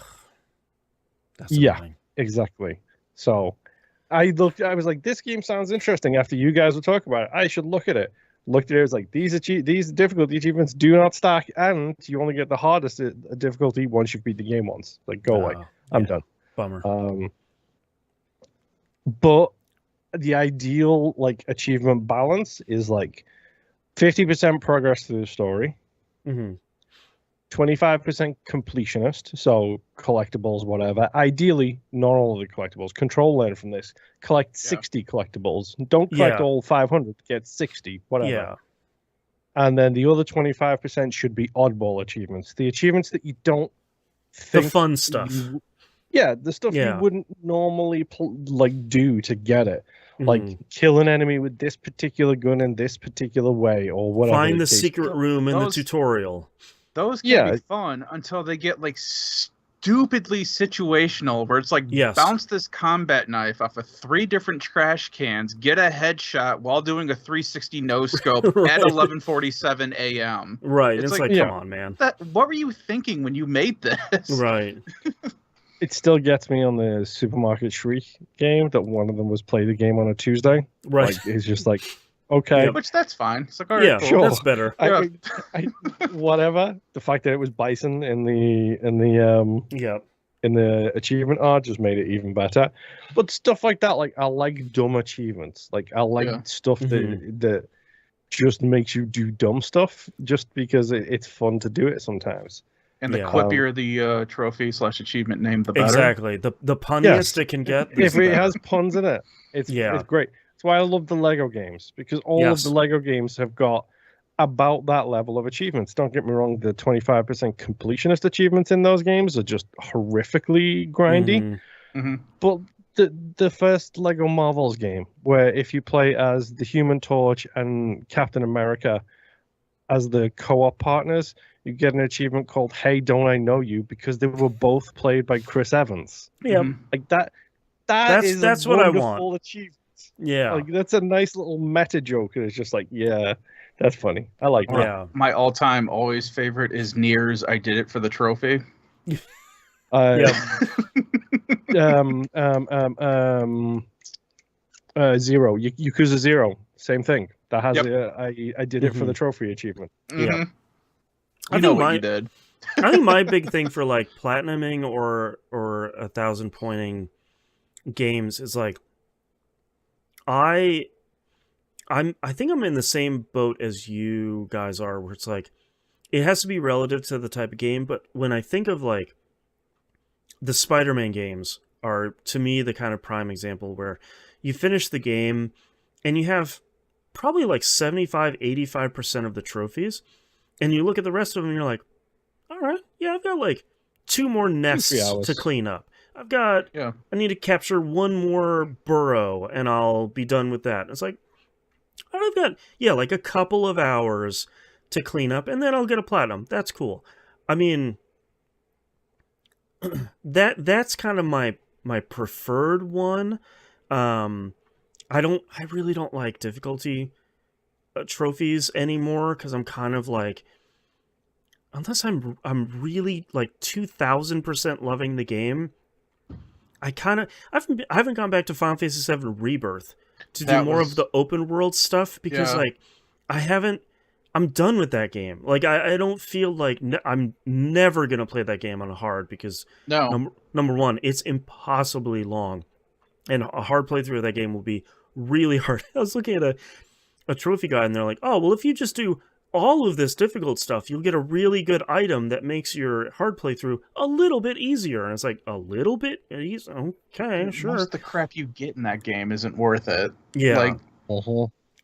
That's annoying. Exactly. So I was like, this game sounds interesting after you guys were talking about it. I should look at it. Looked at it, it was like, these difficulty achievements do not stack, and you only get the hardest difficulty once you've beat the game once. Like, go away. I'm done. Bummer. But the ideal like achievement balance is like 50% progress through the story, 25% completionist, so collectibles, whatever. Ideally, not all of the collectibles. Control learn from this. Collect 60 collectibles. Don't collect all 500. Get 60, whatever. Yeah. And then the other 25% should be oddball achievements. The achievements that you don't think... The fun stuff. The stuff you wouldn't normally do to get it. Like, kill an enemy with this particular gun in this particular way, or whatever. Find the secret room in the tutorial. Those can be fun until they get like stupidly situational, where it's like bounce this combat knife off of 3 different trash cans, get a headshot while doing a 360 no scope at 11:47 a.m. Right. It's like come on, man. What were you thinking when you made this? Right. It still gets me on the Supermarket Shriek game that one of them was play the game on a Tuesday. Right. Like, it's just like, okay. Which that's fine. It's like, all right, cool. Sure. That's better. Whatever. The fact that it was Bison in the achievement art just made it even better. But stuff like that, like I like dumb achievements. Like I like stuff that just makes you do dumb stuff just because it's fun to do it sometimes. And the quippier the trophy / achievement name, the better. Exactly. The punniest it can get. If it has puns in it, it's great. That's why I love the Lego games, because all of the Lego games have got about that level of achievements. Don't get me wrong, the 25% completionist achievements in those games are just horrifically grindy. But the first Lego Marvels game, where if you play as the Human Torch and Captain America as the co-op partners, you get an achievement called Hey, Don't I Know You, because they were both played by Chris Evans. Yeah. Like that's what I want. Achievement. Yeah. Like that's a nice little meta joke, and it's just like, that's funny. I like that. Yeah. My all-time always favorite is Nier's I Did It for the Trophy. Zero. Yakuza 0. Same thing. That has I did it for the trophy achievement. Yeah. I know what you did. I think my big thing for like platinuming or 1,000 pointing games is like I think I'm in the same boat as you guys are, where it's like it has to be relative to the type of game. But when I think of like the Spider-Man games are to me the kind of prime example where you finish the game and you have probably like 75-85% of the trophies, and you look at the rest of them and you're like, all right, I've got like 2 more nests to clean up. I need to capture 1 more burrow and I'll be done with that. It's like, I've got like a couple of hours to clean up and then I'll get a platinum. That's cool. I mean, that's kind of my preferred one. I really don't like difficulty trophies anymore, because I'm kind of like, unless I'm really like 2,000% loving the game, I haven't gone back to Final Fantasy VII Rebirth to do more of the open world stuff, because like I'm done with that game. Like I don't feel like I'm never gonna play that game on a hard, because number one, it's impossibly long, and a hard playthrough of that game will be really hard. I was looking at a trophy guide, and they're like, oh well, if you just do all of this difficult stuff, you'll get a really good item that makes your hard playthrough a little bit easier. And it's like, a little bit easier? Okay, sure. Most of the crap you get in that game isn't worth it. Yeah. Like,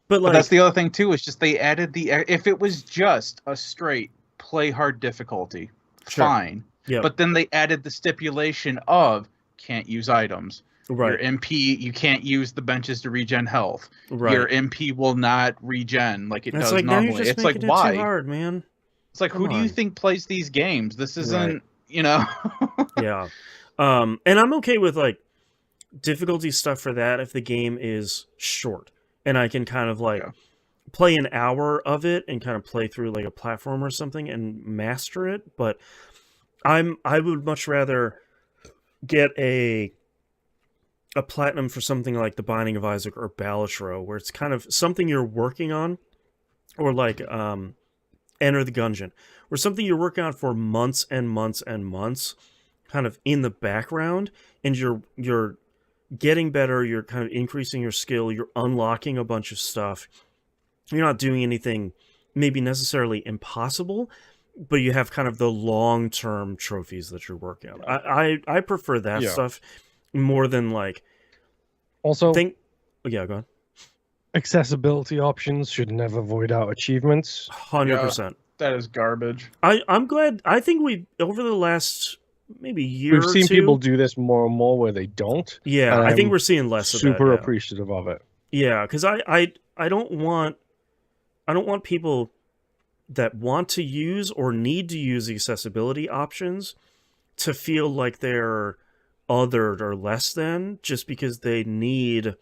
But like, that's the other thing too. Is just they added if it was just a straight play hard difficulty, fine. Yeah. But then they added the stipulation of can't use items. Right. Your MP, you can't use the benches to regen health. Right. Your MP will not regen like it does like, normally. Now you're just it's like it why? too hard, man. It's like who do you think plays these games? This isn't, Yeah. And I'm okay with like difficulty stuff for that if the game is short and I can kind of like play an hour of it and kind of play through like a platform or something and master it. But I would much rather get a platinum for something like The Binding of Isaac or Balatro, where it's kind of something you're working on, or like Enter the Gungeon, where something you're working on for months and months and months, kind of in the background, and you're getting better, you're kind of increasing your skill, you're unlocking a bunch of stuff. You're not doing anything maybe necessarily impossible, but you have kind of the long-term trophies that you're working on. I prefer that stuff more than like... Also, yeah, go on. Accessibility options should never void out achievements. 100%. That is garbage. I'm glad. I think we, over the last maybe year we've seen or two, people do this more and more where they don't. Yeah, I think we're seeing less of that. Super appreciative of it. Yeah, because I don't want people that want to use or need to use accessibility options to feel like they're othered or less than just because they need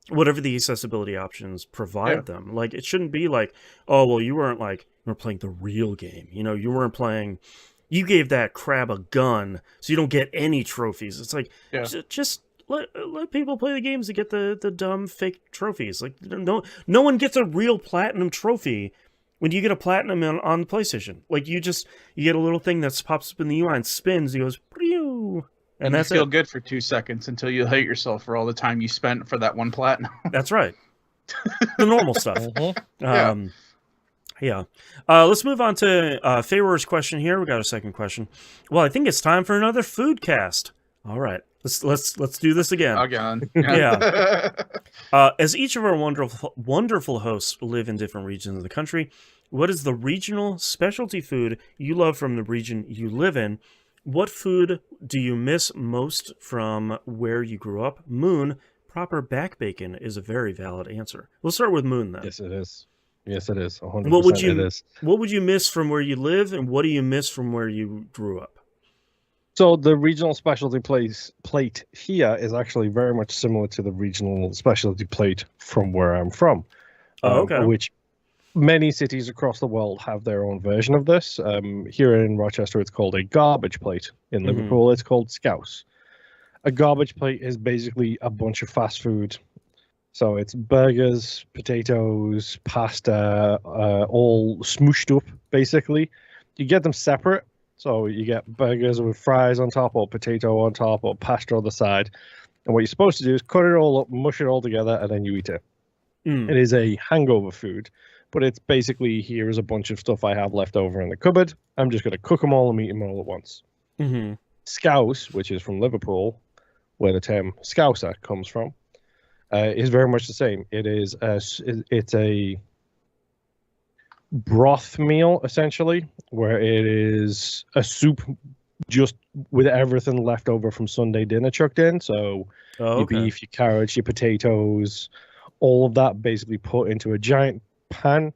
whatever the accessibility options provide them. Like, it shouldn't be like, oh, well, you weren't playing the real game. You weren't playing, you gave that crab a gun, so you don't get any trophies. It's like, just let people play the games to get the dumb fake trophies. Like, no one gets a real platinum trophy when you get a platinum on the PlayStation. Like, you get a little thing that pops up in the UI and spins, and goes, Pew! And that's feel good for 2 seconds until you hate yourself for all the time you spent for that one platinum. That's right. The normal stuff. Let's move on to Favor's question here. We got a second question. Well, I think it's time for another food cast. All right. Let's do this again. Again. Yeah. As each of our wonderful hosts live in different regions of the country, what is the regional specialty food you love from the region you live in? What food do you miss most from where you grew up? Moon, proper back bacon is a very valid answer. We'll start with Moon then. Yes, it is. 100% it is. What would you miss from where you live, and what do you miss from where you grew up? So the regional specialty plate here is actually very much similar to the regional specialty plate from where I'm from. Which many cities across the world have their own version of this. Here in Rochester, it's called a garbage plate. In Liverpool, it's called scouse. A garbage plate is basically a bunch of fast food. So it's burgers, potatoes, pasta, all smooshed up, basically. You get them separate. So you get burgers with fries on top, or potato on top, or pasta on the side. And what you're supposed to do is cut it all up, mush it all together, and then you eat it. It is a hangover food. But it's basically, here is a bunch of stuff I have left over in the cupboard. I'm just going to cook them all and eat them all at once. Scouse, which is from Liverpool, where the term scouser comes from, is very much the same. It's a broth meal, essentially, where it is a soup just with everything left over from Sunday dinner chucked in. So your beef, your carrots, your potatoes, all of that basically put into a giant pan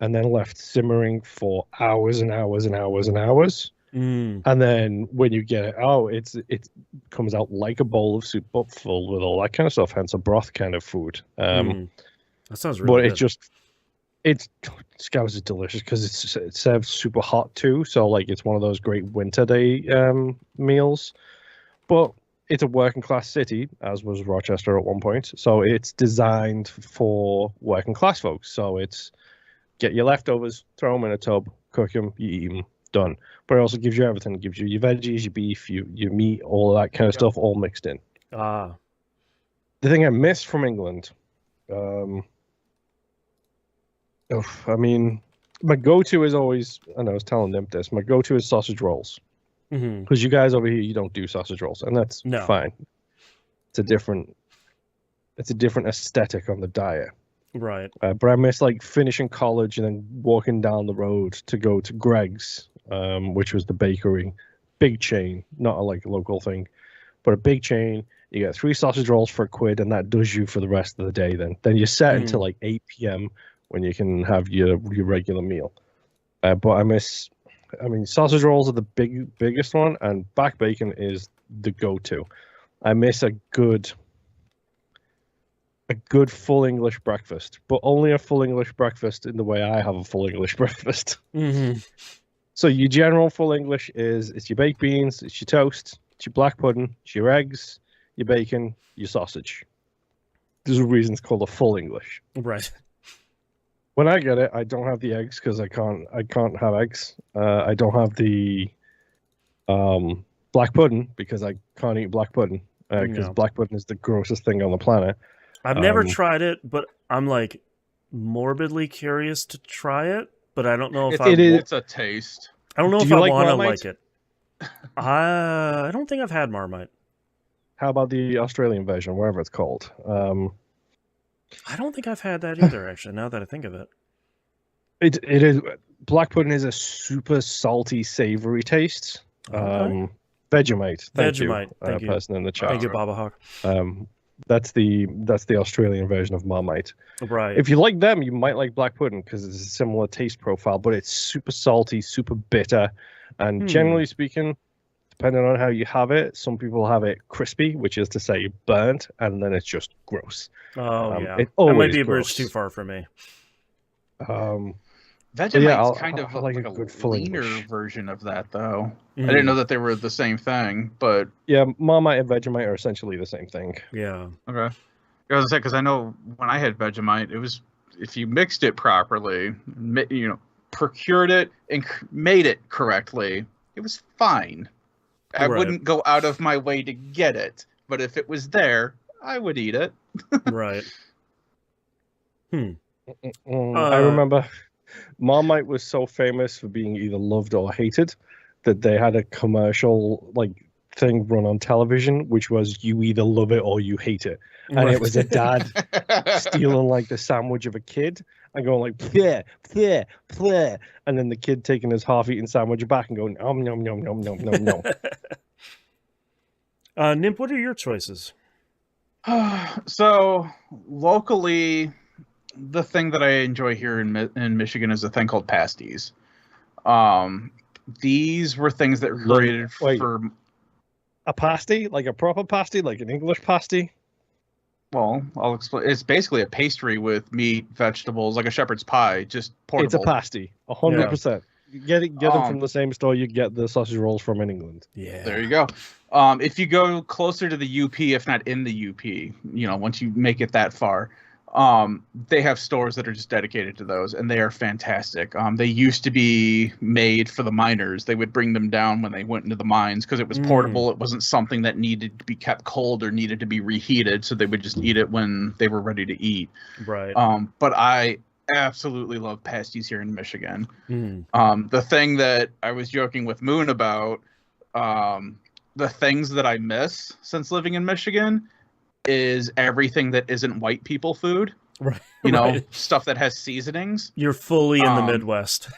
and then left simmering for hours and hours and hours and hours. And then when you get it out, it comes out like a bowl of soup, but full with all that kind of stuff. Hence a broth kind of food. That sounds really good. Scouse is delicious because it's served super hot too. So like it's one of those great winter day meals. But it's a working class city, as was Rochester at one point. So it's designed for working class folks. So it's get your leftovers, throw them in a tub, cook them, you eat them, done. But it also gives you everything. It gives you your veggies, your beef, your meat, all of that kind of stuff, all mixed in. The thing I miss from England, I mean, my go-to is always, and I was telling them this, my go-to is sausage rolls. Because you guys over here, you don't do sausage rolls, and that's fine. It's a different aesthetic on the diet. Right. But I miss like finishing college and then walking down the road to go to Greg's, which was the bakery, big chain, not like a local thing, but a big chain. You get 3 sausage rolls for £1, and that does you for the rest of the day. Then you're set until like 8 p.m. when you can have your regular meal. But I mean, sausage rolls are the biggest one, and back bacon is the go-to. I miss a good full English breakfast, but only a full English breakfast in the way I have a full English breakfast. Mm-hmm. So your general full English it's your baked beans, it's your toast, it's your black pudding, it's your eggs, your bacon, your sausage. There's a reason it's called a full English. Right. When I get it, I don't have the eggs because I can't have eggs. I don't have the black pudding because I can't eat black pudding because black pudding is the grossest thing on the planet. I've never tried it, but I'm like morbidly curious to try it. But I don't know if it's a taste. I don't know if I want to like it. I don't think I've had Marmite. How about the Australian version, wherever it's called? I don't think I've had that either. Actually, now that I think of it, it is black pudding is a super salty, savory taste. Okay. Vegemite, thank Vegemite, you, person in the chat. Thank you, Baba Hawk. That's the Australian version of Marmite. Right. If you like them, you might like black pudding because it's a similar taste profile, but it's super salty, super bitter, and generally speaking, depending on how you have it, some people have it crispy, which is to say burnt, and then it's just gross. Oh yeah, that might be a bridge too far for me. Vegemite's kind of like a good leaner version of that, though. I didn't know that they were the same thing, but yeah, Marmite and Vegemite are essentially the same thing. Yeah. Okay. I was gonna say because I know when I had Vegemite, it was if you mixed it properly, procured it and made it correctly, it was fine. I wouldn't go out of my way to get it, but if it was there, I would eat it. Right. I remember Marmite was so famous for being either loved or hated that they had a commercial thing run on television, which was you either love it or you hate it. And it was a dad stealing the sandwich of a kid and going pleh, pleh, pleh. And then the kid taking his half-eaten sandwich back and going, nom, nom, nom, nom, nom, nom, nom. Nimp, what are your choices? So, locally, the thing that I enjoy here in Michigan is a thing called pasties. These were things that were created for... A pasty? Like a proper pasty? Like an English pasty? Well, I'll explain. It's basically a pastry with meat, vegetables, like a shepherd's pie, just portable. It's a pasty, 100%. Yeah. Get them from the same store you get the sausage rolls from in England. Yeah. There you go. If you go closer to the UP, if not in the UP, once you make it that far, they have stores that are just dedicated to those, and they are fantastic. They used to be made for the miners. They would bring them down when they went into the mines because it was portable. It wasn't something that needed to be kept cold or needed to be reheated, so they would just eat it when they were ready to eat. Right. But I absolutely love pasties here in Michigan. The thing that I was joking with Moon about, the things that I miss since living in Michigan is everything that isn't white people food. Right. Stuff that has seasonings. You're fully in the Midwest.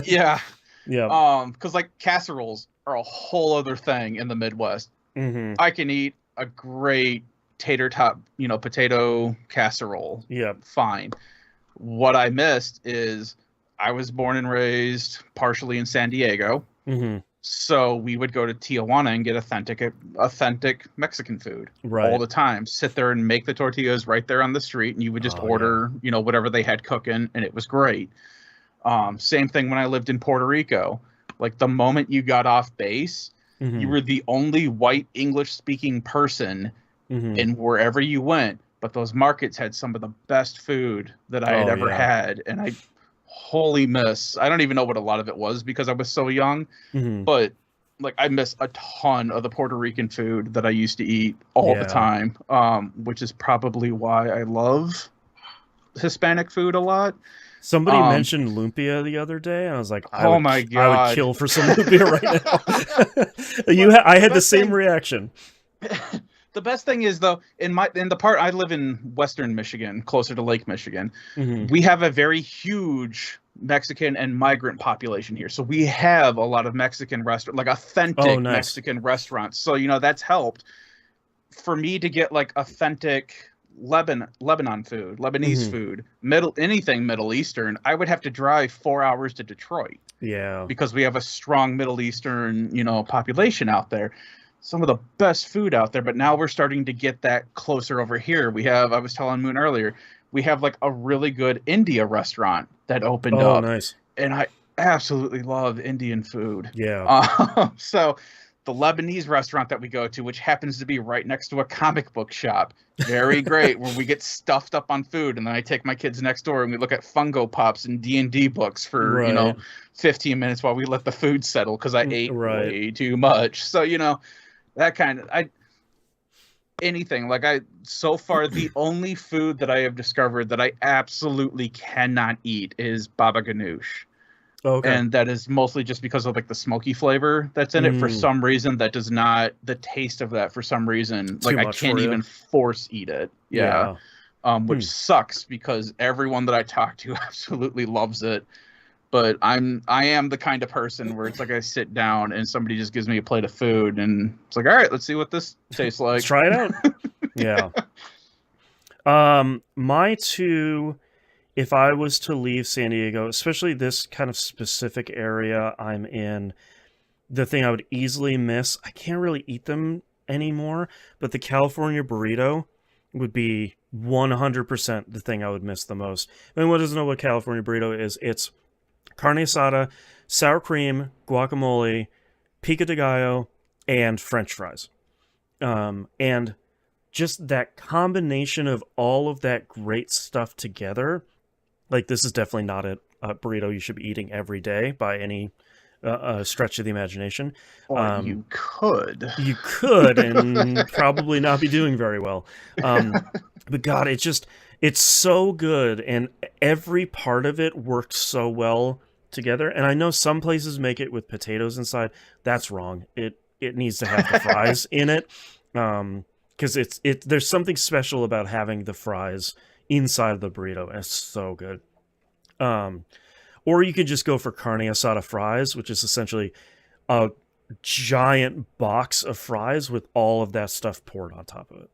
Yeah. Yeah. Because casseroles are a whole other thing in the Midwest. I can eat a great tater tot, potato casserole. Yeah. Fine. What I missed is I was born and raised partially in San Diego. So we would go to Tijuana and get authentic Mexican food all the time. Sit there and make the tortillas right there on the street, and you would just order, whatever they had cooking, and it was great. Same thing when I lived in Puerto Rico. The moment you got off base, you were the only white English-speaking person in wherever you went. But those markets had some of the best food that I had ever had, and I wholly miss. I don't even know what a lot of it was because I was so young, but I miss a ton of the Puerto Rican food that I used to eat all the time, which is probably why I love Hispanic food a lot. Somebody mentioned lumpia the other day, and I was like, "Oh my god, I would kill for some lumpia right now." I had the same reaction. The best thing is though, in the part I live in Western Michigan, closer to Lake Michigan, we have a very huge Mexican and migrant population here. So we have a lot of Mexican restaurants, like authentic Mexican restaurants. So, that's helped for me to get like authentic Lebanon food, Lebanese food, anything Middle Eastern. I would have to drive 4 hours to Detroit. Yeah. Because we have a strong Middle Eastern, population out there. Some of the best food out there, but now we're starting to get that closer over here. I was telling Moon earlier, we have like a really good India restaurant that opened up. Oh, nice. And I absolutely love Indian food. Yeah. So the Lebanese restaurant that we go to, which happens to be right next to a comic book shop, very great, where we get stuffed up on food. And then I take my kids next door and we look at Funko Pops and D&D books for, 15 minutes while we let the food settle because I ate way too much. So, that kind of anything so far the only food that I have discovered that I absolutely cannot eat is baba ganoush. Okay. And that is mostly just because of like the smoky flavor that's in it. For some reason, that does not, the taste of that for some reason, like I can't even force eat it. Yeah. Which sucks because everyone that I talk to absolutely loves it. But I am the kind of person where it's like I sit down and somebody just gives me a plate of food and it's like, all right, let's see what this tastes like. Let's try it out. Yeah. My two, if I was to leave San Diego, especially this kind of specific area I'm in, the thing I would easily miss, I can't really eat them anymore, but the California burrito would be 100% the thing I would miss the most. Anyone doesn't know what California burrito is, it's carne asada, sour cream, guacamole, pico de gallo, and French fries. And just that combination of all of that great stuff together, like this is definitely not a burrito you should be eating every day by any stretch of the imagination. Or you could. You could, and probably not be doing very well. But God, it's so good, and every part of it works so well together. And I know some places make it with potatoes inside. That's wrong. It needs to have the fries in it, because there's something special about having the fries inside of the burrito, and it's so good. Or you could just go for carne asada fries, which is essentially a giant box of fries with all of that stuff poured on top of it,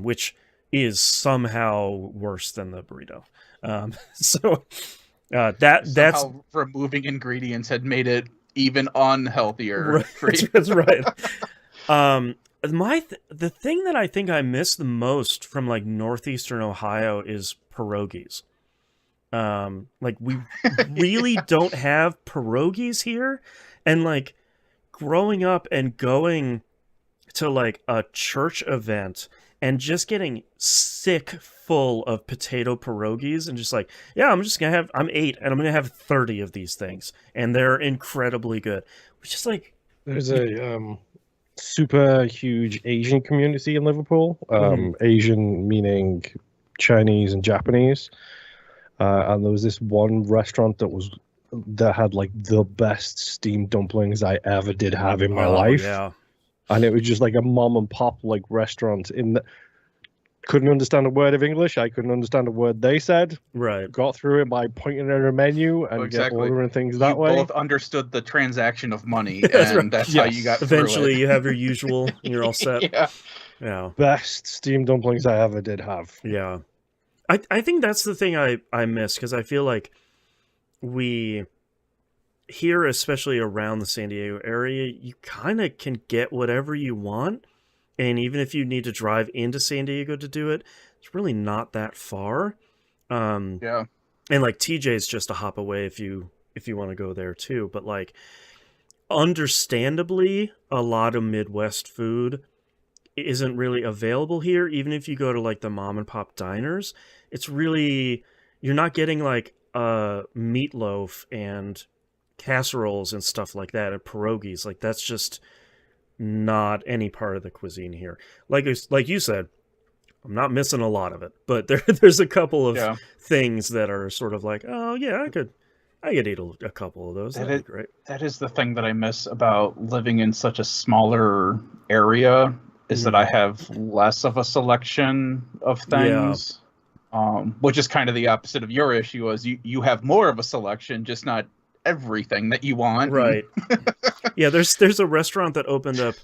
which is somehow worse than the burrito. That's removing ingredients had made it even unhealthier. Right, for you. That's right. The thing that I think I miss the most from like northeastern Ohio is pierogies. Like we really don't have pierogies here, and like growing up and going to like a church event and just getting sick full of potato pierogies and just like, yeah, I'm 8 and I'm gonna have 30 of these things, and they're incredibly good. Which is like, there's a super huge Asian community in Liverpool. Asian meaning Chinese and Japanese. And there was this one restaurant that had like the best steamed dumplings I ever did have in my life. Yeah. And it was just like a mom and pop like restaurant couldn't understand a word of English. I couldn't understand a word they said. Right. Got through it by pointing at a menu and ordering things that way. Both understood the transaction of money, and that's how you got Eventually, through it. You have your usual, and you're all set. Yeah. Best steamed dumplings I ever did have. Yeah. I think that's the thing I miss, because I feel like we here, especially around the San Diego area, you kind of can get whatever you want. And even if you need to drive into San Diego to do it, it's really not that far. Yeah. And like TJ's just a hop away if you want to go there too. But like, understandably, a lot of Midwest food isn't really available here. Even if you go to like the mom and pop diners, it's really, you're not getting like meatloaf and casseroles and stuff like that, and pierogies. Like, that's just not any part of the cuisine here. Like you said, I'm not missing a lot of it, but there's a couple of things that are sort of like, oh yeah, I could eat a couple of those. That'd be great. That is the thing that I miss about living in such a smaller area is that I have less of a selection of things, which is kind of the opposite of your issue. Was you have more of a selection, just not everything that you want. Right. Yeah, there's a restaurant that opened up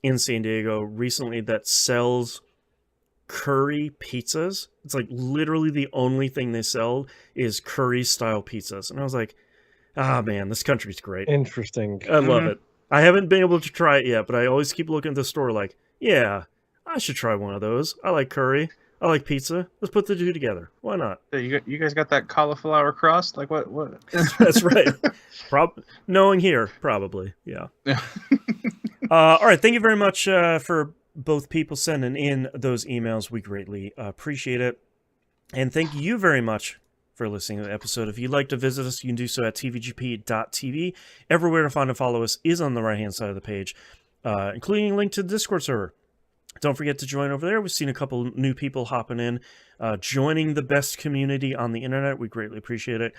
in San Diego recently that sells curry pizzas. It's like literally the only thing they sell is curry style pizzas. And I was like, man, this country's great. Interesting. I love it. I haven't been able to try it yet, but I always keep looking at the store like, yeah, I should try one of those. I like curry. I like pizza. Let's put the two together. Why not? You guys got that cauliflower crust? Like what? That's right. Knowing here, probably. Yeah. All right. Thank you very much for both people sending in those emails. We greatly appreciate it. And thank you very much for listening to the episode. If you'd like to visit us, you can do so at tvgp.tv. Everywhere to find and follow us is on the right-hand side of the page, including a link to the Discord server. Don't forget to join over there. We've seen a couple new people hopping in, joining the best community on the internet. We greatly appreciate it.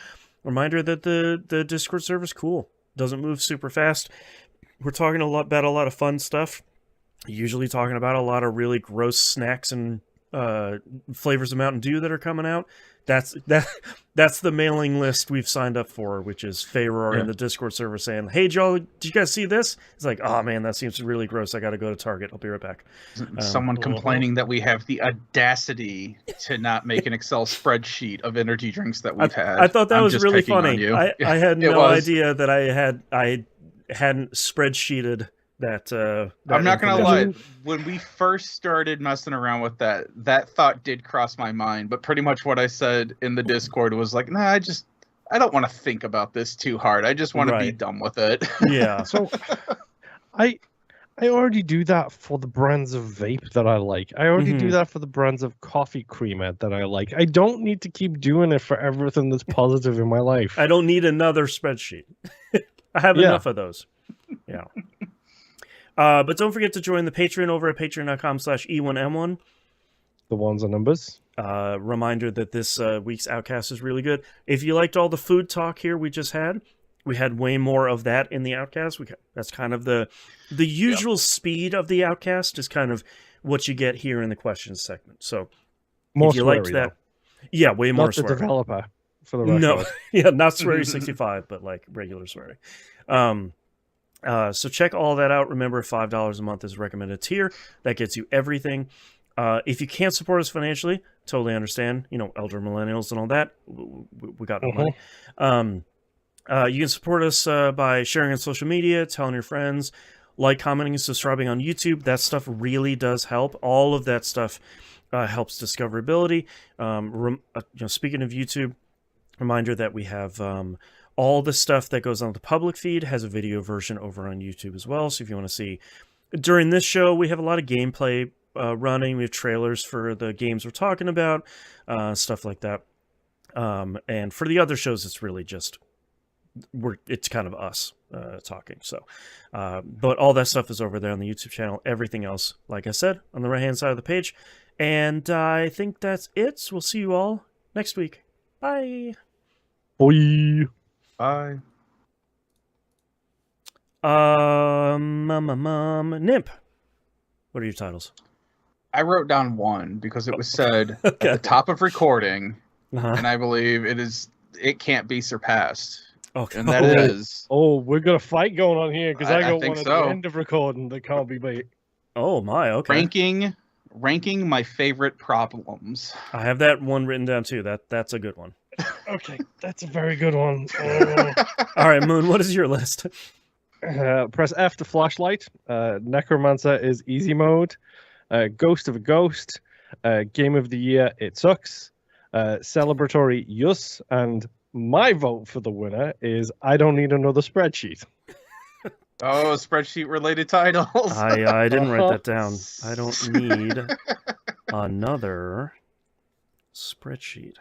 Reminder that the Discord server is cool. Doesn't move super fast. We're talking about a lot of fun stuff. Usually talking about a lot of really gross snacks and flavors of Mountain Dew that are coming out. That's the mailing list we've signed up for, which is Faeror in the Discord server saying, "Hey, Joe, did you guys see this?" It's like, "Oh man, that seems really gross. I got to go to Target. I'll be right back." Someone complaining that we have the audacity to not make an Excel spreadsheet of energy drinks that we've had. I thought that was really funny. I had no idea that I hadn't spreadsheeted that. I'm not gonna lie. When we first started messing around with that thought did cross my mind. But pretty much what I said in the Discord was like, "Nah, I don't want to think about this too hard. I just want to be done with it." Yeah. So, I already do that for the brands of vape that I like. I already do that for the brands of coffee creamer that I like. I don't need to keep doing it for everything that's positive in my life. I don't need another spreadsheet. I have enough of those. Yeah. But don't forget to join the Patreon over at patreon.com/E1M1. The ones and numbers. Reminder that this week's Outcast is really good. If you liked all the food talk here we just had, we had way more of that in the Outcast. That's kind of the usual speed of the Outcast is kind of what you get here in the questions segment. So more if you liked that, way more swearing. Not the developer, for the record. No, not sweary 65, but like regular swearing. So check all that out. Remember, $5 a month is a recommended tier. That gets you everything. If you can't support us financially, totally understand. Elder millennials and all that. We got no money. You can support us by sharing on social media, telling your friends, commenting, and subscribing on YouTube. That stuff really does help. All of that stuff helps discoverability. Speaking of YouTube, reminder that we have all the stuff that goes on the public feed has a video version over on YouTube as well. So if you want to see, during this show, we have a lot of gameplay running. We have trailers for the games we're talking about, stuff like that. And for the other shows, it's really just it's kind of us talking. So, but all that stuff is over there on the YouTube channel. Everything else, like I said, on the right-hand side of the page. And I think that's it. So we'll see you all next week. Bye. Bye. Bye. Nimp. What are your titles? I wrote down one because it was said at the top of recording, and I believe it can't be surpassed. Okay. And that is. Oh, we're got a fight going on here because I got think one at so. the end of recording that can't be beat. Oh my, okay. Ranking my favorite problems. I have that one written down too. That's a good one. Okay, that's a very good one. All right, Moon, what is your list? Press F to flashlight. Necromancer is easy mode. Ghost of a Ghost. Game of the Year, It Sucks. Celebratory, Yus. And my vote for the winner is I Don't Need Another Spreadsheet. Oh, spreadsheet related titles. I didn't write that down. I don't need another spreadsheet.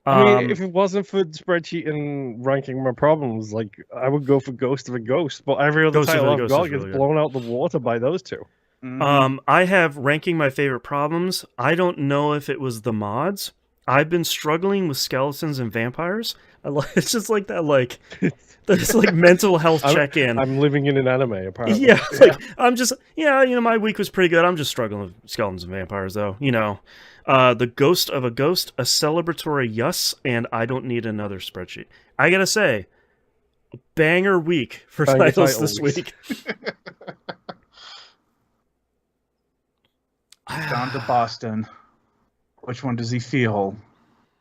I mean, if it wasn't for the spreadsheet and ranking my problems, I would go for Ghost of a Ghost, but every other title I've got gets blown out the water by those two. Mm-hmm. I have ranking my favorite problems. I don't know if it was the mods. I've been struggling with skeletons and vampires. It's just like that, like that's like mental health check-in. I'm living in an anime, apparently. Yeah, like I'm just my week was pretty good. I'm just struggling with skeletons and vampires, though. The ghost of a ghost, a celebratory yes, and I don't need another spreadsheet. I gotta say, banger week for titles this week. Down to Boston. Which one does he feel?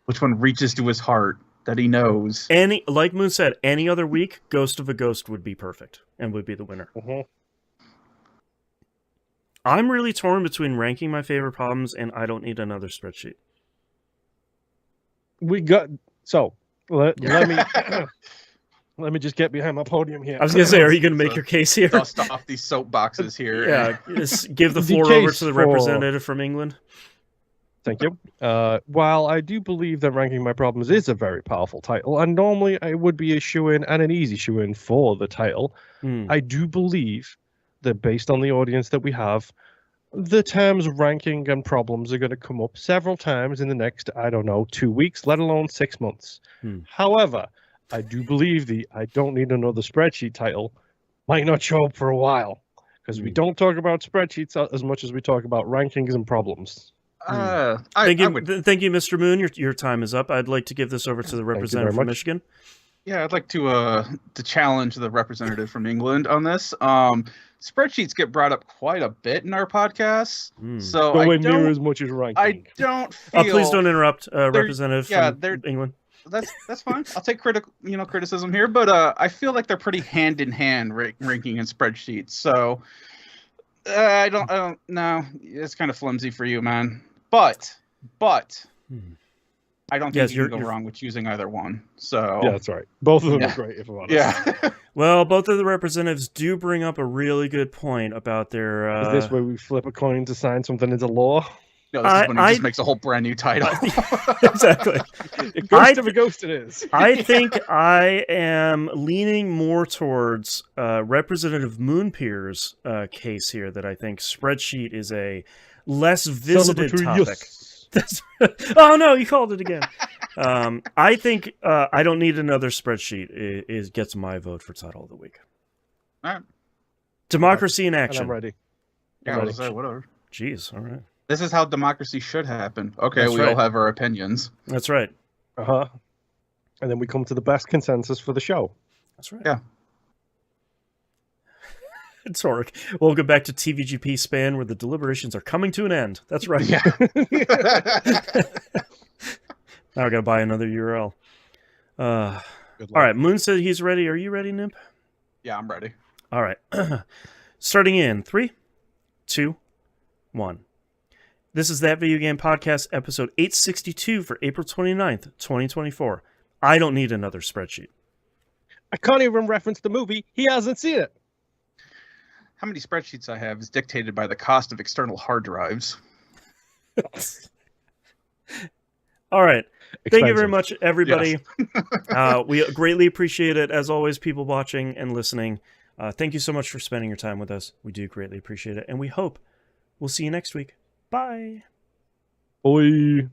Which one reaches to his heart that he knows? Like Moon said, any other week, Ghost of a Ghost would be perfect and would be the winner. Mm-hmm. I'm really torn between ranking my favorite problems and I don't need another spreadsheet. Let me just get behind my podium here. I was going to say, are you going to make your case here? Dust off these soapboxes here. Yeah, give the floor over to the representative from England. Thank you. While I do believe that Ranking My Problems is a very powerful title, and normally I would be a shoo-in and an easy shoo-in for the title, I do believe that based on the audience that we have, the terms ranking and problems are going to come up several times in the next, 2 weeks, let alone 6 months. However, I do believe the I don't need another spreadsheet title might not show up for a while, because we don't talk about spreadsheets as much as we talk about rankings and problems. Thank you, Mr. Moon. Your time is up. I'd like to give this over to the representative from Michigan. Yeah, I'd like to challenge the representative from England on this. Spreadsheets get brought up quite a bit in our podcasts, so nowhere near as much as ranking. I don't feel. Please don't interrupt, representative from England. That's fine. I'll take criticism here, but I feel like they're pretty hand in hand ranking and spreadsheets. So I don't know. It's kind of flimsy for you, man. But I don't think you can go wrong with choosing either one. So yeah, that's right. Both of them are great, if I'm honest. Yeah. Well, both of the representatives do bring up a really good point about their. Is this where we flip a coin to sign something into law? No, this is when he just makes a whole brand new title. Exactly. Ghost of a ghost it is. I think I am leaning more towards Representative Moonpier's case here, that I think spreadsheet is a less visited topic. Yes. Oh, no, you called it again. I think I don't need another spreadsheet gets my vote for title of the week. All right. Democracy in action. And I'm ready. Yeah, I'll say whatever. Jeez, all right. This is how democracy should happen. Okay, That's we all have our opinions. That's right. And then we come to the best consensus for the show. That's right. Yeah. Torque. Welcome back to TVGP Span, where the deliberations are coming to an end. That's right. Yeah. Now I gotta buy another URL. All right, Moon said he's ready. Are you ready, Nimp? Yeah, I'm ready. All right. Starting in 3, 2, 1. This is That Video Game Podcast, episode 862 for April 29th, 2024. I don't need another spreadsheet. I can't even reference the movie. He hasn't seen it. How many spreadsheets I have is dictated by the cost of external hard drives. All right. Thank you very much, everybody. Yes. We greatly appreciate it. As always, people watching and listening, thank you so much for spending your time with us. We do greatly appreciate it. And we hope we'll see you next week. Bye. Bye.